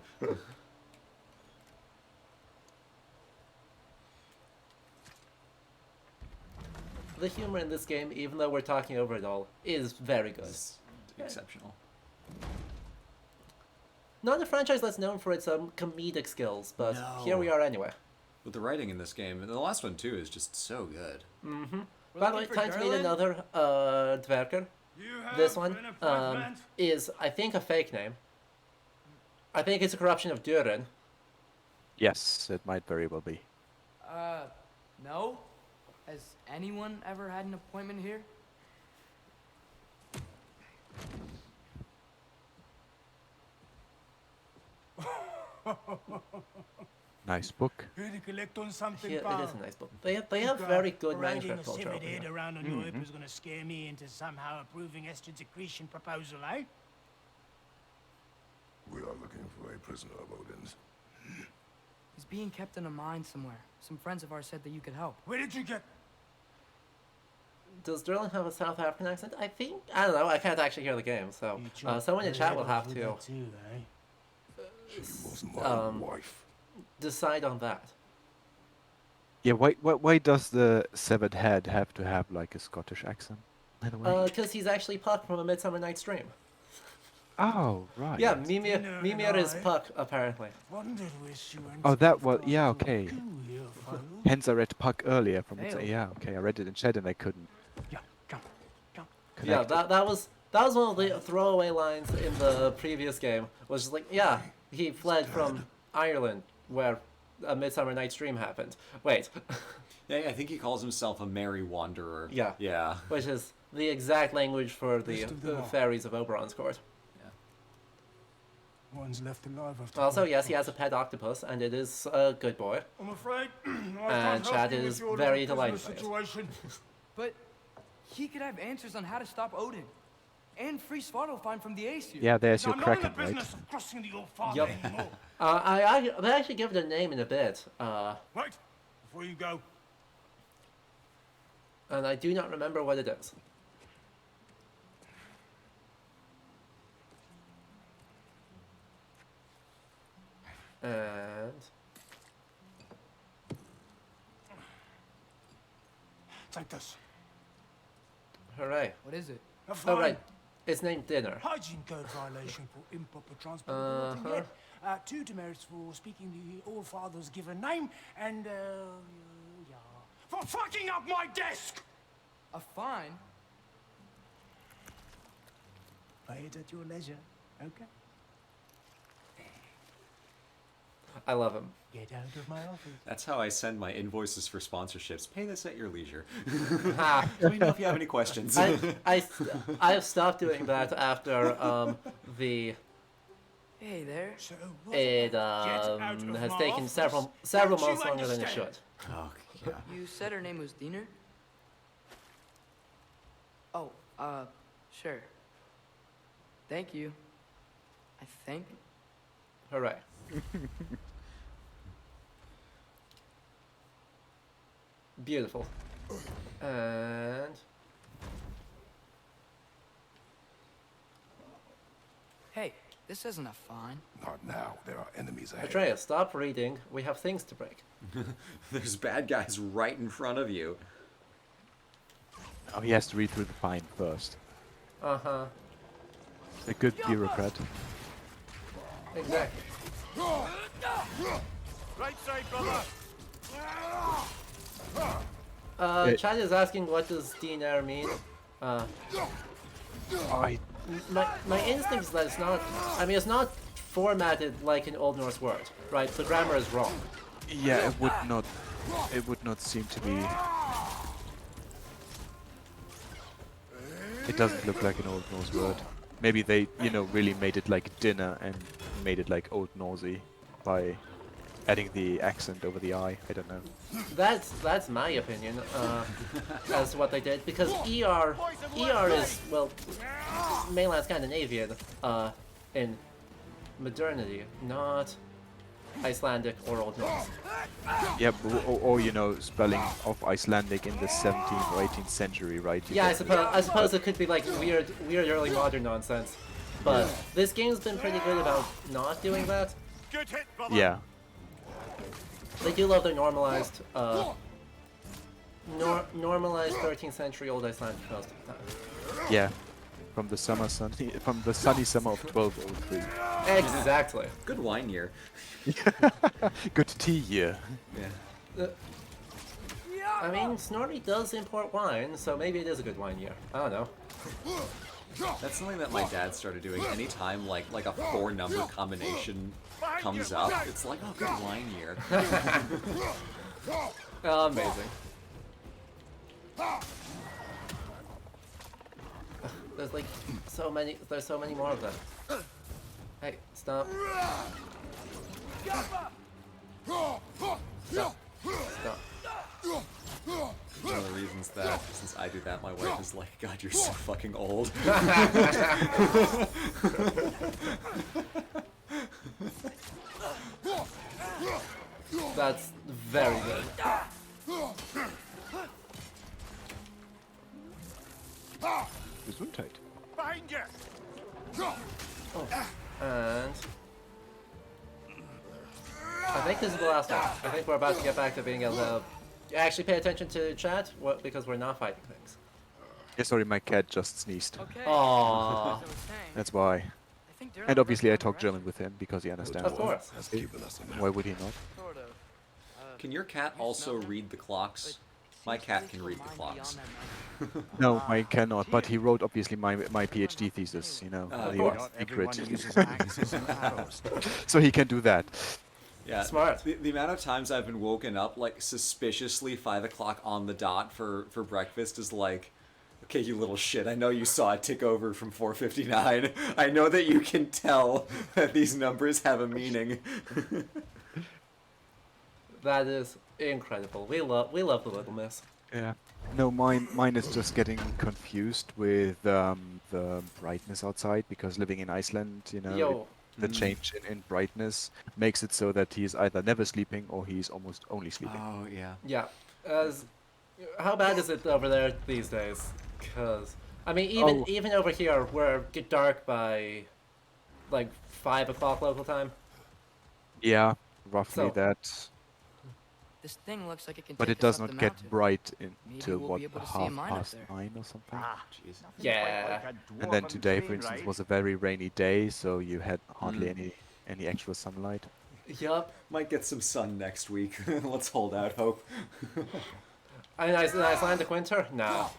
The humor in this game, even though we're talking over it all, is very good. It's exceptional. Not a franchise that's known for its comedic skills, but here we are anyway. But the writing in this game, and the last one too, is just so good. By the way, time to meet another Dwerger. This one is, I think, a fake name. I think it's a corruption of Durin. Yes, it might very well be. No? Has anyone ever had an appointment here? Nice book. Here to collect on something, Here, it pal. is a nice book. They have very good manuscript Bragging culture a over timid head here. around on your hip is going to scare me into somehow approving Esther's accretion proposal, eh? We are looking for a prisoner of Odin's. He's being kept in a mine somewhere. Some friends of ours said that you could help. Where did you get... Does Durlin have a South African accent? I think, I don't know, I can't actually hear the game, so You chopped someone in her chat head will off have with to that too, eh? She was my wife. decide on that. Yeah, why does the severed head have to have like a Scottish accent? By the way. Because he's actually Puck from A Midsummer Night's Dream. Oh, right. Yeah, Dinner Mimir and is I Puck, apparently. Wondered where she went Oh, to that was, after yeah, all the okay. coup here, fellow. Hence I read Puck earlier from it. Hail. Yeah, okay, I read it in chat and I couldn't Yeah, jump, jump. Yeah, connect. that was one of the throwaway lines in the previous game. Was just like, yeah, he fled from Ireland, where A Midsummer Night's Dream happened. Wait, Yeah, I think he calls himself a merry wanderer. Yeah. Yeah. which is the exact language for the Rest of them all. fairies of Oberon's court. One's left alive after... Also, five yes, he crops. has a pet octopus, and it is a good boy. I'm afraid I And can't help Chad you with is your very little delighted business by it. situation. But he could have answers on how to stop Odin. And free Svartalfheim from the Ace here. Yeah, there's your I'm not in the Kraken, right? business of crossing to your father Yup. anymore. They actually give it a name in a bit, Right, before you go, and I do not remember what it is. And take this. hooray! What is it? A Oh fine right, it's named dinner. hygiene code violation for improper transport. Uh-huh. Nothing yet. 2 demerits for speaking the All-Father's given name, and, yeah, for fucking up my desk! A fine? Pay it at your leisure, okay? I love him. Get out of my office. That's how I send my invoices for sponsorships. Pay this at your leisure. Ha. Let me know if you have any questions. I have stopped doing that after the Hey there. So, what it about get out of has my taken office? several Don't you months longer than it understand? should. Oh, yeah. You said her name was Diener? Oh, sure. Thank you. I think. Hooray! Beautiful. And Hey, this isn't a fine. Not now. There are enemies ahead. Atreus, stop reading. We have things to break. There's bad guys right in front of you. Oh, he has to read through the fine first. Uh-huh. A good bureaucrat. Exactly. Right side, brother. Chad is asking what does DNR mean. I My instinct is that it's not. I mean, it's not formatted like an Old Norse word, right? The grammar is wrong. Yeah, it would not seem to be. It doesn't look like an Old Norse word. Maybe they, really made it like dinner and made it like Old Norsey by adding the accent over the I. I don't know. That's my opinion as to what they did, because ER is, well, mainland Scandinavian in modernity, not Icelandic or Old Norse. Yeah, or spelling of Icelandic in the 17th or 18th century, right? You Yeah, get- I suppose it could be like weird early modern nonsense, but this game's been pretty good about not doing that. Good hit, brother. Yeah. They do love their normalized, normalized 13th century Old Icelandic most of the time. Yeah. From the sunny summer of 1203. Exactly. Good wine year. Good tea year. Yeah. I mean, Snorri does import wine, so maybe it is a good wine year. I don't know. That's something that my dad started doing. Anytime like a 4-number combination comes up, it's like, oh, good wine year. Amazing. There's like there's so many more of them. Hey, stop. Stop. One of the reasons that, since I do that, my wife is like, God, you're so fucking old. That's very good. Gesundheit. Behind you. And I think this is the last one. I think we're about to get back to being able to actually pay attention to chat, because we're not fighting things. Yeah, sorry, my cat just sneezed. Okay. Aww. As I was saying, That's why. I think Daryl And obviously I does talk have German with him because he understands. Of course. Has given us an Why would he not? Sort of. Can your cat also read the clocks? My cat can read the clocks. No, I cannot. But he wrote obviously my PhD thesis. Of the course. Not secret. everyone uses axes and arrows. So he can do that. Yeah, Smart. The amount of times I've been woken up like suspiciously 5 o'clock on the dot for breakfast is like, okay, you little shit. I know you saw it tick over from 4:59. I know that you can tell that these numbers have a meaning. That is incredible. We love the little miss. Yeah. No, mine is just getting confused with the brightness outside because living in Iceland, Yo. the change in brightness makes it so that he's either never sleeping or he's almost only sleeping. Oh yeah. Yeah. How bad is it over there these days? Because I mean, even over here, we're get dark by like 5 o'clock local time. Yeah, roughly So- that. This thing looks like it can But take it us does up not the get mountain. bright Maybe until we'll what, be able to see a mine up 9 or something. Jeez. Yeah. And then today, for instance, was a very rainy day, so you had hardly any actual sunlight. Yup. Might get some sun next week. Let's hold out hope. And Icelandic winter? No.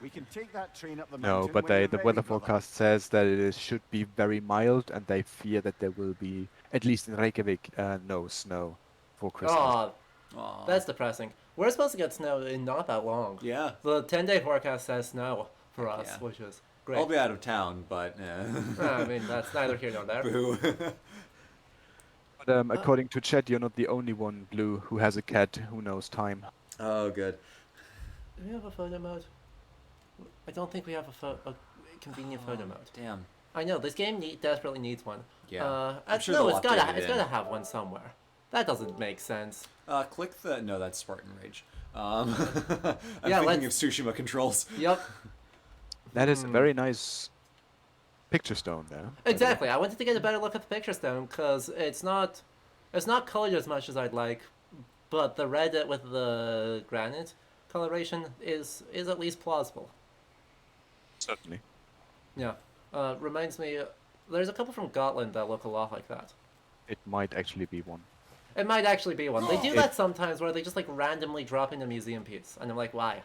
We can take that train up the No, mountain but when you're the ready, weather brother. forecast says that it should be very mild, and they fear that there will be, at least in Reykjavik, no snow for Christmas. Oh, Aw. that's depressing. We're supposed to get snow in not that long. Yeah. The 10-day forecast says snow for us, Yeah. which is great. I'll be out of town, but I mean, that's neither here nor there. boo. But according to chat, you're not the only one, Blue, who has a cat who knows time. Oh, good. Do we have a photo mode? I don't think we have a convenient photo mode. Damn. I know this game desperately needs one. Yeah. I'm It's sure no, they'll it's gotta update it it's in. gotta have one somewhere. That doesn't make sense. Click the... No, that's Spartan Rage. I'm Yeah, thinking let's- of Tsushima controls. Yep, That is a very nice picture stone there. exactly. I wanted to get a better look at the picture stone because it's not colored as much as I'd like, but the red with the granite coloration is at least plausible. Certainly. Yeah. Reminds me, there's a couple from Gotland that look a lot like that. It might actually be one. It might actually be one. They do that sometimes where they just like randomly drop in a museum piece, and I'm like, why?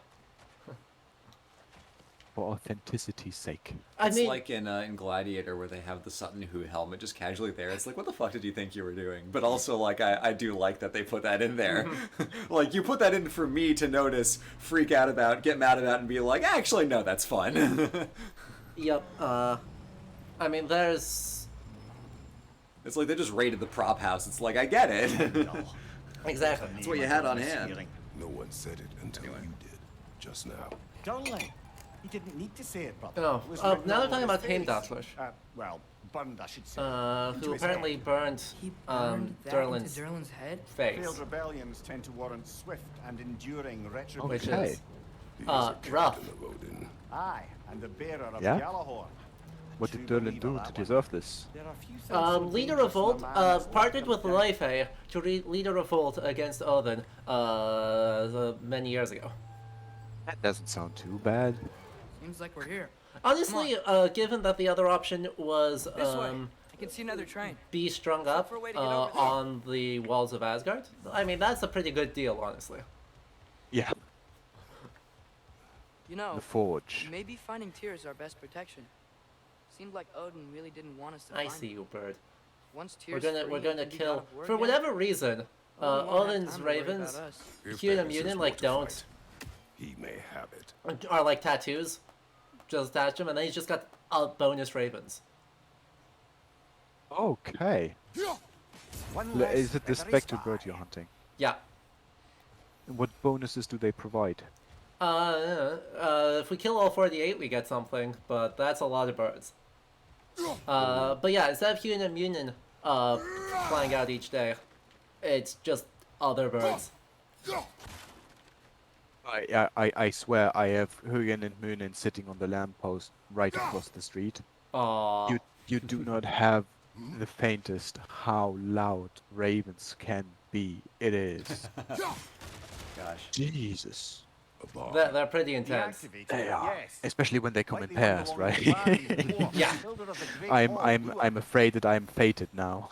For authenticity's sake. I It's mean, like in Gladiator where they have the Sutton Hoo helmet just casually there. It's like, what the fuck did you think you were doing? But also, like, I do like that they put that in there. Like, you put that in for me to notice, freak out about, get mad about, and be like, actually, no, that's fun. yep. I mean, there's It's like they just raided the prop house. It's like, I get it. exactly. That's what you had on hand. No one said it until you did. Just now. Darling, he didn't need to say it, brother. Oh, It was now written they're all talking over about his face. Heimdallr. Well, burned, I should say. Who apparently burned He burned that Durlin's into Durlin's head? face. Failed rebellions tend to warrant swift and enduring retribution. Which Okay. is He's rough. captain of Odin. Aye, and the bearer of Yeah? Gjallarhorn. What True did Durlin believer, do that to one. deserve this? There are few things so leader dangerous of Volt, in a man that's partnered with left Leif to lead a revolt against Odin many years ago. That doesn't sound too bad. Seems like we're here. Honestly, given that the other option was This way. I can see another train. be strung up for a way to get over there. on the walls of Asgard, I mean, that's a pretty good deal, honestly. Yeah. You know, The Forge. maybe finding Tyr is our best protection. Seemed like Odin really didn't want us to I find see him. you, bird. Once We're Tyr's gonna free, he kill can be God of War for again. whatever reason. Odin won't have Odin's time to worry ravens, about us. If Human Pegasus Munin, were like to don't fight, he may have it. are like tattoos. Just attach them, and then he's just got bonus ravens. Okay. One less, Is it the better spectre spy. bird you're hunting? Yeah. What bonuses do they provide? If we kill all 48, we get something, but that's a lot of birds. But yeah, instead of Human Munin flying out each day, it's just other birds. I swear I have Hugin and Munin sitting on the lamppost right across the street. Aww. You do not have the faintest how loud ravens can be. It is. Gosh. Jesus. A bomb. They're pretty intense. Deactivated, They are. yes. Especially when they come in Like the one pairs, along right? the valley of Dwarves, Yeah. builder of the great hall, I'm afraid that I'm fated now.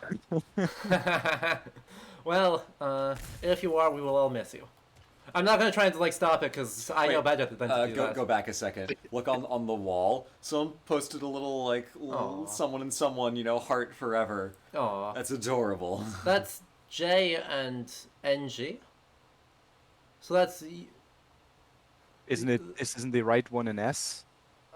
Well, if you are, we will all miss you. I'm not gonna try and like stop it because I know Wait, better than to do that. Go back a second. Look on the wall. Someone posted a little like Aw. someone and someone, you know, heart forever. Aw. That's adorable. That's J and NG. So that's Isn't the right one an S?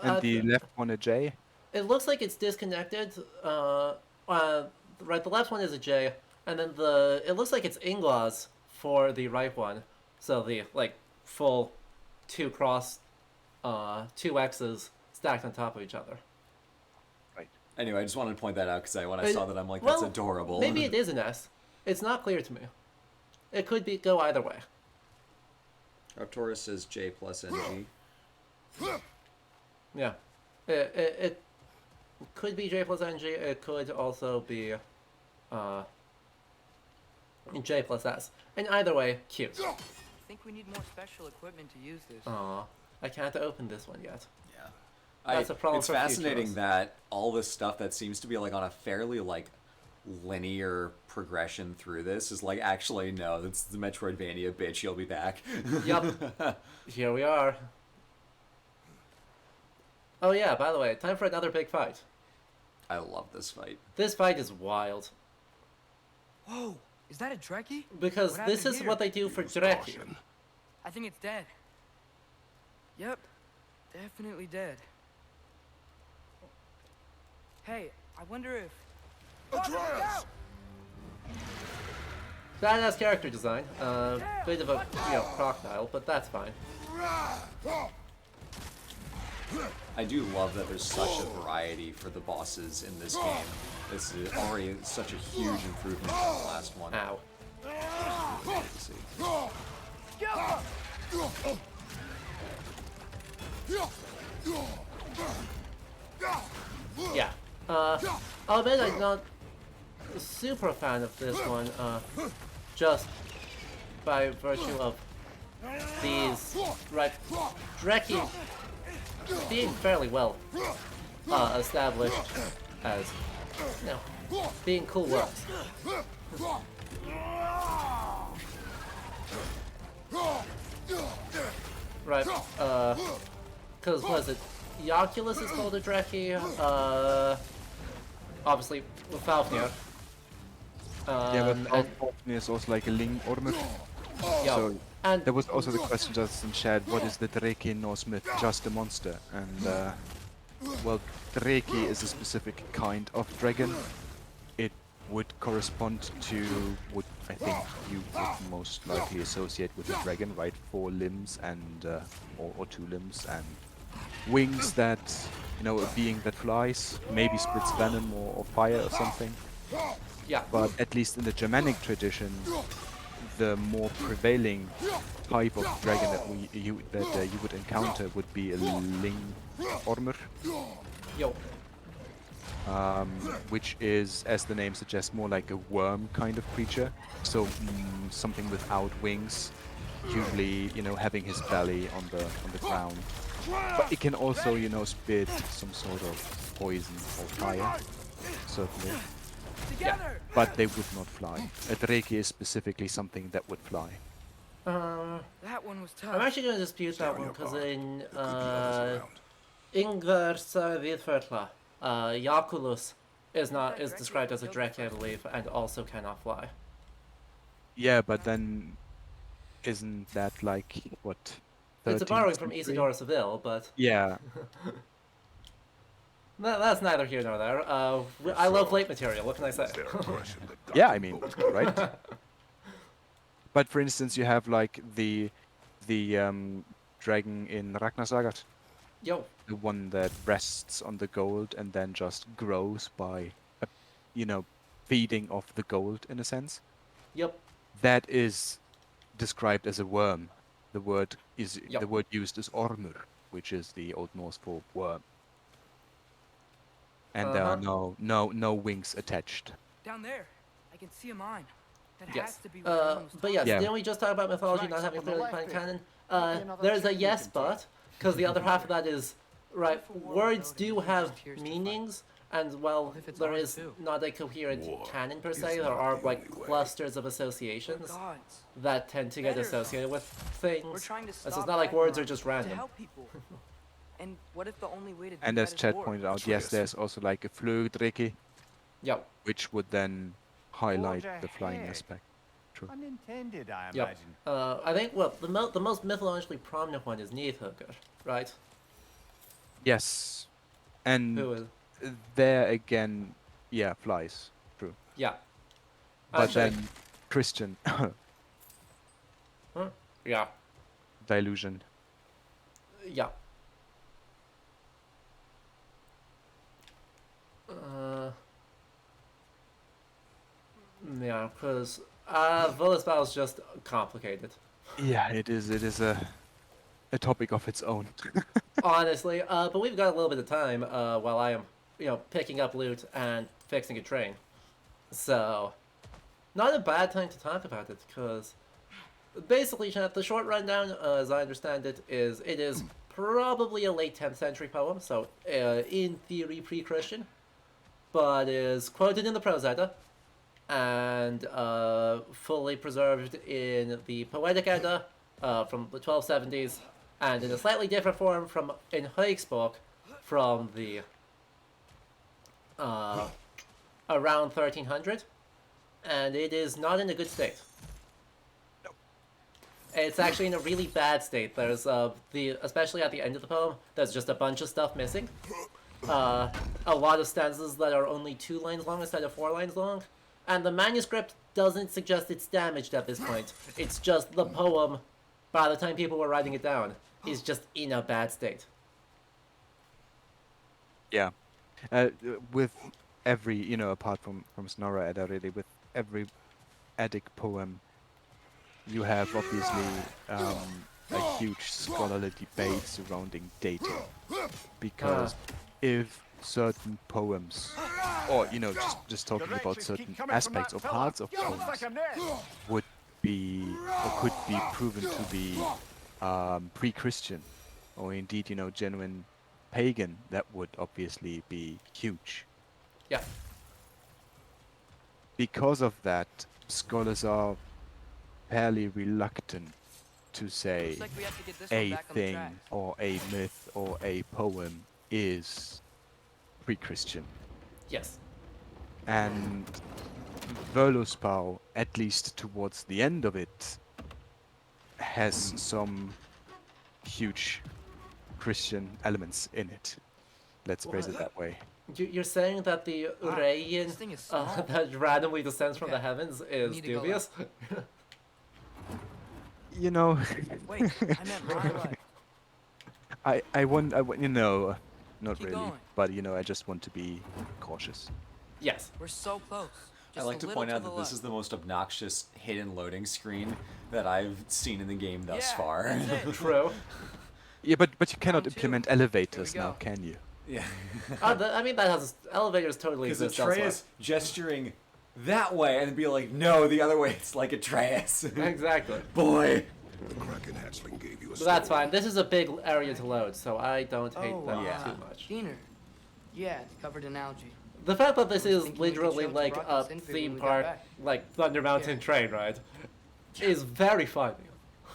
And Uh, the left one a J? it looks like it's disconnected. Right, the left one is a J, and then it looks like it's Ingla's for the right one. So the like full two X's stacked on top of each other. Anyway, I just wanted to point that out because when I Uh, saw that, I'm like, well, that's adorable. Maybe it is an S. It's not clear to me. It could go either way. Arcturus says J plus NG. Yeah, it could be J plus NG. It could also be J plus S. And either way, cute. I think we need more special equipment to use this. Aw, I can't open this one yet. Yeah. That's a problem It's for fascinating futurists. that all this stuff that seems to be like on a fairly like linear progression through this is like, actually no, it's the Metroidvania, bitch, you'll be back. Yup. Here we are. Oh yeah, by the way, time for another big fight. I love this fight. This fight is wild. Whoa! Is that a Trekkie? Because What this happened is here? what they do for Use Dreki. caution. I think it's dead. Yep. Definitely dead. Hey, I wonder if... Atreus! Badass character design. Bit of a, crocodile, but that's fine. I do love that there's such a variety for the bosses in this game. This is already such a huge improvement from the last one. Ow. Good to see. Yeah. I'll admit I'm not a super fan of this one, just by virtue of these, right, Dreki being fairly well established as, being cool works. Right, because was it Ioculus is called a Dreki, obviously Fafnir. Yeah, but And, Fafnir is also like a Ling Ormur. yeah, So and there was also the question just in chat, what is the Dreki in Norse myth? Just a monster. And well, Dreki is a specific kind of dragon. It would correspond to what I think you would most likely associate with a dragon, right? 4 limbs and or 2 limbs and wings that, you know, a being that flies, maybe spits venom or fire or something. yeah, But at least in the Germanic tradition, the more prevailing type of dragon that you would encounter would be a Ling Ormur, yo, which is, as the name suggests, more like a worm kind of creature. So something without wings, usually, you know, having his belly on the ground. But it can also, you know, spit some sort of poison or fire, certainly. Together! But they would not fly. A Dreki is specifically something that would fly. That one was tough. I'm actually going to dispute Stay that on one your because guard. in There could be others around. Ingvar Vidfertla, Ioculus is described as a Dreki, I believe, and also cannot fly. Yeah, but then isn't that like what? It's a 13th borrowing from century? Isidore Seville, but Yeah, that's neither here nor there. I love late material, what can I say? It's their aggression that got yeah. them I mean, both. right? But for instance, you have like the dragon in Ragnarok, Yo, the one that rests on the gold and then just grows by, you know, feeding off the gold in a sense. yep, That is described as a worm. The word Yep. the word used is ormur, which is the Old Norse for worm. And there are no wings attached. Down there. I can see a mine. That has yes. to be what everyone was But yes, Yeah. didn't we just talk about mythology not Tracks having up on the clearly left defined there. canon? Might be another There's a chain we yes can but, take. because the other half of that is, right, For war words without it, do it have just appears to meanings, and well, if it's there ours is too? not a coherent War canon per is se, there not are the like only way. clusters of associations Gods. that tend to get Better. associated with We're things. trying to So stop it's not like words are Ragnarok just to random. help people. And what if the only way to do And that as is Chad war? pointed out, Atreus. yes, there's also like a flugdreki, Yep, which would then highlight Forge the flying ahead. aspect. True. Unintended, I yep. imagine. I think, well, the most mythologically prominent one is Nidhugger, right? Yes, and Who is, there again, yeah, flies. True. yeah. But Actually, then Christian yeah, delusion. yeah. Uh, yeah, because Volusbal is just complicated. Yeah, it is. It is a topic of its own. Honestly, but we've got a little bit of time while I am, picking up loot and fixing a train. So, not a bad time to talk about it, because basically, chat, the short rundown, as I understand it is probably a late 10th century poem, so in theory pre-Christian, but is quoted in the Prose Edda, and fully preserved in the Poetic Edda from the 1270s, and in a slightly different form in Høgsbok from the around 1300, and it is not in a good state. It's actually in a really bad state. There's especially at the end of the poem, there's just a bunch of stuff missing. A lot of stanzas that are only 2 lines long instead of 4 lines long. And the manuscript doesn't suggest it's damaged at this point. It's just the poem, by the time people were writing it down, is just in a bad state. Yeah, with every, apart from Snorri Edda, really, with every Eddic poem, you have obviously a huge scholarly debate surrounding dating, because if certain poems, or just talking about certain aspects or parts of poems, would be or could be proven to be pre-Christian, or indeed genuine pagan, that would obviously be huge. Yeah. Because of that, scholars are fairly reluctant to say Looks like we have to get this one a back on the thing tracks. or a myth or a poem is pre-Christian. Yes. And Völuspá, at least towards the end of it, has some huge Christian elements in it. Let's phrase it that way. You're saying that the Wow, Urayan this thing is small. that randomly descends from the Okay, heavens is need to go dubious? You know, Wait, I meant my way. I want, you know, not Keep really, going. but you know, I just want to be cautious. Yes. We're so close. I Just like a to little point out the that this left. is the most obnoxious hidden loading screen that I've seen in the game thus Yeah, far. that's it. True. Yeah, but you cannot Round two. implement Here we elevators now, go. can you? Yeah. I mean, that has elevators totally Because exist elsewhere. Atreus gesturing that way and be like, no, the other way, it's like Atreus. Exactly. Boy. The Kraken hatchling gave you a But that's story. fine. This is a big area to load, so I don't hate Oh, them yeah. too much. Diener. Yeah, it's covered in algae. The fact that this I was is thinking we could literally show it to like a Rocket's infantry when theme we got park, back. like Thunder Mountain Yeah. train ride, is very funny.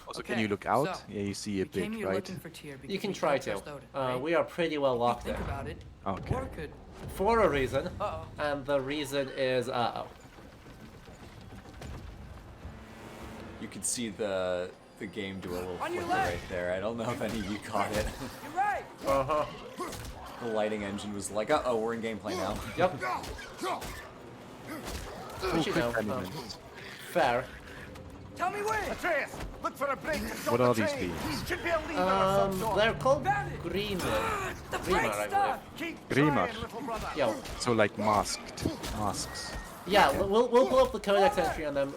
Also, can Okay, you look out? so, Yeah, you see a We came bit, here right? looking for Tyr because You can we try can't to. trust Odin, right? We are pretty well locked Think in. about it. Okay. Or could. For a reason, Uh-oh. and the reason is You can see the game do a little On your flicker left. right there. I don't know if any of you caught it. You're right. Uh-huh. The lighting engine was like, uh-oh, we're in gameplay now. Yep. But you know, Elements. fair. Tell me when. Atreus, look for a break to stop What the are these train. beings? Should be a lever of some sort. They're called Found it. Grima. The Grima, brake I stuck. Keep Grimar. trying, little brother. Yo, So like masked masks. yeah, we'll pull up the codex entry on them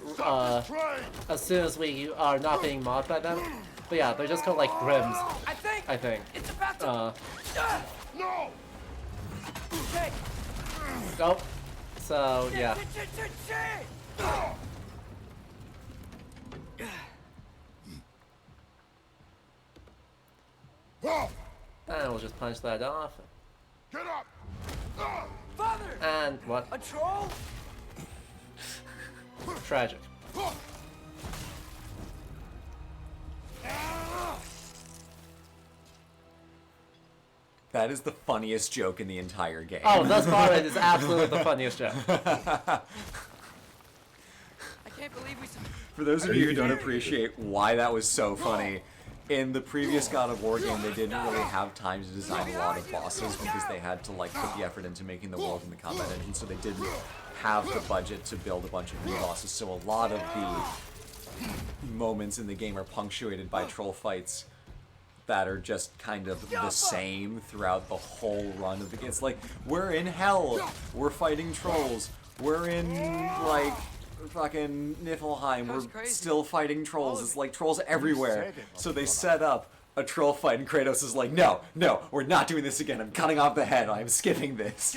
as soon as we are not being mobbed by them. But yeah, they're just called like Grims, I think. It's about to. No! Okay. Nope. So yeah. Shit. Oh, And we'll just punch that off. get up! Ah! Father. And what? A troll. Tragic. That is the funniest joke in the entire game. Oh, thus far it is absolutely the funniest joke. I can't believe we. For those of you who don't appreciate why that was so funny, in the previous God of War game, they didn't really have time to design a lot of bosses because they had to like put the effort into making the world and the combat engine, so they didn't have the budget to build a bunch of new bosses. So a lot of the moments in the game are punctuated by troll fights that are just kind of the same throughout the whole run of the game. It's like, we're in hell, we're fighting trolls, we're in, like, fucking Niflheim, That's we're crazy. still fighting trolls. It's like trolls everywhere. said it, So they set up a troll fight, and Kratos is like, no, we're not doing this again. I'm cutting off the head. I'm skipping this.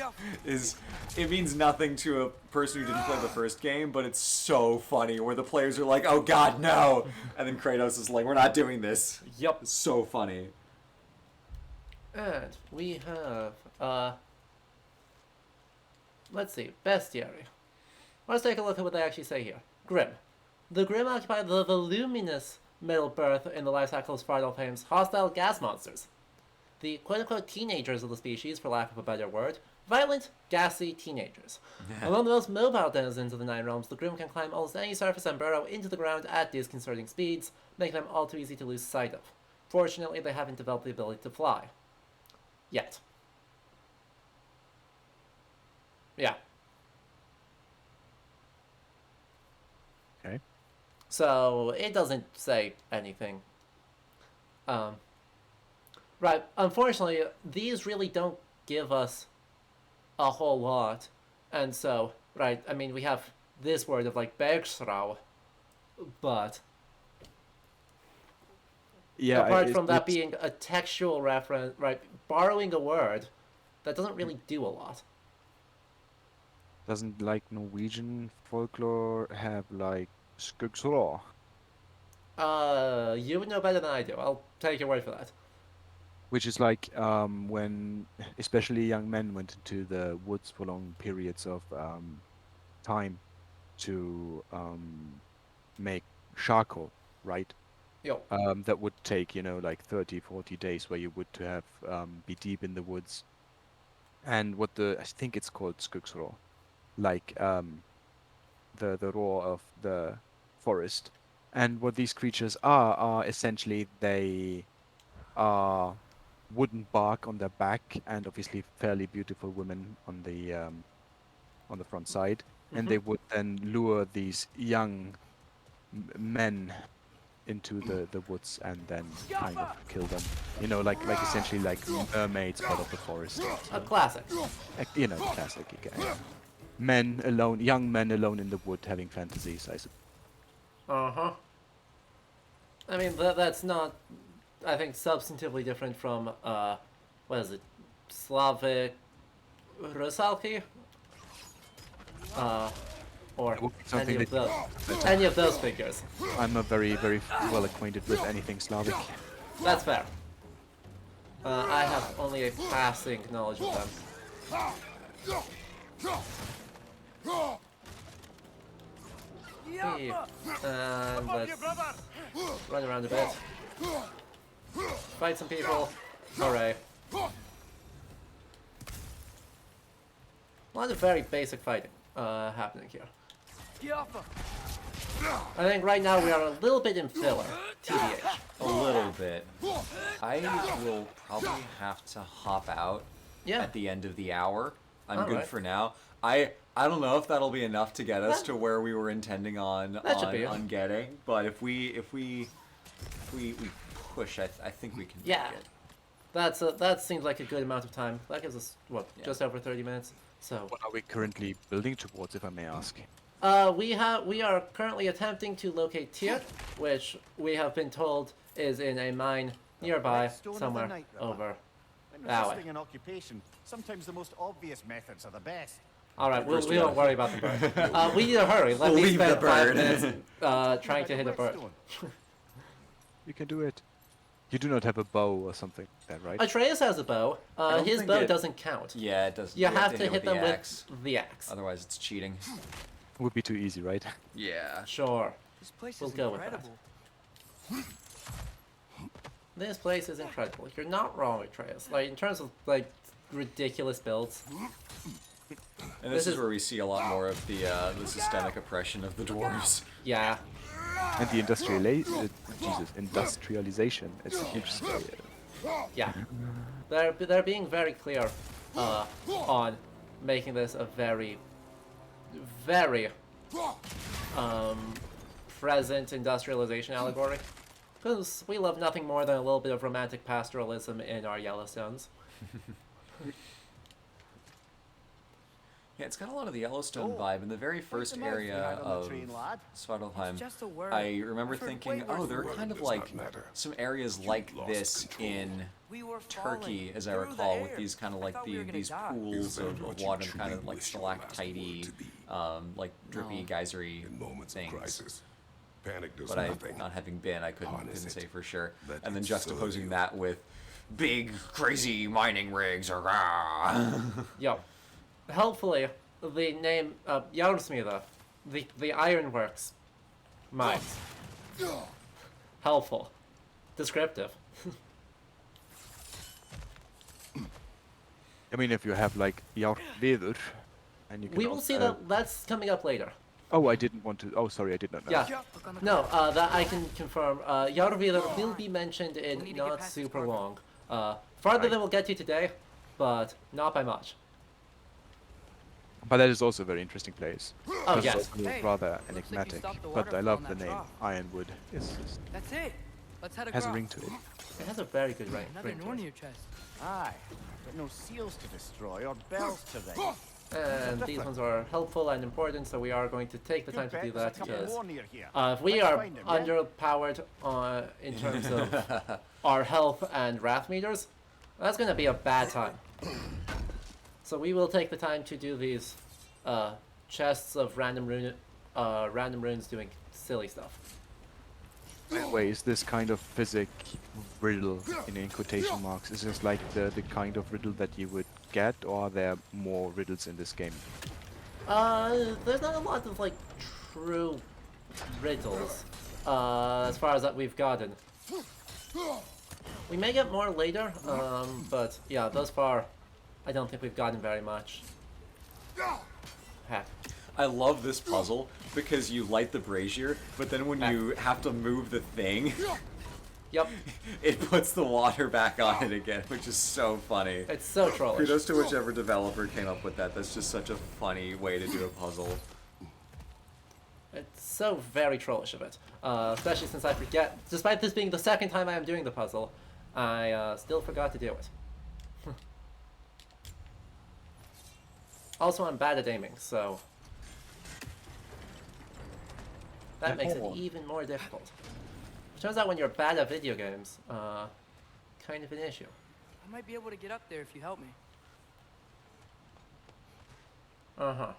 It means nothing to a person who didn't play the first game, but it's so funny where the players are like, oh god, no. And then Kratos is like, we're not doing this. Yep. It's so funny. And we have, let's see, bestiary. Let's take a look at what they actually say here. Grim. The Grim occupy the voluminous middle berth in the life cycle of Svartalfheim's hostile gas monsters. The quote-unquote teenagers of the species, for lack of a better word, violent, gassy teenagers. Among the most mobile denizens of the Nine Realms, the Grim can climb almost any surface and burrow into the ground at disconcerting speeds, making them all too easy to lose sight of. Fortunately, they haven't developed the ability to fly. Yet. Yeah. Okay. So, it doesn't say anything. Right, unfortunately, these really don't give us a whole lot. And so, right, I mean, we have this word of, like, Bergsrau, but Yeah. apart from that being a textual reference, right, borrowing a word, that doesn't really do a lot. Doesn't like Norwegian folklore have like Skugsrå? You would know better than I do. I'll take your word for that. Which is like when especially young men went into the woods for long periods of time to make charcoal, right? Yo. That would take, you know, like 30, 40 days, where you would to have be deep in the woods. And what I think it's called skogsroar, like the roar of the forest. And what these creatures are essentially they are wooden bark on their back, and obviously fairly beautiful women on the front side, and they would then lure these young men into the woods and then kind of kill them. You know, like essentially like mermaids out of the forest. A classic. You know, classic. Men alone, young men alone in the wood having fantasies, I suppose. Uh-huh. I mean, that's not, I think, substantively different from, what is it? Slavic Rusalki? Or Something any of those figures. I'm a very, very well acquainted with anything Slavic. That's fair. I have only a passing knowledge of them. Yeah. And let's run around a bit. Fight some people. Hooray. A lot of very basic fighting happening here. I think right now we are a little bit in filler, TBH. A little bit. I will probably have to hop out Yeah. at the end of the hour. I'm good Alright. for now. I don't know if that'll be enough to get us to where we were intending on getting, but if we push, I think we can Yeah. make it. That seems like a good amount of time. That gives us, what, Yeah. just over 30 minutes? So, What are we currently building towards, if I may ask? we are currently attempting to locate Tyr, which we have been told is in a mine nearby, Redstone of the somewhere night, over When that way. resisting an occupation, sometimes the most obvious methods are the best. Alright, we First we don't gotta- worry about the bird. We need to hurry. Let me Leave the spend 5 bird. minutes trying to hit a bird. Redstone. You can do it. You do not have a bow or something like that, right? Atreus has a bow. don't His think bow it- doesn't count. Yeah, it does. You have to hit hit with them the axe. with the axe. Otherwise, it's cheating. Would be too easy, right? Yeah. Sure. This place We'll is go with that. incredible. This place is incredible. You're not wrong, Atreus. Like, in terms of, like, ridiculous builds. And this This is is- where we see a lot more of the systemic oppression of the dwarves. Yeah. And the industrialization. It's a huge scale. Yeah. They're being very clear on making this a very, very present industrialization allegory. Because we love nothing more than a little bit of romantic pastoralism in our Yellowstones. Yeah, it's got a lot of the Yellowstone vibe. In the very first the mouth you area had on the of train, lad. Svartalfheim, Just a word. I remember I've heard thinking, way worse oh, there are words. kind of does like not matter. some areas like lost this control. in We were Turkey, falling as I through the recall, with air. these kind of I like thought we were gonna these die. pools Is that of what you water, kind truly of like wish your last word stalactitey, to be? like drippy, No. geysery In moments of things. crisis, panic does But I, nothing. not having been, I couldn't Harness say it. for sure. Let And then it serve juxtaposing you. that with big, crazy mining rigs. Rah. Yo. Helpfully, the name, Jarlsmida, the ironworks mines. Helpful. Descriptive. I mean, if you have like Jarlveður, and you can We will also see have- that. That's coming up later. Oh, I didn't want to. Oh, sorry, I did not know. Yeah. Look on the No, clock. that I can confirm. Jarlsmida will be mentioned We in need to get not past this super cargo. long. Farther Right. than we'll get to today, but not by much. But that is also a very interesting place. Oh, Because yes. it's also Hey, rather looks like you enigmatic. stopped the But I waterfall love in the that name trough. Ironwood. It's just That's it. Let's head has across. a ring to it. It has a very good ring. Another ring to it. Nornir chest. Aye, but no seals to destroy or bells to ring. And these ones are helpful and important, so we are going to take the time Good to do bet that there's a couple because more near here. if we Let's are find 'em, yeah? underpowered in terms of our health and wrath meters, that's going to be a bad time. So we will take the time to do these chests of random runes doing silly stuff. By the way, is this kind of physic riddle in quotation marks? Is this like the kind of riddle that you would get, or are there more riddles in this game? There's not a lot of like true riddles, as far as that we've gotten. We may get more later, but yeah, thus far, I don't think we've gotten very much. Heck. I love this puzzle because you light the brazier, but then when you have to move the thing, Yep, it puts the water back on it again, which is so funny. it's so trollish. Kudos to whichever developer came up with that. That's just such a funny way to do a puzzle. It's so very trollish of it, especially since I forget. Despite this being the second time I am doing the puzzle, I still forgot to do it. Also, I'm bad at aiming, so that makes it even more difficult. Turns out when you're bad at video games, kind of an issue. I might be able to get up there if you help me. Uh-huh.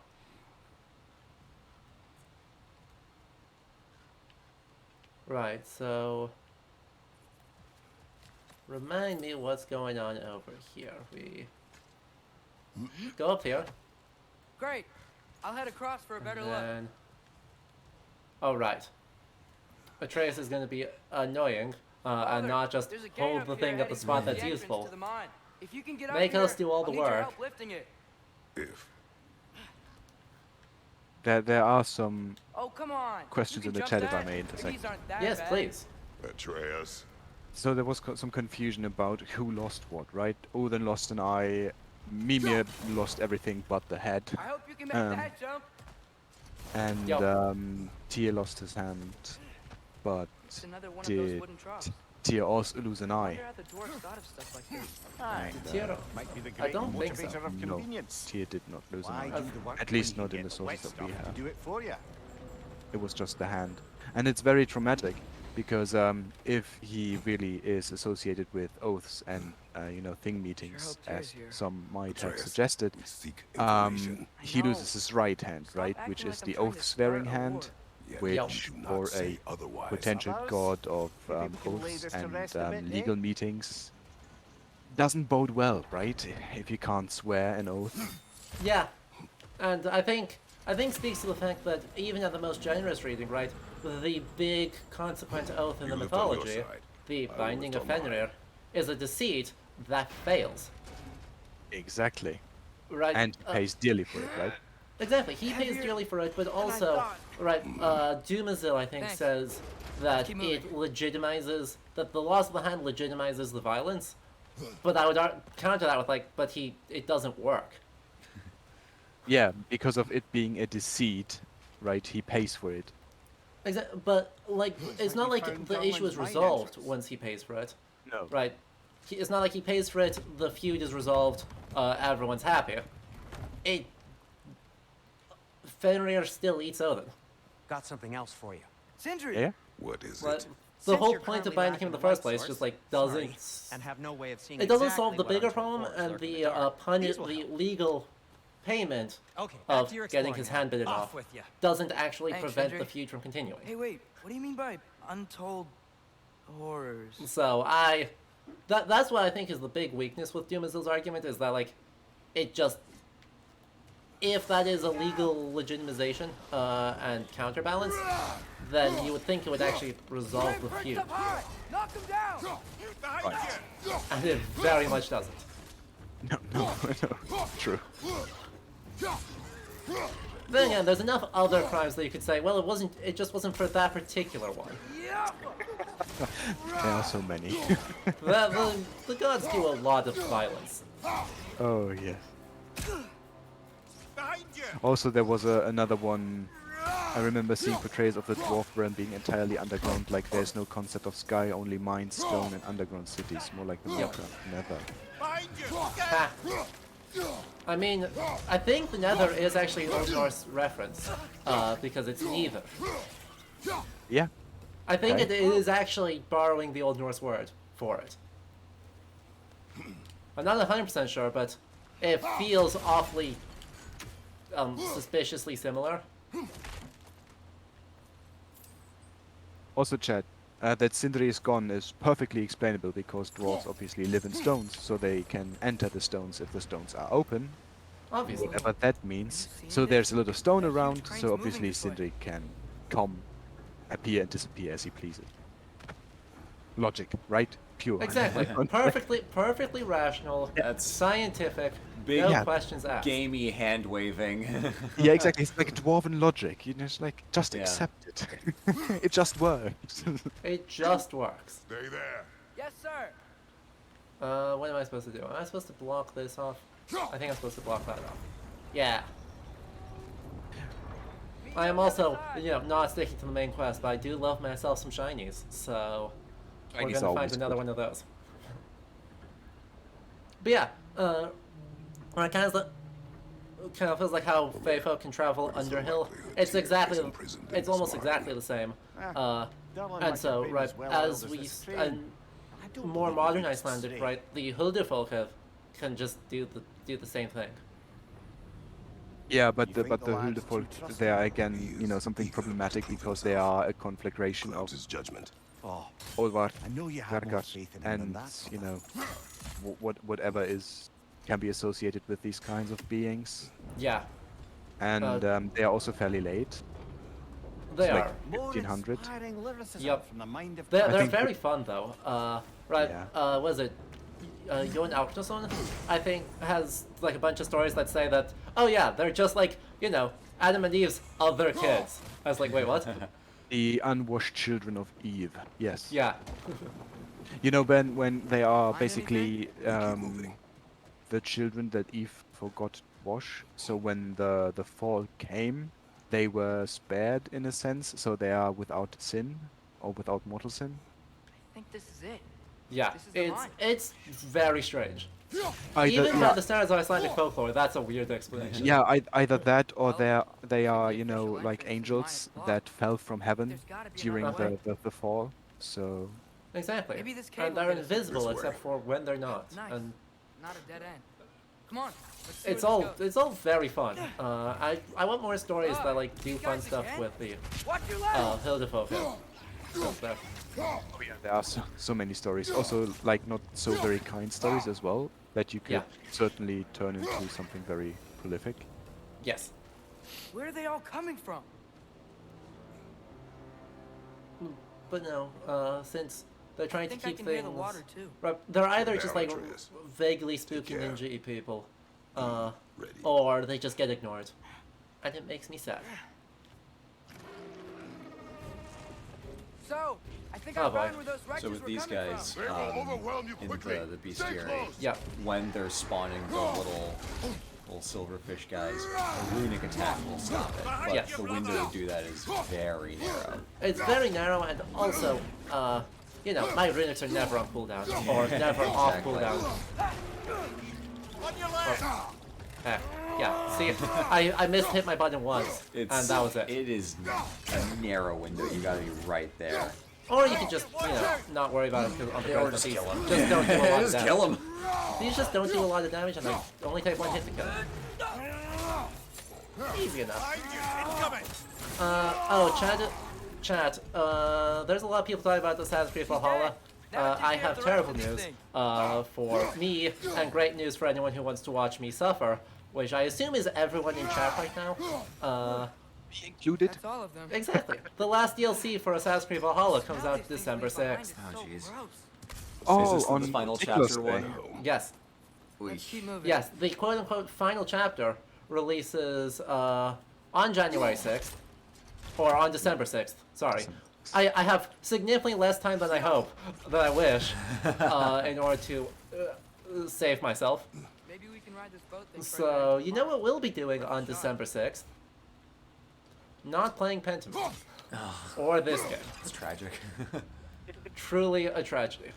Right, so remind me what's going on over here. We go up here. Great. I'll head across for a better look. Then... Oh, right. Atreus is going to be annoying, and not just There's a gate hold up the here thing at the heading spot towards that's the entrance useful. to the mine. If you can get up Make us here, do all the I'll need your work. help lifting it. If. There are some Oh, come on. questions You in the can chat, jump if I that. may The intersect. keys aren't that Yes, bad. please. Atreus. So there was some confusion about who lost what, right? Odin lost an eye, Mimir lost everything but the head, I hope you can make Um, that jump. and Yup. Tyr lost his hand, but It's another one of those did wooden troughs. Tyr also lose an I eye? wonder how the dwarves thought of stuff like this. Aye. Tyr- Might be the I great don't think so. motivator of No, convenience. Tyr did not lose an Why eye. do the work At when least you not in get the the wet sources that we stuff have. to do it for you? It was just the hand. And it's very traumatic, because if he really is associated with oaths and, thing meetings, hope Tyr's as here. some might have Atreus, suggested, we seek information. he No. loses his right hand, Stop right? acting Which like is I'm the trying to oath-swearing start a hand, Yet which do not for say a otherwise. potential Others? god of Maybe we can lay oaths this to and rest a bit, eh? legal meetings doesn't bode well, right? If you can't swear an oath. Yeah, and I think speaks to the fact that even at the most generous reading, right, the big consequent oath in You the lived on your mythology, side. the I binding of lived on mine. Fenrir, is a deceit that fails, Exactly. right? And pays dearly for it, right? Exactly, he pays Heavier dearly for it, but I also, thought. right, Dumazil, I think, Thanks. says that Keep it moving. legitimizes, that the loss of the hand legitimizes the violence, but I would counter that with, like, but it doesn't work. Yeah, because of it being a deceit, right? He pays for it. But, like, it's like not you like found the issue is Darwin's mine resolved entrance. once he pays for it, No. right? It's not like he pays for it, the feud is resolved, everyone's happy. Fenrir still eats Odin. Got something else for you. Sindri! Yeah? What is But it? the Since whole you're point of currently binding him in the lacking first the light place just, source, like, sorry, doesn't... and have no way of seeing It doesn't exactly solve the what bigger unseen problem, forms and lurk in the dark. These will the help. legal payment Okay, back of to your getting exploring his now. hand bitten Off off with you. doesn't actually Thanks, prevent the Sindri. feud from continuing. Hey, wait. What do you mean by untold horrors? So that's what I think is the big weakness with Dumazil's argument, is that, like, it just, if that is a legal legitimization and counterbalance, then you would think it would actually resolve the feud, Up high! Knock him down! and it very much doesn't. No, true. Then again, there's enough other crimes that you could say, well, it just wasn't for that particular one. Yeah! There are so many. The gods do a lot of violence. Oh, yes. Also, there was another one. I remember seeing portrayals of the dwarf realm being entirely underground, like there's no concept of sky, only mines, stone, and underground cities, more like the Nether. Ha. I mean, I think the Nether is actually an Old Norse reference, because it's neither. Yeah, I think Okay. it is actually borrowing the Old Norse word for it. I'm not 100% sure, but it feels awfully suspiciously similar. also chat, that Sindri is gone is perfectly explainable because dwarves obviously live in stones, so they can enter the stones if the stones are open, Obviously. whatever that means. seen So this? there's a lot of stone That huge around, crane's so moving obviously this way. Sindri can come, appear and disappear as he pleases. Logic, right? Pure. Exactly. Perfectly rational. That's Scientific. big, No Yeah. questions asked. gamey hand waving. Yeah, exactly. It's like dwarven logic. You know, it's like, just Yeah. accept it. It just works. It just works. Stay there. Yes, sir. What am I supposed to do? Am I supposed to block this off? I think I'm supposed to block that off. Yeah. I am also, not sticking to the main quest, but I do love myself some shinies, so we're Shinies gonna find always another good. one of those. But yeah, it kind of feels like how Feyfolk can travel underhill. It's exactly, it's almost exactly the same. And so, right, as we, more modern Icelandic, right, the Huldufolk can just do the same thing. Yeah, but You the think the lad's Huldufolk, too trusting? they are again, something problematic because they are a conflagration of His judgment. Oh, Olvar, I know you have more Vergar, faith in him than and that. whatever can be associated with these kinds of beings. Yeah, And they are also fairly late. they It's are. like 1500. Inspiring lyricism Yep. from the mind of They're think very that- fun though. Right? Yeah. Was it Jon Auknason? I think has like a bunch of stories that say that. Oh yeah, they're just like Adam and Eve's other kids. I was like, wait, what? The unwashed children of Eve. Yes. Yeah. When they are Find basically moving. the children that Eve forgot to wash. So when the fall came, they were spared in a sense. So they are without sin or without mortal sin. I think this is it. Yeah. This is the line. It's very strange. Either, Even by yeah, the standards of Icelandic folklore, that's a weird explanation. yeah, either that or Well, they are the official like entrance is angels 9 o'clock. that fell from heaven There's gotta be during another way. the fall. So Exactly. Maybe this cave And will they're get us invisible this way. except for when they're not. Nice. And Not a dead end. Come on. Let's see it's where all this goes. it's all very fun. I want more stories that like do these fun guys stuff again? with the Watch your left. Hildefolk. So, there are so many stories. Also, like not so very kind stories as well that you could Yeah. certainly turn into something very prolific. yes. Where are they all coming from? But no, since they're I trying to think I keep can things, hear the water too. right, they're either just like Atreus. vaguely spooky care. ninja people, Ready. or they just get ignored, and it makes me sad. So, I think Oh, I boy. found where those wretches So with were these coming guys, from. They will overwhelm you in quickly. the Stay bestiary, close. Yeah. when they're spawning the little silverfish guys, a runic attack will stop it. But Yes. the window to do that is very narrow. It's very narrow, and also, my runics are never on cooldown or never off Exactly. cooldown. On your left. Yeah. See, I missed hit my button once, It's, and that was it. It is a narrow window. You gotta be right there. Or you can just, not worry about it because on the Or ground just these kill him. just don't do a lot of Just damage. kill him. These just don't do a lot of damage, and they only take one hit to kill. Easy enough. Incoming. Chat. There's a lot of people talking about Assassin's Creed Valhalla. I have terrible news for me, and great news for anyone who wants to watch me suffer, which I assume is everyone in chat right now. Included. That's all of them. Exactly. The last DLC for Assassin's Creed Valhalla comes Now out these things December leave behind 6th. is Oh, so jeez. gross. Oh, Is this on the final Nicholas chapter Day. one? Yes. Let's keep moving. Yes, the quote-unquote final chapter releases on January 6th, or on December 6th, sorry. I have significantly less time than I wish, in order to save myself. Maybe we can ride this boat thing for a So, day. you know what we'll be doing on December 6th? Not playing Pentiment. Or this game. It's tragic. Truly a tragedy.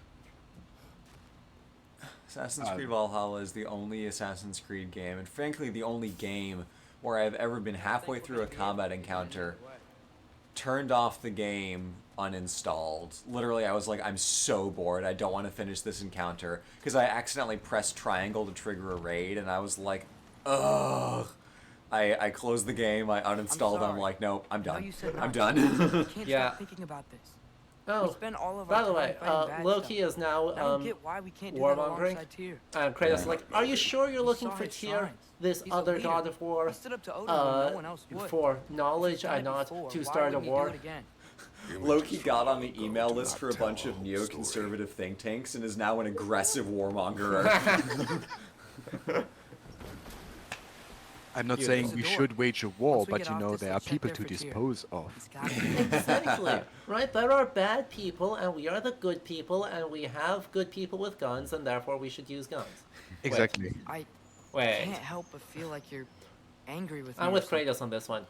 Assassin's Creed Valhalla is the only Assassin's Creed game, and frankly the only game where I've ever been halfway through a combat encounter, turned off the game, uninstalled. Literally, I was like, I'm so bored, I don't want to finish this encounter, because I accidentally pressed triangle to trigger a raid, and I was like, ugh. I closed the game, I uninstalled it, I'm sorry. like, nope, I'm I know done. you said I'm not done. to. I can't Yeah. stop thinking about this. Oh, spend all of by our the way, time fighting bad Loki stuff. is now I don't get why we can't do that warmongering. alongside Tyr. And Kratos is like, are you sure you're We looking saw for his Tyr, signs. this He's a other leader. god of war, He stood up to Odin when no one else would. for If he's knowledge done and it not before, to why start a wouldn't he war? do it again? Loki got on the email list for a bunch of neoconservative think tanks and is now an aggressive warmonger. I'm not Yeah, saying there's a we door. should wage a war, Once we but get you off know this, there I'll are check people there to for Tyr. dispose of. He's gotta be. Exactly. Right? There are bad people, and we are the good people, and we have good people with guns, and therefore we should use guns. Exactly. I Wait. can't help but feel like you're angry with me. I'm or with something. Kratos on this one.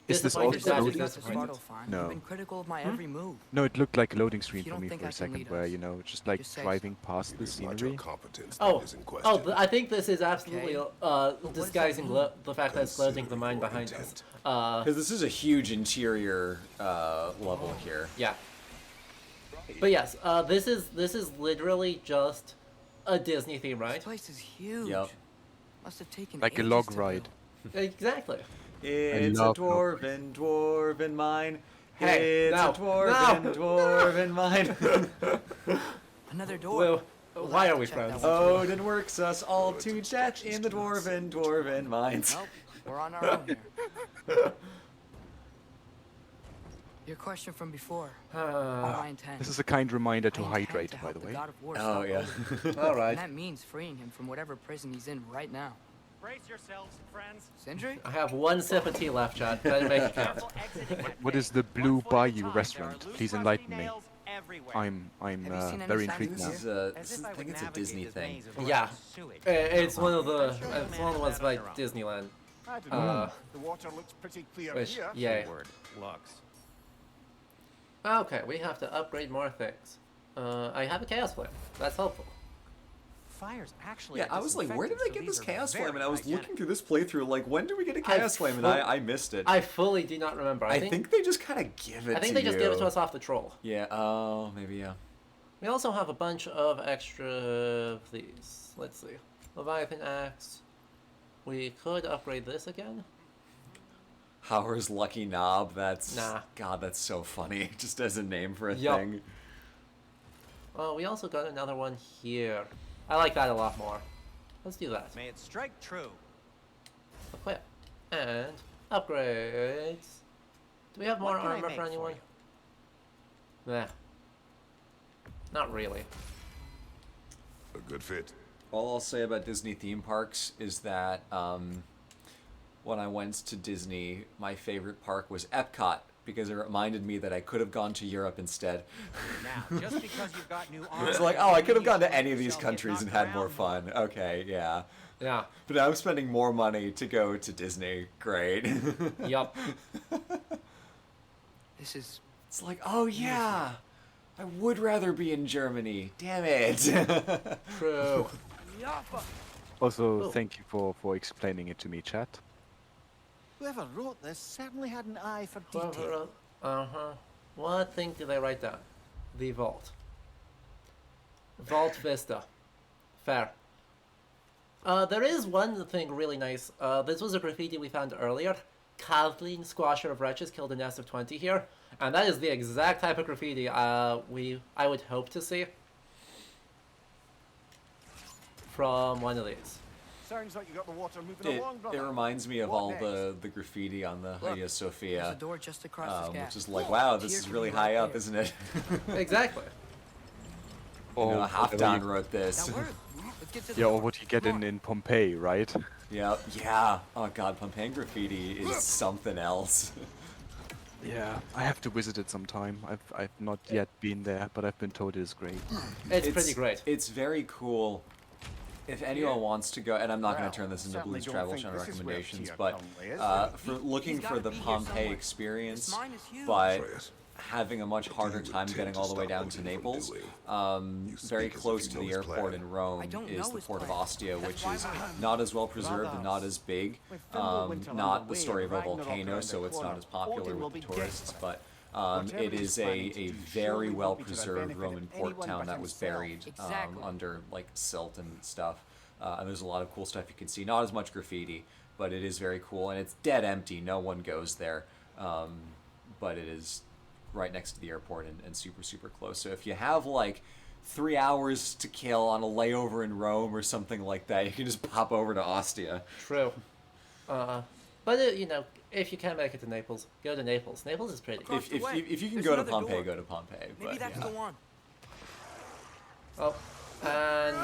Is this Disappointed, also sadly loading? Not to disappointed. Svartalfheim. No. You've been critical of my every move. No, it looked like a loading screen You for don't me think for I a can second, lead where us? you know, just like Just say driving past the It is not your scenery. competence Oh, that is in question. I think this is absolutely Okay. What does that disguising mean? the fact that it's closing the Consider mind your behind us. intent. Because this is a huge interior level here. Yeah. But yes, this is literally just a Disney theme, right? This place is huge. Yep. Must have taken Like a ages log to ride. build. Exactly. It's a love dwarven mine. Hey, It's no, a dwarven mine. Another door. Well, We'll why have are to we check that friends? one too. Odin works us all to death in the dwarven mines. Nope, we're on our own here. Your question from before. All my intent. This is a kind reminder to I intend hydrate, to by help the way. God of War Oh stop yeah. Odin. All right. And that means freeing him from whatever prison he's in right now. Brace yourselves, friends. Sindri? I have one sip of tea left, Chad. Better make it count. What is the Blue Bayou restaurant? Please enlighten me. I'm Have you seen any very signs intrigued of now. This is I think it's a Disney thing. Yeah. It's one of the ones by Disneyland. I don't know. The water looks pretty clear Which, here. yay. Lux. Okay, we have to upgrade more things. I have a chaos flame. That's helpful. Fire's actually Yeah, a I was like, where did I disinfectant, get so this these are chaos very flame? And I was hygienic. looking through this playthrough, like, when do we get a I chaos flame? And fu- I missed it. I fully do not remember. I think they just kind of give it I think to they just you. gave it to us off the troll. Yeah, oh, maybe, yeah. We also have a bunch of extra of these. Let's see. Leviathan Axe. We could upgrade this again. Howard's Lucky Knob, that's... Nah. God, that's so funny, just as a name for a Yup. thing. Oh, we also got another one here. I like that a lot more. Let's do that. May it strike true. Equip. And upgrades. Do we have more What can I armor make for for anyone? Nah. Not really. A good fit. All I'll say about Disney theme parks is that when I went to Disney, my favorite park was Epcot, because it reminded me that I could have gone to Europe instead. Now, just because you've got new armor. It's like, oh, I could have gone to doesn't any mean of these yourself get countries and knocked had more around. fun. Okay, yeah. Yeah. But now I'm spending more money to go to Disney. Great. Yup. This is It's like, oh yeah, I would rather be in Germany. Damn it. True. Yappa. Also, Oh. thank you for explaining it to me, chat. Whoever wrote this certainly had an eye for detail. Uh-huh. What thing did they write down? The vault. Vault Vista. Fair. There is one thing really nice. This was a graffiti we found earlier. Kathleen, Squasher of Wretches, killed a nest of 20 here. And that is the exact type of graffiti I would hope to see from one of these. Sounds like you got the water moving It, along, it brother. reminds me of What all next? the graffiti on the Look, Hagia There's a Sophia, door just across this gap. which is like, wow, this Here is can really be high right up, there. isn't it? Exactly. You know, Or Halfdan wrote this. That worked. Let's get to the yeah, or door. what you get in Pompeii, right? Yeah, yeah. Oh god, Pompeii graffiti is something else. Yeah, I have to visit it sometime. I've not yet been there, but I've been told it is great. It's pretty great. It's very cool. If anyone wants to go, and I'm not going Well, to turn this into certainly Blues don't Travel think Channel this is where recommendations, Tia but currently is. for looking He's for gotta the be here Pompeii somewhere. experience, This mine is huge. but Atreus, having a much harder you time intend getting to all the way stop down Odin to from Naples, doing? You very speak as if close you to know the his airport plan. in Rome I don't is know the his port of plan. Ostia, That's which why is we're- not as well preserved and not as big. With Fimbulwinter Not the underway story of and a Ragnarok volcano, around so the it's not corner, as popular Odin will with the be tourists, desperate. but Whatever it he's is planning to a do very surely well won't be to the preserved benefit of Roman port anyone town but that was himself. buried Exactly. under like silt and stuff. And there's a lot of cool stuff you can see. Not as much graffiti, but it is very cool, and it's dead empty. No one goes there, but it is right next to the airport and super, super close. So if you have like 3 hours to kill on a layover in Rome or something like that, you can just pop over to Ostia. True. But you know, if you can't make it to Naples, go to Naples. Naples is pretty. Across the way. If you can There's go to another Pompeii, door. go to Pompeii. Maybe But, that's yeah. the one. Oh, and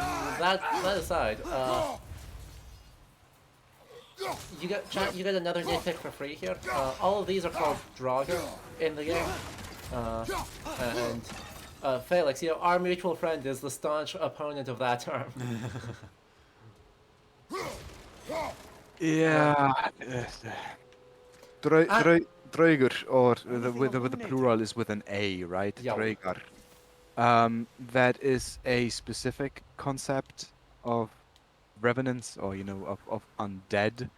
that aside, you get another nitpick for free here. All of these are called Draugr in the game, and Felix, you know, our mutual friend is the staunch opponent of that term. Yeah. Draugr, or with the plural is with an A, right? Yeah. Draugr. That is a specific concept of revenants, or you know, of undead,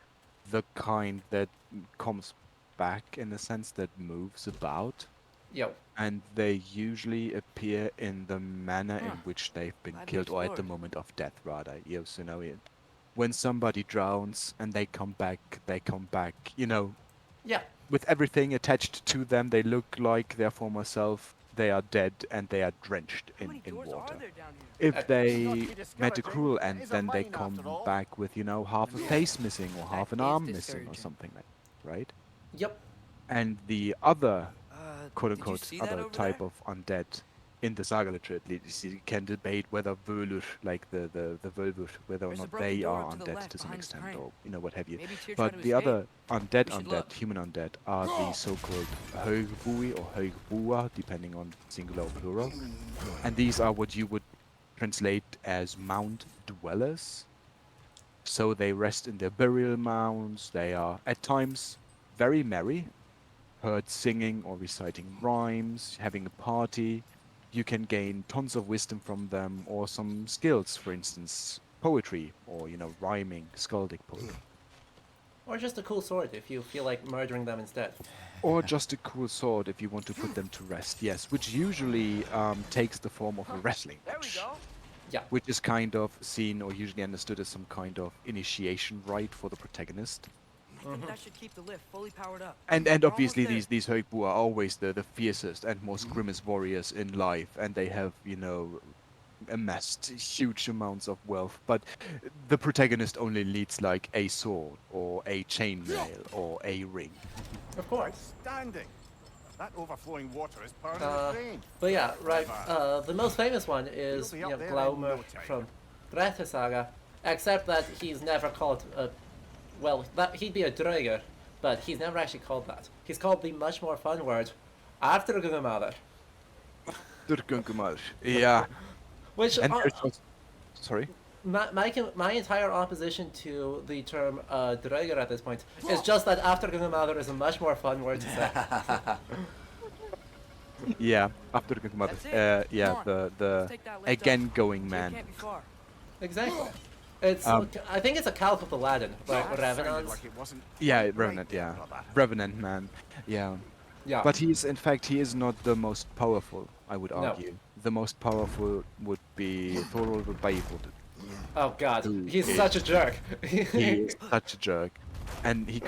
the kind that comes back in the sense that moves about, Yo, and they usually appear in the manner in Huh. which they've been Glad we killed, or at the explored. moment of death, rather. You know, so now when somebody drowns and they come back, you know, yeah, with everything attached to them. They look like their former self. They are dead and they are drenched How many in doors water. are there down here? If Not they to be met a discouraging, cruel it end, is a then they mine come after all. back with, you know, half a face missing or half an That is arm missing or discouraging. something like that, right? yep. And the other quote Did you unquote see that other over type there? of undead in the saga literature, at least, you can debate whether Völur, like the Völvur, whether or There's a not broken they door are up to the undead left to some behind this extent, crane. or you know what have you. Maybe Tyr tried But to the escape. other undead, We should look. human undead, are the so-called Haugbúi or Haugbúa, depending on singular or plural. And these are what you would translate as mound dwellers. So they rest in their burial mounds. They are at times very merry, heard singing or reciting rhymes, having a party. You can gain tons of wisdom from them, or some skills, for instance, poetry, or you know, rhyming, skaldic poetry. Or just a cool sword if you feel like murdering them instead. Or just a cool sword if you want to put them to rest, yes, which usually takes the form of a wrestling There we match, go. Yeah, which is kind of seen or usually understood as some kind of initiation rite for the protagonist. I think that should keep the lift fully powered up. And We're almost obviously there. these Högbu are always the fiercest and most grimmest warriors in life, and they have, you know, amassed huge amounts of wealth. But the protagonist only needs like a sword or a chainmail or a ring. of course. Outstanding. That overflowing water is powering Uh, the train. But yeah, right. The most famous one is You'll be you up know, there in Glaumer no time. from Grethe Saga, except that he's never called. Well, that he'd be a Draugr, but he's never actually called that. He's called the much more fun word, after Gunnamadr, Durgunkumar. Yeah. which And there's also, sorry. my entire opposition to the term Draugr at this point is just that after Gunnamadr is a much more fun word to say. Yeah, after Durgunkumar. That's it. Yeah, Come on. the Let's take that lift again up. going Tyr man. can't be far. Exactly. It's I think it's a calque of the Latin, like That sounded Revenants. like it wasn't Yeah, quite Revenant, right there, yeah. brother. Revenant man. Yeah. Yeah. But he is not the most powerful, I would No. argue. The most powerful would be Thorolfur Beivud. Oh God, Who he's is- such a jerk. He is such a jerk. And he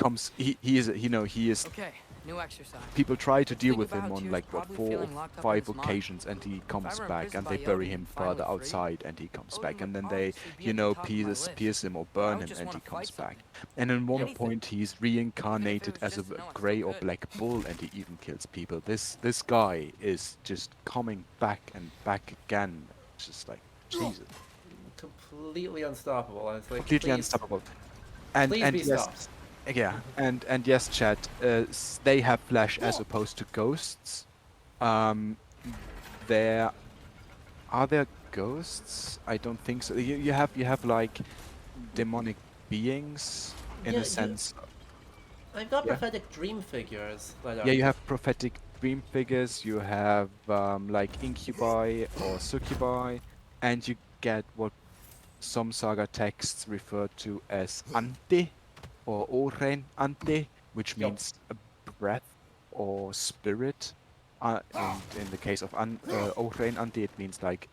is, you know, he is, Okay, new exercise. people try to deal Think with about him how on Tyr's like what, probably 4 or feeling locked up in 5 his mind. occasions, and he comes were back imprisoned and by they Yellow bury and him finally further free, outside and he comes Odin back, would and then they, obviously be you at the know, top of my list. pierce him or But I burn would him just and wanna he comes fight back. something. And in one Anything. point he's Even if it reincarnated was as a just to know I grey still or could. black bull, and he even kills people. This guy is just coming back and back again. It's just like, Jesus. Completely unstoppable. It's like, Completely please, unstoppable. And please and be yes, stopped. yeah, and yes, chat. They have flesh as opposed to ghosts. There are there ghosts? I don't think so. You have like demonic beings in Yeah, a sense. I've got Yeah. prophetic dream figures that are. Yeah, you have prophetic dream figures. You have like incubi or succubi, and you get what some saga texts refer to as ante or oren ante, which Yup. means a breath or spirit. And in the case of oren ante, it means like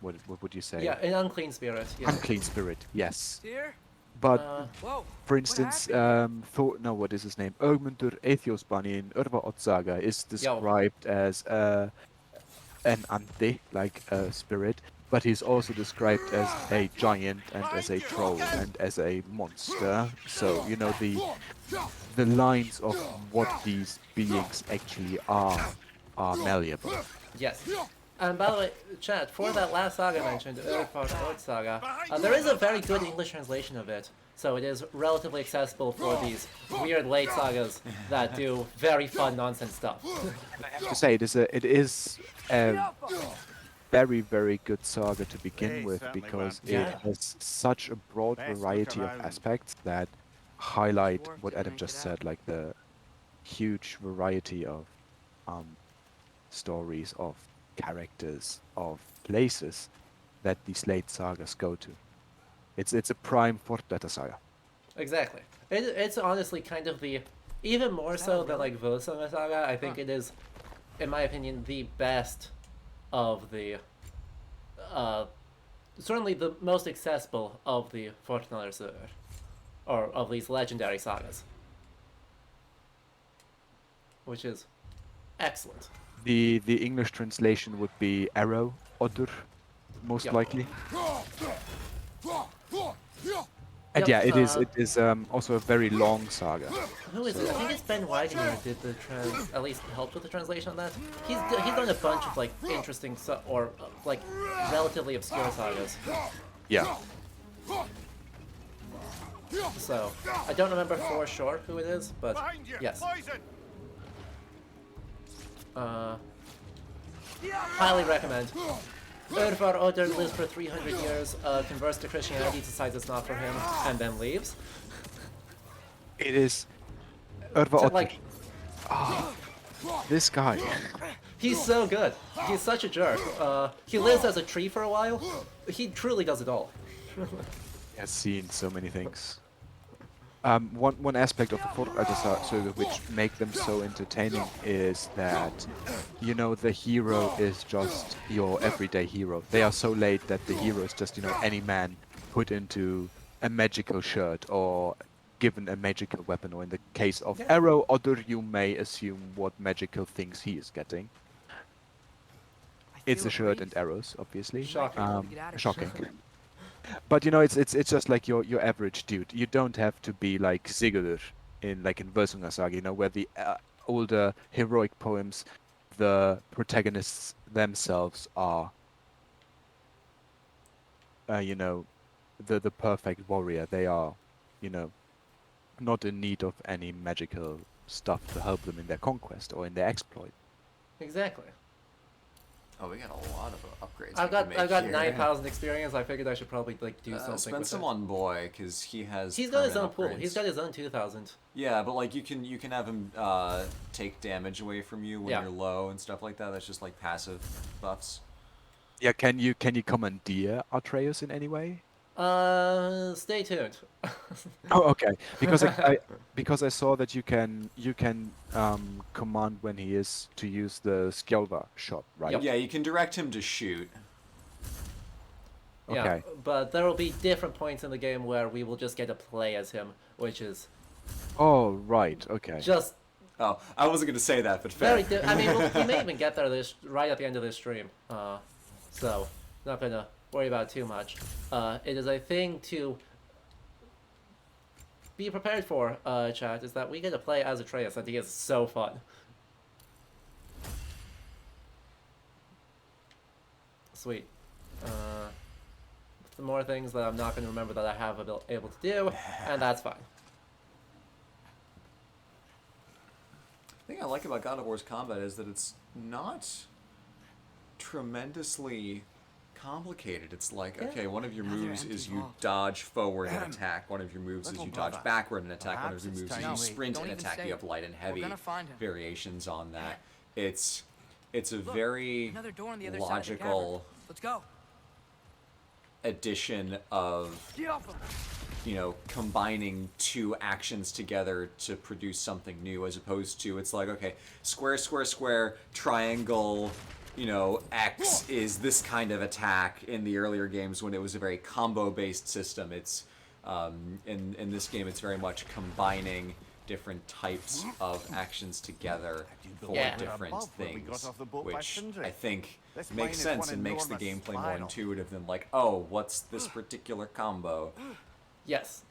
what would you say? Yeah, an unclean spirit. Yeah. Unclean spirit. Yes. Tyr? But Whoa. for instance, what is his name? Ögmundur Aethiosbani in Örvaodd saga is described as an ante, like a spirit, but he's also described as a giant and as a troll and as a monster. So you know the lines of what these beings actually are malleable. Yes. And by the way, chat, for that last saga I mentioned, Old Saga, there is a very good English translation of it, so it is relatively accessible for these weird late sagas that do very fun nonsense stuff. To say it is a very, very good saga to begin with because it has such a broad variety of aspects that highlight what Adam just said, like the huge variety of stories, of characters, of places that these late sagas go to. It's a prime Fortbeta saga. Exactly. It's honestly kind of the, even more so than like Vosona Saga, I think it is, in my opinion, the best of the, certainly the most accessible of the Fortnallar or of these legendary sagas. Which is excellent. The English translation would be Arrow Odur, most likely. And yeah, it is also a very long saga. Who is it? I think it's Ben Wagner who did the at least helped with the translation on that. He's done a bunch of like interesting like relatively obscure sagas. Yeah. So I don't remember for sure who it is, but yes. Highly recommend. Urvar Oder lives for 300 years, converts to Christianity, decides it's not for him, and then leaves. It is Urvar Odur. Like, this guy. he's so good. He's such a jerk. He lives as a tree for a while. He truly does it all. He has seen so many things. One aspect of the Fortnite saga which make them so entertaining is that, you know, the hero is just your everyday hero. They are so late that the hero is just, you know, any man put into a magical shirt or given a magical weapon, or in the case of Arrow Odur, you may assume what magical things he is getting. It's a shirt and arrows, obviously. Shocking. Shocking. But you know, it's just like your average dude. You don't have to be like Sigurður in Völsunga Saga, you know, where the older heroic poems, the protagonists themselves are, you know, the perfect warrior. They are, you know, not in need of any magical stuff to help them in their conquest or in their exploit. Exactly. Oh, we got a lot of upgrades. I've got 9,000 experience. I figured I should probably like do something. Spend with some it. on Boy, because he has. He's got his own permanent pool. upgrades. He's got his own 2,000. Yeah, but like you can have him take damage away from you when you're low and stuff like that. That's just like passive buffs. Yeah, can you commandeer Atreus in any way? Stay tuned. Oh, okay. Because I saw that you can command when he is to use the Skjolva shot, right? Yeah, you can direct him to shoot. Yeah, Okay. but there will be different points in the game where we will just get to play as him, which is Oh, right. Okay. just Oh, I wasn't gonna say that, but fair. I mean, we may even get there right at the end of this stream. So not gonna worry about it too much. It is a thing to be prepared for, chat, is that we get to play as Atreus, and he is so fun. Sweet. Some more things that I'm not going to remember that I have able to do, and that's fine. The thing I like about God of War's combat is that it's not tremendously complicated. It's like, okay, one of your moves is you dodge forward and attack. One of your moves is you dodge backward and attack. One of your moves is you sprint and attack. You have light and heavy variations on that. It's a very logical addition of, you know, combining two actions together to produce something new, as opposed to it's like, okay, square, square, square, triangle, you know, X is this kind of attack in the earlier games when it was a very combo-based system. It's In this game, it's very much combining different types of actions together for Yeah. different Above where we got things, off the boat by which Sindri. I think This mine makes is sense one and makes the enormous gameplay more spiral. intuitive than like, oh, what's this particular combo? Yes.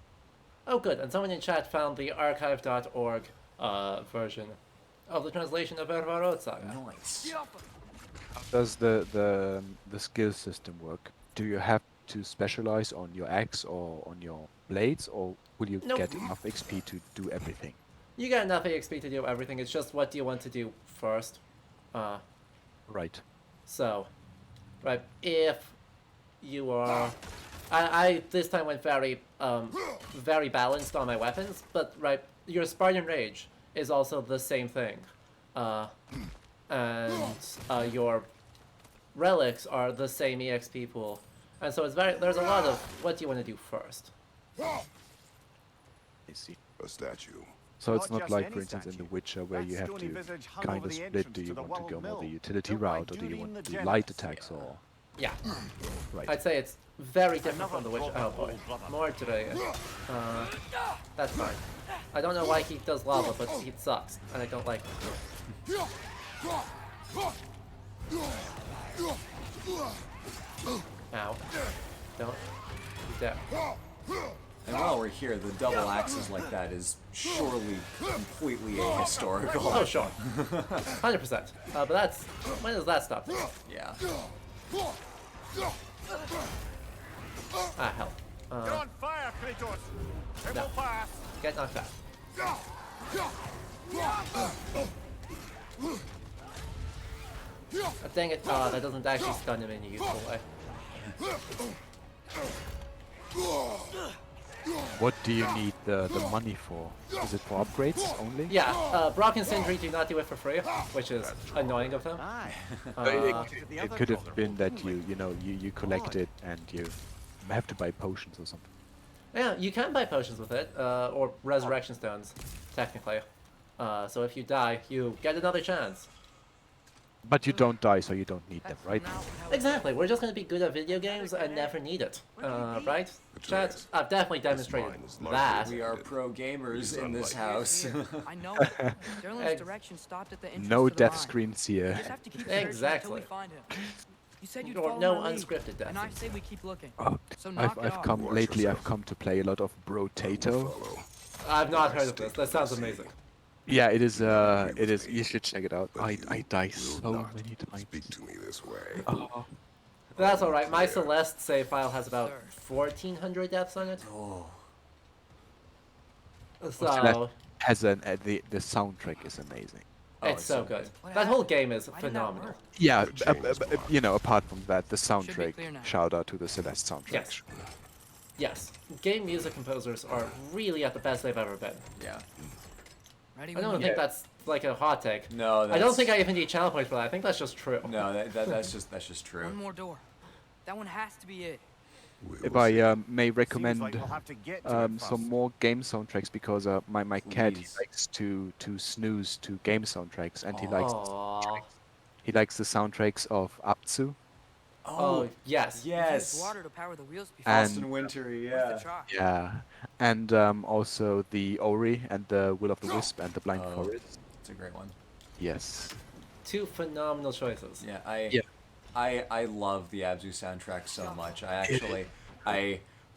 Oh, good. And someone in chat found the archive.org version of the translation of Ervarot Saga. Nice. How does the skill system work? Do you have to specialize on your axe or on your blades, or will you Nope. get enough XP to do everything? You get enough EXP to do everything. It's just what do you want to do first. Right. So, right, if you are... I this time went very balanced on my weapons, but right, your Spartan Rage is also the same thing. And your relics are the same EXP pool. And so there's a lot of what do you want to do first. I see. A statue. So it's Not not just like, any for instance, in The statue. Witcher, where That you have stony to visage hung kind over of the split. entrance Do you to the want to World go more the Mill, utility built by route, or do you Durin want the to do Generous. light attacks, or... Yeah, Right. I'd say it's very different Another from the Witcher. proper Oh boy, old brother. more today. That's fine. I don't know why he does lava, but he sucks, and I don't like it. Ow. Don't. He's dead. And while we're here, the double axes like that is surely completely ahistorical. Oh, sure. 100%. But that's... When does that stop? Yeah. Ah, hell. You're on fire, Kratos! It No. will pass! Get knocked out. Dang it. Oh, that doesn't actually stun him in a useful way. What do you need the money for? Is it for upgrades only? Yeah, Brock and Sindri do not do it for free, which is annoying of them. Aye. It could have been that you collect it and you have to buy potions or something. Yeah, you can buy potions with it, or resurrection stones, technically. So if you die, you get another chance. But you don't die, so you don't need them, right? Exactly, we're just gonna be good at video games and never need it. Right? Chat, I've definitely demonstrated mine is that. largely We are pro gamers in this house. I know. Derlin's Ex- direction stopped at the entrance No to the death mine. screens We here. just have to keep searching Exactly. until we find him. You said you'd Or follow no my lead, unscripted death and I scenes. say we keep looking. Oh, So knock it I've off. come Watch lately. yourself. I've come to play a lot of Brotato. Follow. I've not heard of this. That sounds amazing. Yeah, it is. It is. You should check it out. But I you die will so not many times. Speak to me this way. Oh, That's alright, my Celeste save file has about Sir. 1,400 deaths on it. Oh. So, Celeste has the soundtrack is amazing. Oh, it's so good. What That whole happened? game is Why did that phenomenal. work? Yeah, The chain is blocked. apart from that, the soundtrack. clear now. Shout out to the Celeste soundtrack. Yes. Yes. Game music composers are really at the best they've ever been. Yeah. Ready I when don't you think get- that's like a hot take. No, I don't think I even need channel points for that. I think that's just true. No, that's just true. One more door. That one has to be it. We If will see. I may Seems recommend like we'll have to get to it some first. more game soundtracks, because my cat he Please. likes to snooze to game soundtracks, and he likes Aww. the soundtracks of Apsu Oh, yes. We Yes. used water to power the wheels before. And- Austin Wintory, Where's yeah. the chalk? Yeah, and also the Ori and the Will of the Wisp and the Blind Oh. Forest. It's a great one. Yes. Two phenomenal choices. Yeah, Yeah. I love the Abzu soundtrack so much. I actually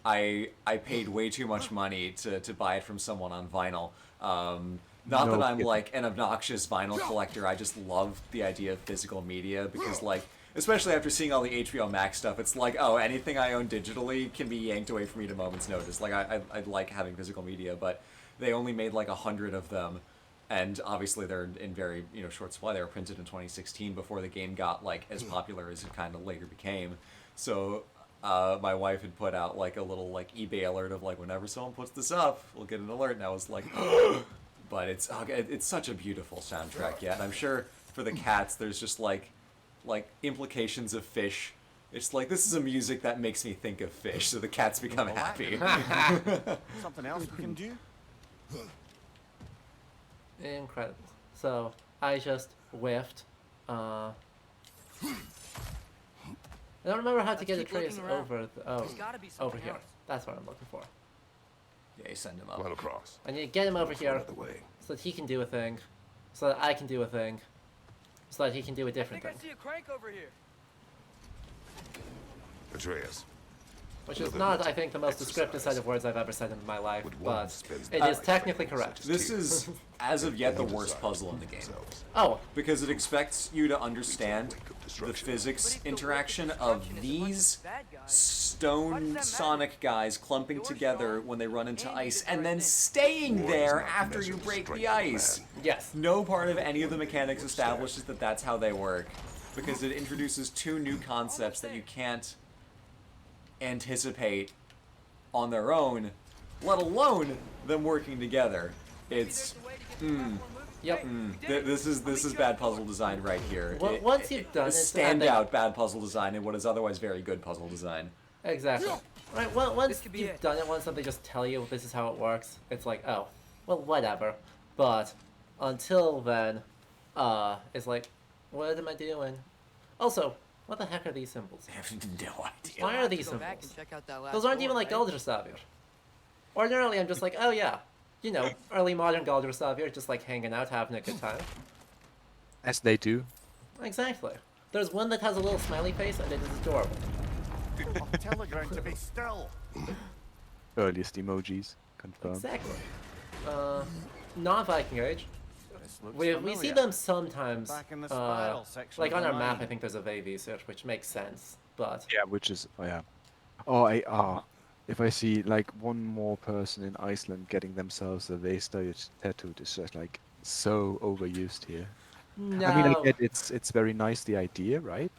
I paid way too much money to buy it from someone on vinyl. Not No that I'm kidding. like an obnoxious vinyl collector. I just love the idea of physical media because like especially after seeing all the HBO Max stuff, it's like, oh, anything I own digitally can be yanked away from me at a moment's notice. Like I like having physical media, but they only made like 100 of them. And obviously they're in very short supply. They were printed in 2016 before the game got like as popular as it kind of later became. So my wife had put out like a little like eBay alert of like whenever someone puts this up, we'll get an alert. And I was like, but it's such a beautiful soundtrack. Yeah, and I'm sure for the cats there's just like implications of fish. It's like this is a music that makes me think of fish, so the cats become happy. Something else we can do? Incredible. So, I just whiffed. I don't remember how to Let's get keep Atreus looking around. over the... Oh, There's gotta be over something here. else. That's what I'm looking for. They send him up. Well across. I need to get him over here Out of the way. so that he can do a thing, so that I can do a thing, so that he can do a different thing. see a crank over here. Atreus. Which is not, I think, the most descriptive set of words I've ever said in my life, Would one but spend it is technically correct. This is, as of yet, the worst puzzle in the game. Oh, Because it expects you to understand the physics interaction of these stone Sonic guys clumping together when they run into ice, and then staying there after you break the ice. yes. No part of any of the mechanics establishes that that's how they work, because it introduces two new concepts that you can't anticipate on their own, let alone them working together. It's Yep. this is bad puzzle design right here. Once you've done it, standout bad puzzle design in what is otherwise very good puzzle design. Exactly. Right, well, once could be you've it. done it, once they just tell you this is how it works, it's like, oh, well, whatever. But until then, it's like, what am I doing? Also, what the heck are these symbols? I have no idea. Why are these Go back and symbols? check out that last Those aren't even door, like right? Galdrastavir. Ordinarily, I'm just like, oh yeah, you know, early modern Galdrastavir, just like hanging out, having a good time. As they do. Exactly. There's one that has a little smiley face, and it is adorable. Tell the ground to be still. Earliest emojis. Confirmed. Exactly. Not Viking Age. This looks We see familiar. them sometimes, Back in the spiral section like of on the our map, mine. I think there's a VV search, which makes sense, but Yeah, which is yeah. If I see like one more person in Iceland getting themselves a Vesta tattooed, it's just like so overused here. no. I mean, I get it's very nice the idea, right?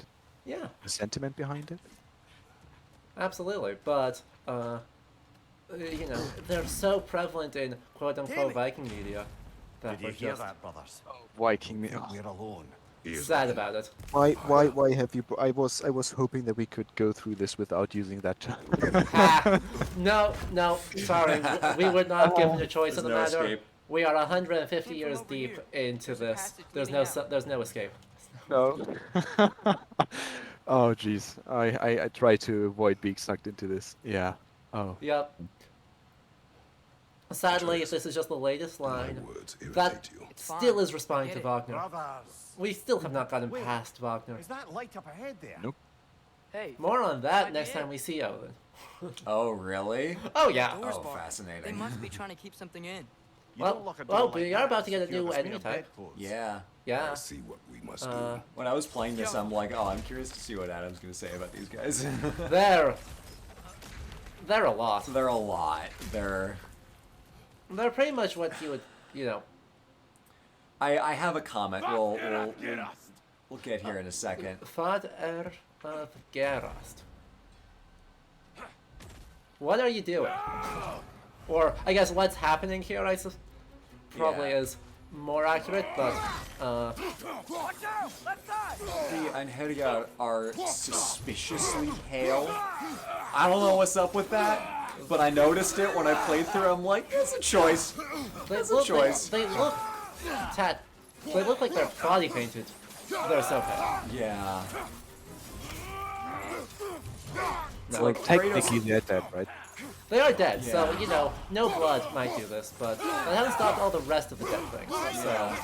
Yeah, The sentiment behind it. absolutely, but, you know, they're so prevalent in quote-unquote Viking media that Did you we're hear just that, brothers? Viking. We're alone. sad about it. Why have you? I was hoping that we could go through this without using that term. No, sorry, we would not have given a choice in the There's no matter. escape. We are 150 Came from years over deep here. into There's a this. passage There's leading out. there's no escape. No. Oh jeez, I try to avoid being sucked into this. Yeah. Oh. Yep. Sadly, this is just the latest My line. words That irritate you. It's fine. still is responding I to get it. Wagner. Brothers. We still have not gotten Wait. past Wagner. Is that light up ahead there? Nope. Hey, More on that Might next be time it. we see Odin. Oh, really? Oh yeah. doors Oh, barred. fascinating. They must be trying to keep something in. You Well- don't lock a well, door we like are that about to get a secure new between enemy your type. bedposts. Yeah. Yeah. I see what we must Uh, do. When I was playing this, I'm like, oh, I'm curious to see what Adam's gonna say about these guys. They're a lot. They're a lot. They're. They're pretty much what you would, you know. I have a comment. We'll get here in a second. Father of Gerast. What are you doing? Or, I guess, what's happening here, probably Yeah. is more accurate, but, The Einherjar are suspiciously pale. I don't know what's up with that, but I noticed it when I played through. I'm like, it's a choice. they It's a look, choice. they look, they look like they're body painted. They're so pale. Yeah. No, Like technically they're dead, right? they are dead, so, Yeah. you know, no blood might do this, but that hasn't stopped all the rest of the dead things, so.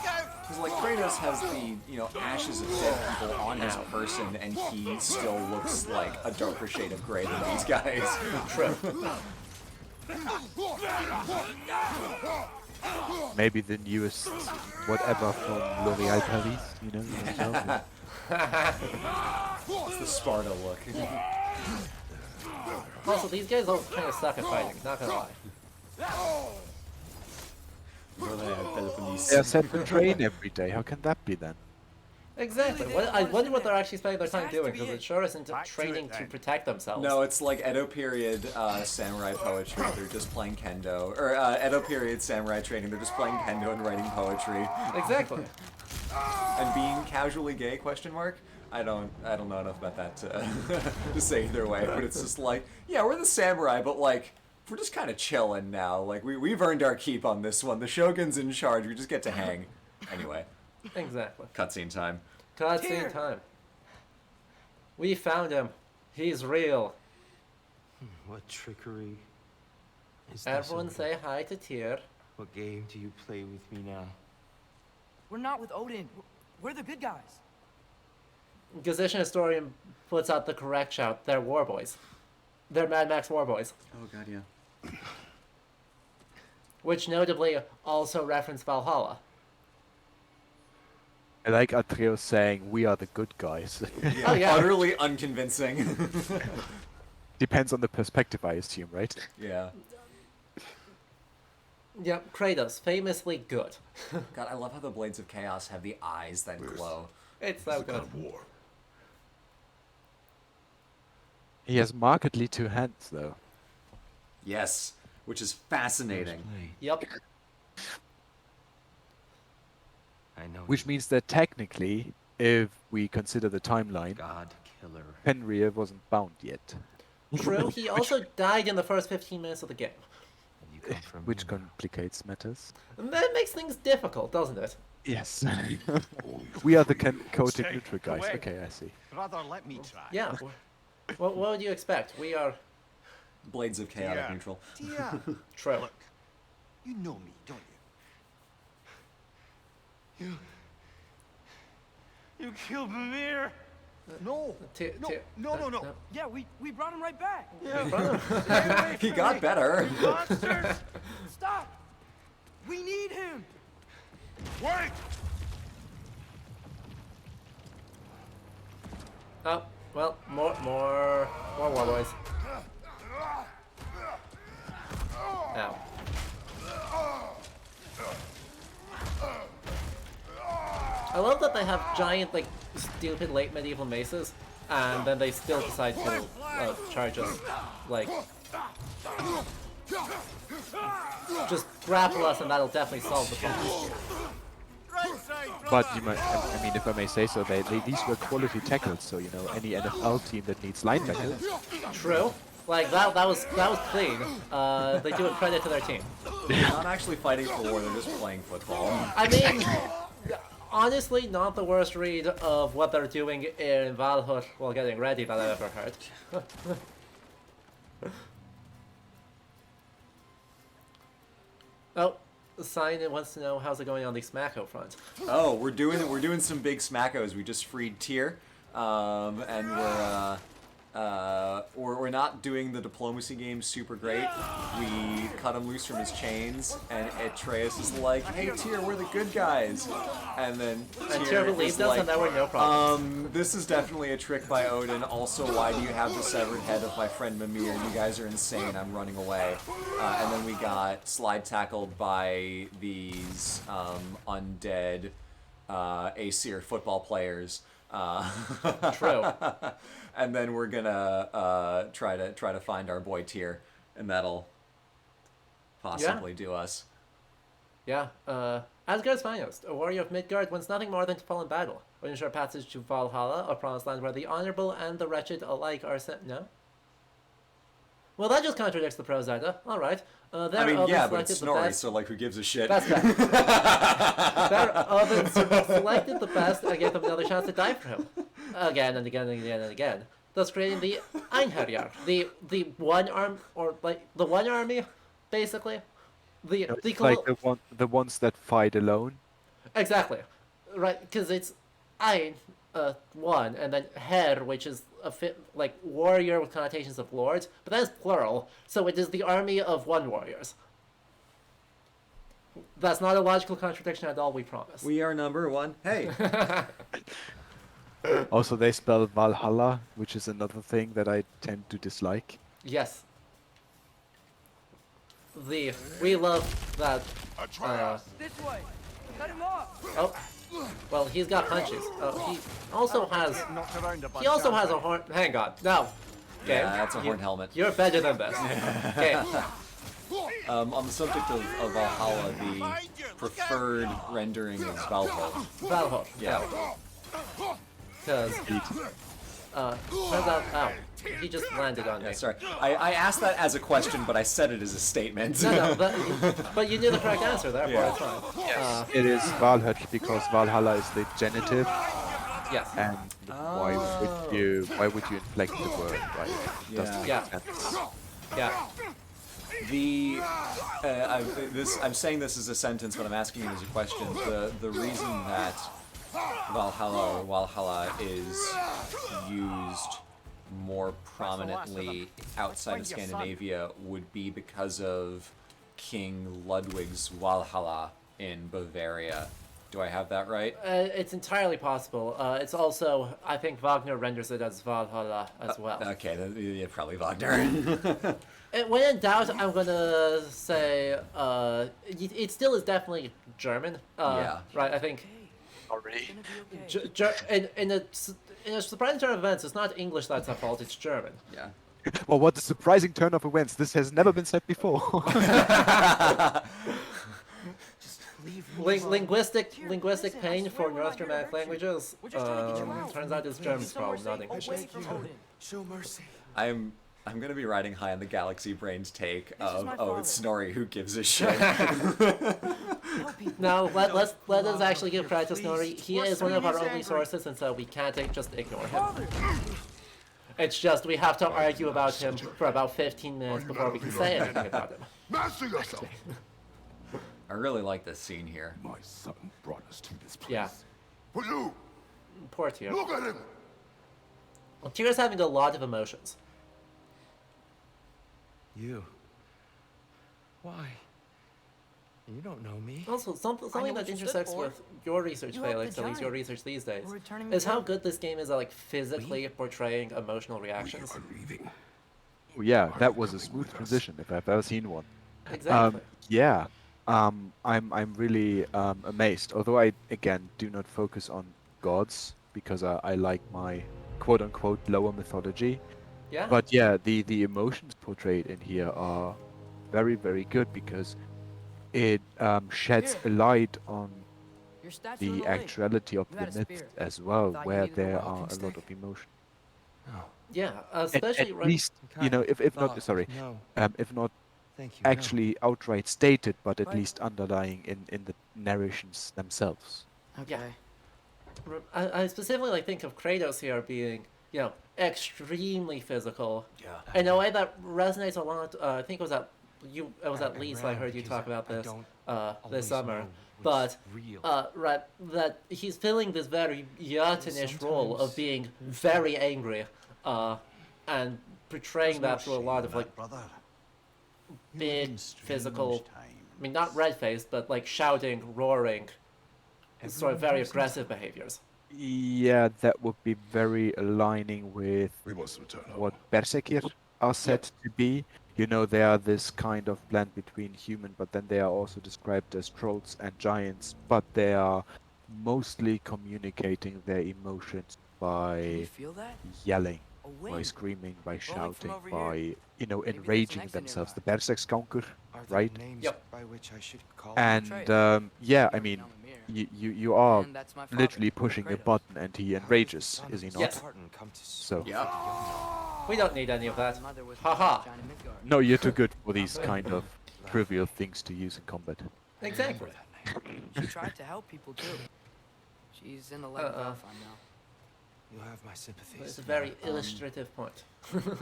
Because like Kratos has the ashes of dead people on his person, and he still looks like a darker shade of gray than these guys. True. Maybe the newest whatever from L'Oréal Paris, you know? yourself. It's the Sparta look. Also, these guys all kind of suck at fighting, not gonna lie. They're set to train every day. How can that be then? Exactly. I wonder what they're actually spending their time Has to doing, be because it. it sure isn't Back to training it, to then. protect themselves. No, it's like Edo period samurai poetry. They're just playing kendo, or Edo period samurai training. They're just playing kendo and writing poetry Exactly. and being casually gay? Question mark. I don't know enough about that to say either way. But it's just like, yeah, we're the samurai, but like we're just kind of chilling now. Like we've earned our keep on this one. The shogun's in charge. We just get to hang. Anyway, Exactly. cutscene time. Cutscene time. We found him. He's real. What trickery. Is this Everyone over? say hi to Tyr. What game do you play with me now? We're not with Odin. We're the good guys. Gazetian historian puts out the correct shout. They're war boys. They're Mad Max war boys. Oh god, yeah. Which notably also reference Valhalla. I like Atreus saying, we are the good guys. Oh, yeah. Utterly unconvincing. Depends on the perspective, I assume, right? Yeah. Yep, Kratos, famously good. God, I love how the Blades of Chaos have the eyes that glow. It's It's so a good. god of war. He has markedly 2 hands, though. Yes, which is fascinating. Play. Yep. I know. Which means that technically, if we consider the timeline, God killer. Fenrir wasn't bound yet. True, he also died in the first 15 minutes of the game. You come from Which here. complicates matters. And that makes things difficult, doesn't it? Yes. Only We are the chaotic Stay neutral guys. away. Okay, I see. Brother, let me try. Yeah. What would you expect? We are Blades of Chaotic Yeah. Neutral. Yeah. true. Look, you know me, don't you? You killed Mimir. No. No. Yeah, we brought him right back. He got better. Monsters. Stop! We need him! Wait! Oh, well, more war boys. Ow. I love that they have giant, like, stupid late medieval maces, and then they still decide to charge us, like, just grapple us and that'll definitely solve the problem. But you might, I mean, if I may say so, these were quality tackles. So you know, any NFL team that needs linebackers, True. Like, that was clean. They do a credit to their team. They're not actually fighting for war, they're just playing football. I mean, honestly, not the worst read of what they're doing in Valhalla while getting ready that I've ever heard. Oh, Sign wants to know how's it going on the Smacko front. Oh, we're doing some big smackos. We just freed Tyr, and we're not doing the diplomacy game super great. We cut him loose from his chains, and Atreus is like, "Hey Tyr, we're the good guys," and then And Tyr Tyr believed is us, like, and there were no problems. This is definitely a trick by Odin. Also, why do you have the severed head of my friend Mimir? You guys are insane. I'm running away. And then we got slide tackled by these undead Aesir football players. True. And then we're gonna try to find our boy Tyr, and that'll possibly do us. Yeah, Asgard's finest, a warrior of Midgard wants nothing more than to fall in battle, or ensure passage to Valhalla, a promised land where the honorable and the wretched alike are sent. No? Well, that just contradicts the prose data. Alright. I mean, yeah, but it's Snorri, so like, who gives a shit? That's fair. Their ovens selected the best and gave them another chance to die for him. Again and again and again and again. Thus creating the Einherjar. The one arm, or like, the one army, basically. The like the ones that fight alone. Exactly. Right, because it's Ein, one, and then Her, which is like warrior with connotations of lords, but that is plural, so it is the army of one warriors. That's not a logical contradiction at all, we promise. We are number one. Hey. Also, they spell Valhalla, which is another thing that I tend to dislike. Yes. We love that. This way! Cut him off! Oh, well, he's got punches. He also has. Knocked around a bunch, He also has aren't a horn. Hang on, no. Okay. Yeah, that's a horn helmet. You're better than this. Okay. On the subject of Valhalla, the preferred rendering is Valhalla. Valhalla. Yeah. Because, turns out, ow, he just landed on me. Yeah, sorry. I asked that as a question, but I said it as a statement. No, but you knew the correct answer, therefore Yeah. it's fine. It is Valhalla because Valhalla is the genitive, Yes. and why would you inflect the word, right? It doesn't Yeah. make sense. Yeah. I'm saying this as a sentence, but I'm asking it as a question. The reason that Valhalla or Valhalla is used more prominently outside of Scandinavia would be because of King Ludwig's Valhalla in Bavaria. Do I have that right? It's entirely possible. It's also, I think Wagner renders it as Valhalla as well. Okay, then, yeah, probably Wagner. When in doubt, I'm gonna say it still is definitely German. Yeah. Right. I think. Already. In a surprising turn of events, it's not English that's at fault. It's German. Yeah. Well, what a surprising turn of events. This has never been said before. Linguistic pain for North Germanic languages. Turns out it's German's problem, not English. Show mercy. I'm gonna be riding high on the Galaxy Brain's take of it's Snorri who gives a shit. No, let us actually give credit to Snorri. He is one of our only sources, and so we can't just ignore him. It's just we have to argue about him for about 15 minutes before we can say anything about him. Master yourself! I really like this scene here. My son brought us to this place. Yeah. For you! Poor Tyr. Look at him! Well, Tyr's having a lot of emotions. You. Why? You don't know me. Also, something what that you stood intersects for. with your research, You helped Felix, the at least your giant. research these days, We're returning the is how favor. good this game is at like physically portraying emotional reactions. We are leaving. Yeah, that was a smooth transition if I've ever seen one. Exactly. Yeah, I'm really amazed. Although I again do not focus on gods because I like my quote unquote lower mythology. Yeah. But yeah, the emotions portrayed in here are very, very good because it sheds a light on Your statue in the the lake. actuality of You had the a myth spear. as well, Thought you where needed a there walking are a lot stick. of emotion. No. Yeah, At especially right. least, you know, if not, Thought, sorry, No. if not Thank you. no. actually outright stated, but at Right. least underlying in the narrations themselves. Okay. I specifically like think of Kratos here being, you know, extremely physical Yeah. in a way that resonates a lot. I think it was at I Leeds I ran heard you because talk about I this don't this always summer, know but what's real. right, that he's filling this very Jotunish role of Sometimes being very angry, and portraying that through a lot of like brother. big physical. I mean, not red faced, but like shouting, roaring, sort of very aggressive behaviors. Yeah, that would be very aligning with We must return home. what Berserkir are said to be. You know, they are this kind of blend between human, but then they are also described as trolls and giants, but they are mostly communicating their emotions Can you by feel that? yelling, A by wind. screaming, by from shouting, over by, here. you know, Maybe there's an enraging exit themselves. The nearby. Berserkskankur, Are there right? names Yep. by which I should call And Betrayed. yeah, I You're mean, down the mirror. you are And that's my father, literally pushing a Kratos. button and he enrages, is he not? Yes. So Yeah. We don't need any of that. My mother was Haha. Giant in Midgard. no, you're too good for these kind of trivial things to use in combat. Exactly. She tried to help people too. She's in the lake of Alfheim now. You have my sympathies. It's a very illustrative point.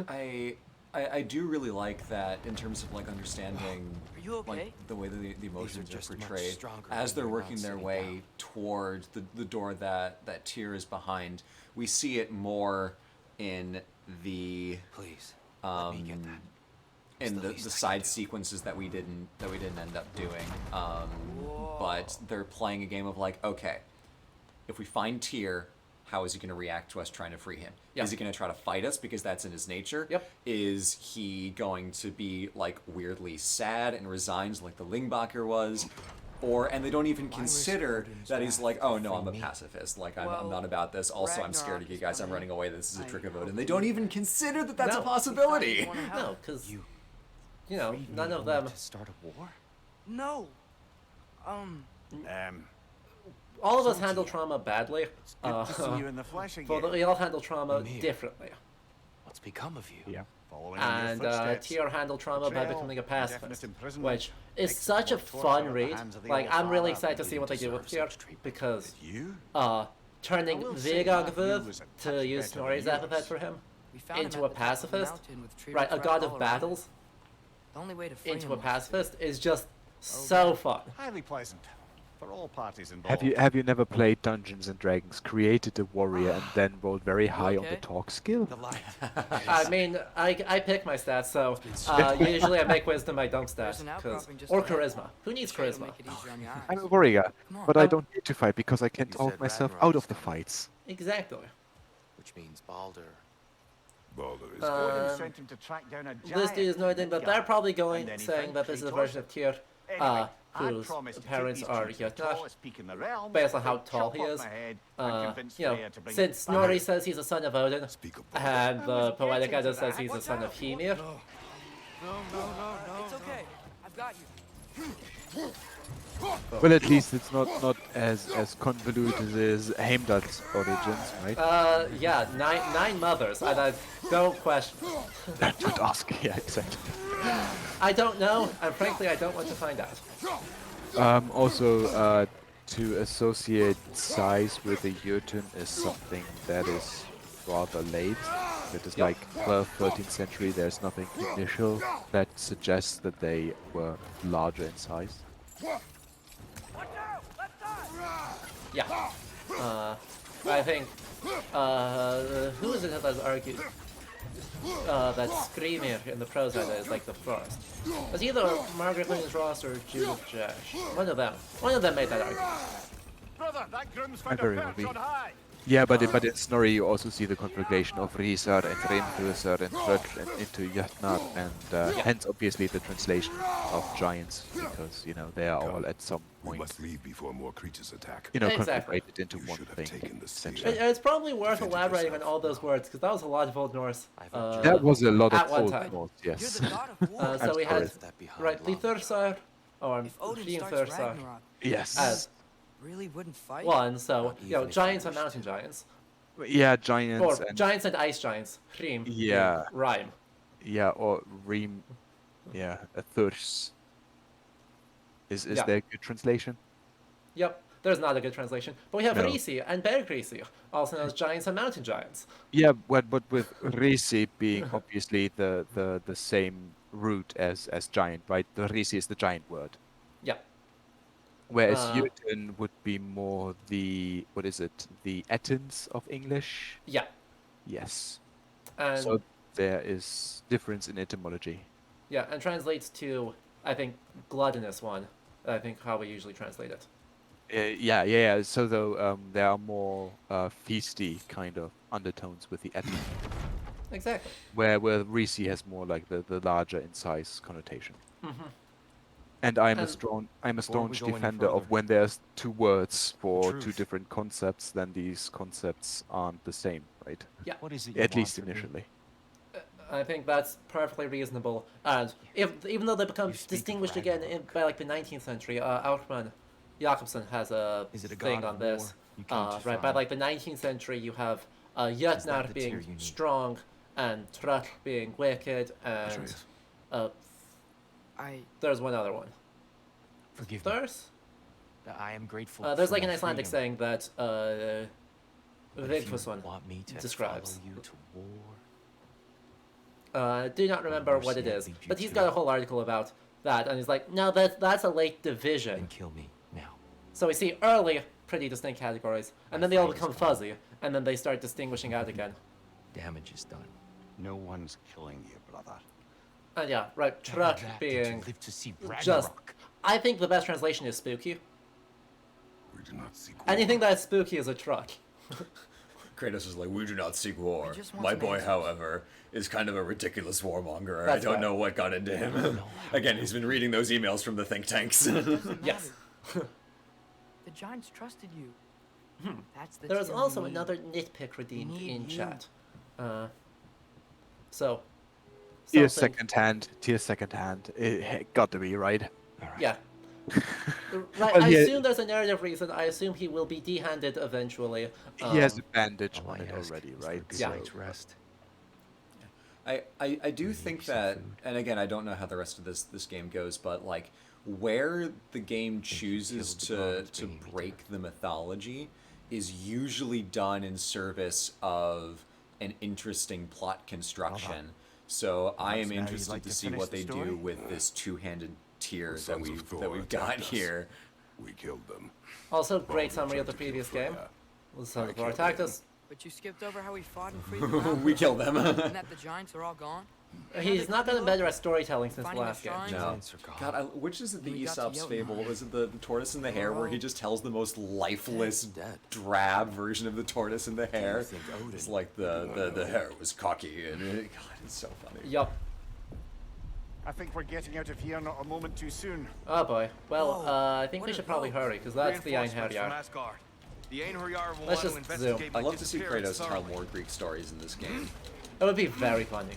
I do really like that in terms of like understanding Are you okay? like the way that the emotions just are much portrayed stronger as when they're you're working not their sitting way down. toward the door that Tyr is behind. We see it more in the Please. let me get that. in the the least I can side do. sequences that we didn't end up doing. But they're playing a game of like, okay, if we find Tyr, how is he going to react to us trying to free him? Yep. Is he going to try to fight us because that's in his nature? Yep. Is he going to be like weirdly sad and resigned like the Lingbacher was? And they don't even consider Odin's that he's wrath like, oh to no, free I'm a me? pacifist. Like I'm Well, not about this. Also, I'm scared of Ragnarok you is guys. I'm coming. running away. This is a I trick of hope Odin. They you don't do even that. consider that that's No. a You possibility. wanna help. No, because You you know, freed none me of only them. to start a war? No. All of us handle trauma badly. Good to see you in the flesh again. But we all handle trauma Mimir. differently. What's become of you? Yeah. Following in And your footsteps. Tyr handled trauma by Betrayal, becoming a indefinite pacifist, imprisonment, which is makes such a more torture fun at the read. hands of the Like, old I'm really father. excited to see what they do with Tyr, deserve such treatment. because You? turning I will say Matthew Vigagvud, was a to touch use better Snorri's than epithet yours. for him, We found him into at a the top of the pacifist, mountain with tree right, a roots god wrapped of all around him. battles, The only way to free into him a was pacifist is just so fun. Highly pleasant for all parties involved. Have you never played Dungeons and Dragons, created a warrior, and then rolled very high on the okay? talk skill? The light. I mean, I pick my stats, so usually I make wisdom my don't There's stats, an 'cause- outcropping just or ahead. charisma. Who needs Try to charisma? make it easier on your eyes. I'm a warrior, Come on. but I don't need to fight because I can You talk said myself Ragnarok out is of the coming. fights. Exactly. Which means Baldur. Baldur is Odin sent him to track down a This giant dude is noting that they're Midgard, probably and going then he saying found that this is a three version of Tyr, Anyway, I'd whose promised to take parents these are two to the Jötnar, tallest peak in the realms, based on how they'd tall chop he off is. my head and convince You know, Freya to bring since it Snorri back. says he's a son of Odin, Speak of and I the was Poetic getting Edda to says that. he's a Watch son of out. Hymir. It's okay. I've got you. Well, at least it's not as convoluted as Heimdall's origins, right? Yeah, nine mothers, and I don't question. Don't ask. Yeah, exactly. I don't know, and frankly, I don't want to find out. Also, to associate size with a Jotun is something that is rather late. It is like 12th, 13th century. There's nothing initial that suggests that they were larger in size. Yeah. I think, who is it that has argued that Screamir in the prose Edda is like the first? It's either Margaret Williams Ross or Judith Jash. One of them. One of them made that argument. Brother, that groom's found very a well perch be. on high. Yeah, but in Snorri you also see the conflagration of Risar and Reinfusar and Tröll and into Jötnar, and hence obviously the translation of giants, because you know they are all at some We point must leave before more creatures attack. Exactly. conflagrated into You one should have thing. taken the steel. essentially. It's probably worth Defended elaborating on yourself. all those words, because that was a lot of Old Norse. That was a lot at of one Old time. Norse, You're yes. the god of war. So we sorry. had, That behind right, lava. Lithursar, or If Odin starts Hrimthursar, Ragnarok, Yes. as really wouldn't fight. one, so, Not you know, even if giants you and wished mountain to. giants. Yeah, giants Or and giants and ice giants. Hrim. Yeah. Rhyme. yeah, or Reem, yeah, a thirst. Is Yeah. there a good translation? Yep, there's not a good translation. But we have No. Risi and Bergrisi, also known as giants and mountain giants. Yeah, but with Risi being obviously the same root as giant, right? The Risi is the giant word. Yeah. Whereas Uh, Jotun would be more the, what is it? The Etins of English? Yeah. Yes. And So there is difference in etymology. yeah, and translates to, I think, gluttonous one. I think how we usually translate it. Yeah. So though there are more feasty kind of undertones with the Etin, Exactly. where Risi has more like the larger in size connotation. Mm-hmm. And I'm a And- staunch go any defender of further, when there's two words for two truth. different concepts, then these concepts aren't the same, right? What is it you At want least from me? initially. I think that's perfectly reasonable. And even though they become You speak of distinguished again by like the 19th century, Outman Jakobsen has a Is it a thing god on of this. war you came to Right, by find? like the 19th century, you have that Jötnar the being tear you need? strong and Tröll being wicked, and Atreus. I there's one other one. Forgive me. There's I am grateful. there's for like an my Icelandic freedom, saying that but if you Vigfusson want me to describes. follow you to war, I do not remember what it Mercy, I is, lead you but he's to got a it. whole article about that, and he's like, no, that's a late division. then kill me now. So we see early, pretty distinct categories, and then they all become fuzzy, and then they start distinguishing out again. Damage is done. No one's killing you, brother. And yeah, right, Better Truck that than to being live to see just. Ragnarok. I think the best translation is spooky. We do not seek war. Anything that's spooky is a truck. Kratos is like, we do not seek war. just want My some boy, answers." however, is kind of a ridiculous warmonger. I That's don't right. know what got into him. know how Again, he's been reading those emails from the think tanks. doesn't Yes. matter. The giants trusted you. That's the There is tear we also need. another nitpick redeemed need in you. chat. So. Tear something- second hand. It got to be, right? Yeah. Right, Well, I yeah. assume there's a narrative reason. I assume he will be dehanded eventually. He has a bandage All on I it ask already, is for a right? good Yeah. night's rest. I do think that, and again, I don't know how the rest of this game goes, but like where the game chooses killed the to Dwarves bringing me to break the mythology is usually done in service of an interesting plot construction. So I am Perhaps now you'd interested like to to see finish what the they story? do with this two-handed tier that Sons of we've Thor got attacked us. here. We killed them. Also, great Baldur summary of the tried to kill previous game. Freya. The Sons of I Thor killed attacked him. us. But you skipped over how we fought and freed them out. We killed them. And that the giants are all gone. He's not gotten better at storytelling since the Finding last a game. shrine. No. Giants are gone. God, which is it the We got to Aesop's Jotunheim. fable? Was it the tortoise and the hare, where he just tells the most lifeless, Dead. drab version of the tortoise and the hare? think Odin- It's like the hare was cocky, and God, it's so funny. Yup. I think we're getting out of here not a moment too soon. Oh boy. Well, I think what we are should probably those? hurry, because that's the Reinforcements from Einherjar. Asgard. The Einherjar will Let's want to just investigate zoom. I my love to see disappearance Kratos tell thoroughly. more Greek stories in this game. It would be very funny.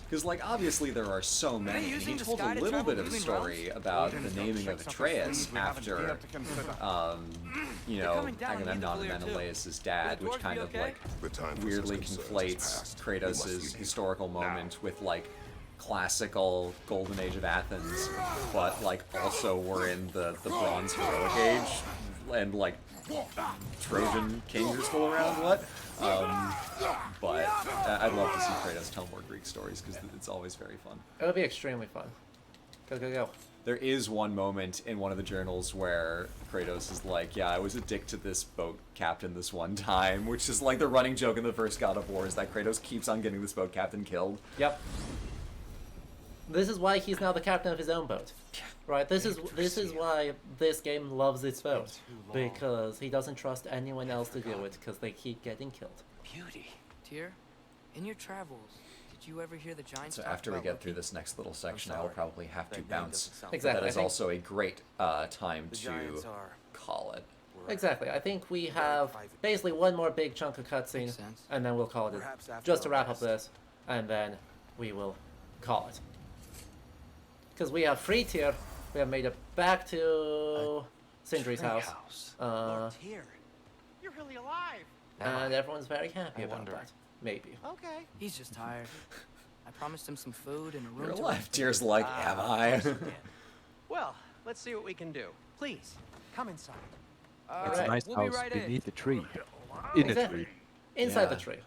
Because, like, obviously there are so many. He using the told sky a to little travel bit of a between story about the naming of Tricks up his Atreus sleeve we haven't after, dared to consider. you They're know, coming down on me Agamemnon the and Clear, too. Menelaus' dad, Will the which dwarves kind be of, okay? like, The time for weirdly such concerns is conflates past. We must Kratos' leave. historical moment with, like, classical golden age of Athens, but, like, also we're in the bronze heroic age, and, like, Trojan kings are still around, what? But I'd love to see Kratos tell more Greek stories, because it's always very fun. It would be extremely fun. Go, go, go. There is one moment in one of the journals where Kratos is like, yeah, I was a dick to this boat captain this one time, which is like the running joke in the first God of War, is that Kratos keeps on getting this boat captain killed. Yep. This is why he's now the captain of his own boat. Right? This is why this game loves its boat. Because he doesn't trust anyone else to do it, because they keep getting killed. Beauty. Tyr, in your travels, did you ever hear the giants So talk after we about get through Loki? this next little section, I will sorry. probably have to That name bounce. doesn't sound- But Exactly, that I is think- also a great time The to giants are call it. Exactly. I think we have basically one more big chunk of cutscene, Makes sense. and then we'll call it. Perhaps after Just to our wrap up rest. this, and then we will call it. Because we have free tier, we have made it back to Sindri's house, Lord Tyr, you're really alive. and everyone's very happy I about wonder. that. Maybe. Okay. He's just tired. I promised him some food and a room You're to alive. rest in. Tears like, am I? Well, let's see what we can do. Please, come inside. It's a Right. nice We'll be house right in. beneath a tree. In a Exactly. tree. Inside the Yeah. tree.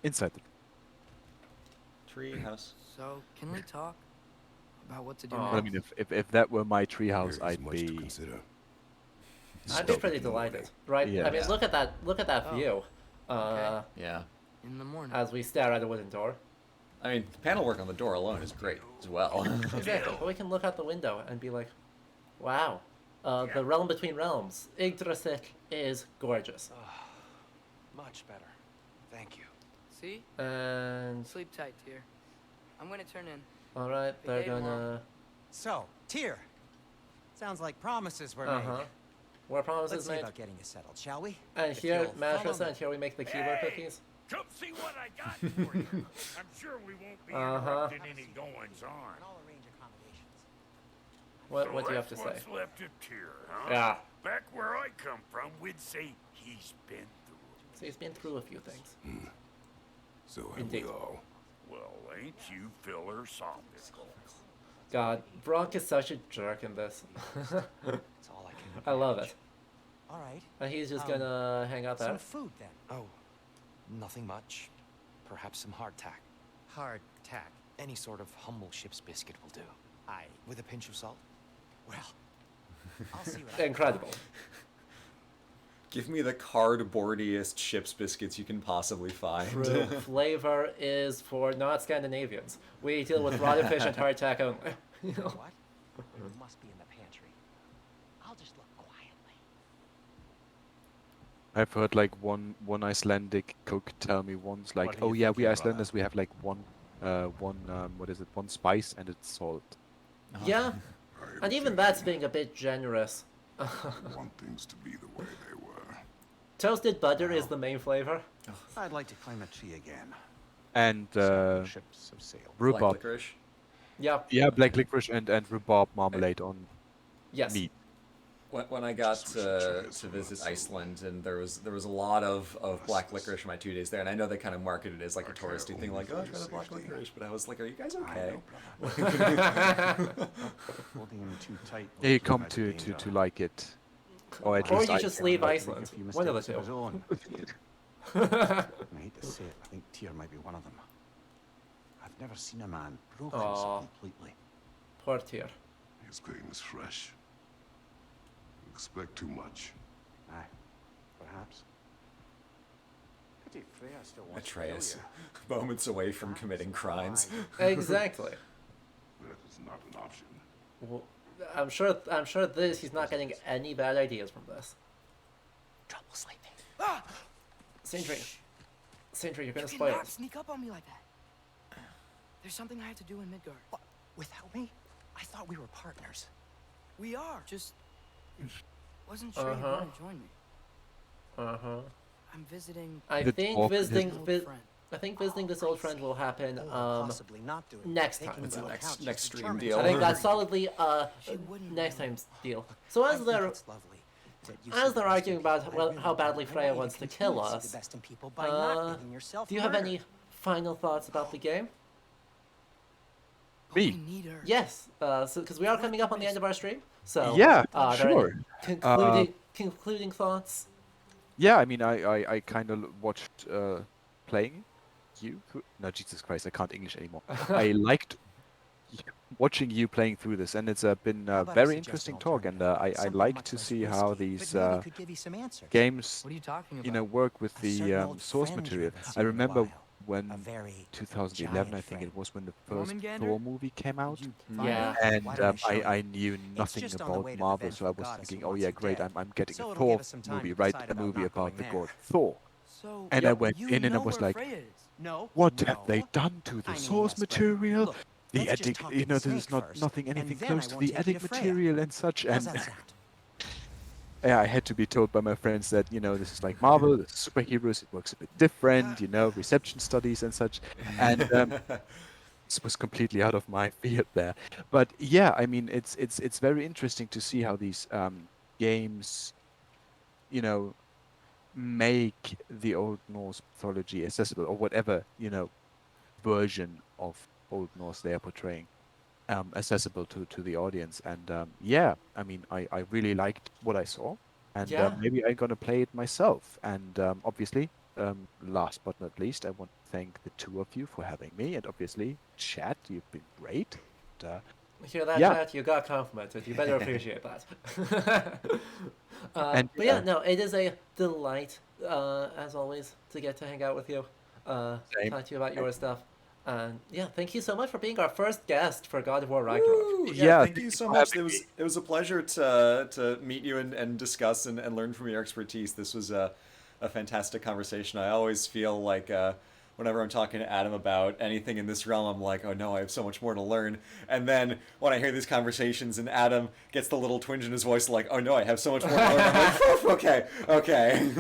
Inside the Tree house. So, can we talk about what to do Oh. I next? mean, if that were my treehouse, There is I'd much to be. consider. I'd be stoked pretty in the morning. delighted, right? Yeah. I mean, Yeah. look at that! Look at that Oh. view. Yeah. In the morning. As we stare at a wooden door. I mean, the panel work on the door alone is great as well. Exactly. But we can look out the window and be like, "Wow, the realm between realms, Yggdrasil is gorgeous." Much better. Thank you. See? And Sleep tight, Tyr. I'm gonna turn in. all right, they're Behave, gonna. So, Tyr. Sounds like promises were Uh made. huh. More Let's promises see made. about getting you settled, shall we? And If here, you'll Manifest, follow and here we make the keyword cookies. Come see what I got for you. I'm sure we won't be Uh-huh. interrupting any goings on. And I'll arrange accommodations. What do you have to That's say? what's left of Tyr, huh? Yeah. Back where I come from, we'd say he's been through it. So he's been through a few things. So have Indeed. we all. Well, ain't you philosophical? God, Bronk is such a jerk in this. That's all I can. I love it. All right. And he's just Um, gonna hang out there. Some food then. Oh, nothing much. Perhaps some hardtack. Hard tack. Any sort of humble ship's biscuit will do. Aye. With a pinch of salt. Well, I'll see what I Incredible. Give me the cardboardiest ship's biscuits you can possibly find. True. Flavor is for not Scandinavians. We deal with rotted fish and hardtack only. You know? What? It must be in the pantry. I'll just look quietly. I've heard like one Icelandic cook tell me once, like, What are oh you yeah, we thinking, Icelanders, we have like one what is it, one spice and it's salt. Yeah. I am And even thinking that's being a bit generous. I want things to be the way they were. Toasted butter is the main flavor. I'd like to climb a tree again. And Several ships have sailed. Black rhubarb. licorice. Yeah. Yeah, black licorice and rhubarb marmalade on Yes. meat. When I got Just wish I tried to some visit of that Iceland, and there was a lot of black licorice for my 2 days there, and I know they kind of marketed it as like a Okay, touristy thing, only like, for oh, your try the black safety. licorice, but I was like, are you guys I okay? know, Holding him too tight. Yeah, you will come prevent to danger. like it. Or at Or least you I just can, leave like, Make Iceland. a few One of the mistakes of his two. own. I hate to say it, I think Tyr might be one of them. I never seen a man broken Aw. so completely. Poor Tyr. His game is fresh. You expect too much. Aye, perhaps. Pity Freya still wants to kill Atreus, you. moments away from committing crimes. Exactly. That is not an option. Well, I'm sure he's not getting any bad ideas from this. Trouble sleeping. Sindri, you're gonna You spoil cannot it. sneak up on me like that. There's something I have to do in Midgard. What? Without me? I thought we were partners. We are. Just wasn't sure you'd Uh-huh. want to join me. Uh-huh. I'm visiting I The think dwarf visiting an old friend. I think visiting this old friend will happen Possibly not do it. next Taking time. It's a into next- account next just stream determines deal. I think how that's we- solidly She wouldn't next know. time's deal. So I as think they're it's lovely that you as see they're the best arguing in people. about I well, really how badly want you Freya to wants to continue kill see us, the best in people by not uh, getting yourself do you have murdered. any final thoughts about the game? But we Me? Oh, need her. Yes, because we are coming up on the end of our stream. So Yeah, are there sure. any concluding thoughts? Yeah, I mean, I kind of watched playing you. No, Jesus Christ, I can't English anymore. I liked watching you playing through this, and it's been How a about a very suggested interesting talk, and alternative? I Something like much to less see how risky, these but maybe could give you some answers. games, What are you talking about? you know, work with A the certain old source friend you material. haven't I seen in a remember while. when A very 2011, I giant think friend. it was, when the first Jormungandr? Thor movie came out. You Yeah. And Why don't I show you? I knew nothing just on the about way to the Marvel, so I vengeful was goddess thinking, who oh wants yeah, you great, dead. I'm getting So a it'll give Thor us some time movie, to write decide a about movie not about the going god there. Thor. So And I Yep. went you in and I know was where like, Freya is. No. what have they no. done to the I mean, source yes, but material? look, The let's just edit, talk you to know, the this is snake not first, nothing and anything then close I to won't the take you edit to Freya. material and such. How's And that sound? yeah, I had to be told by my friends that, you know, this is like Marvel, this is superheroes, it works a bit different, you know, reception studies and such. And this was completely out of my field there. But yeah, I mean, it's very interesting to see how these games, you know, make the Old Norse mythology accessible, or whatever, you know, version of Old Norse they are portraying, accessible to the audience. And yeah, I mean, I really liked what I saw, and Yeah. maybe I'm gonna play it myself. And obviously, last but not least, I want to thank the two of you for having me, and obviously, chat, you've been great. And, Hear that, Yeah. chat? You got complimented. You better appreciate that. And but yeah, no, it is a delight, as always, to get to hang out with you, Same. talk to you about your stuff. And yeah, thank you so much for being our first guest for God of War Ragnarok. Woo! Yeah, thank you so for much. having It was a pleasure to meet you and discuss and learn from your expertise. This was a fantastic conversation. I always feel like whenever I'm talking to Adam about anything in this realm, I'm like, oh no, I have so much more to learn. And then when I hear these conversations and Adam gets the little twinge in his voice, like, oh no, I have so much more to learn. I'm like, okay.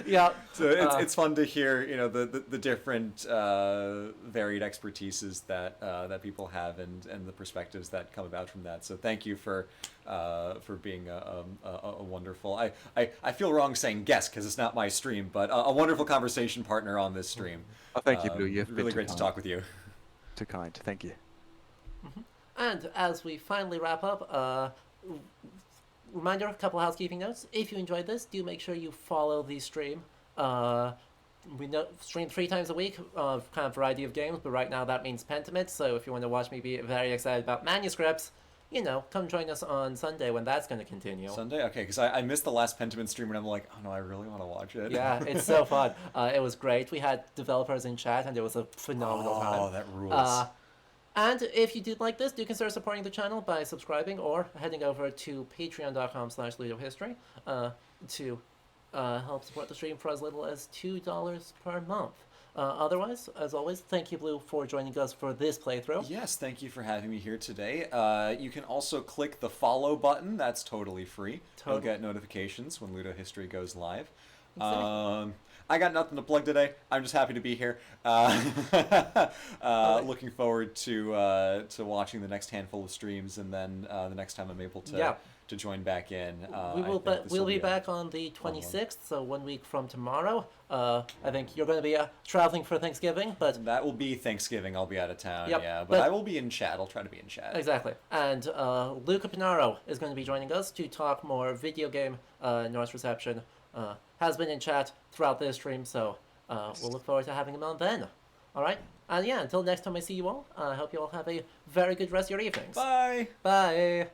Yeah. So it's fun to hear, you know, the different varied expertises that people have and the perspectives that come about from that. So thank you for being a wonderful. I feel wrong saying guest because it's not my stream, but a wonderful conversation partner on this stream. Oh, thank you, Blue. You've been really too great to kind. talk with you. Too kind. Thank you. And as we finally wrap up, reminder, a couple housekeeping notes. If you enjoyed this, do make sure you follow the stream. We stream 3 times a week of kind of variety of games, but right now that means Pentiment. So if you want to watch me be very excited about manuscripts, you know, come join us on Sunday when that's going to continue. Sunday? Okay, because I missed the last Pentiment stream and I'm like, oh no, I really want to watch it. Yeah, it's so fun. It was great. We had developers in chat and it was a phenomenal time. Oh, that rules. And if you did like this, do consider supporting the channel by subscribing or heading over to patreon.com/ludohistory to help support the stream for as little as $2 per month. Otherwise, as always, thank you, Blue, for joining us for this playthrough. Yes, thank you for having me here today. You can also click the follow button. That's totally free. You'll get notifications when Ludohistory goes live. Exactly. I got nothing to plug today. I'm just happy to be here. Looking forward to watching the next handful of streams, and then the next time I'm able to join back in. We'll be back on the 26th, so 1 week from tomorrow. I think you're going to be traveling for Thanksgiving, but that will be Thanksgiving. I'll be out of town, Yep, yeah, but I will be in chat. I'll try to be in chat. Exactly. And Luca Pinaro is going to be joining us to talk more video game Norse reception. Has been in chat throughout this stream, so we'll look forward to having him on then. All right. And yeah, until next time I see you all, I hope you all have a very good rest of your evenings. Bye! Bye!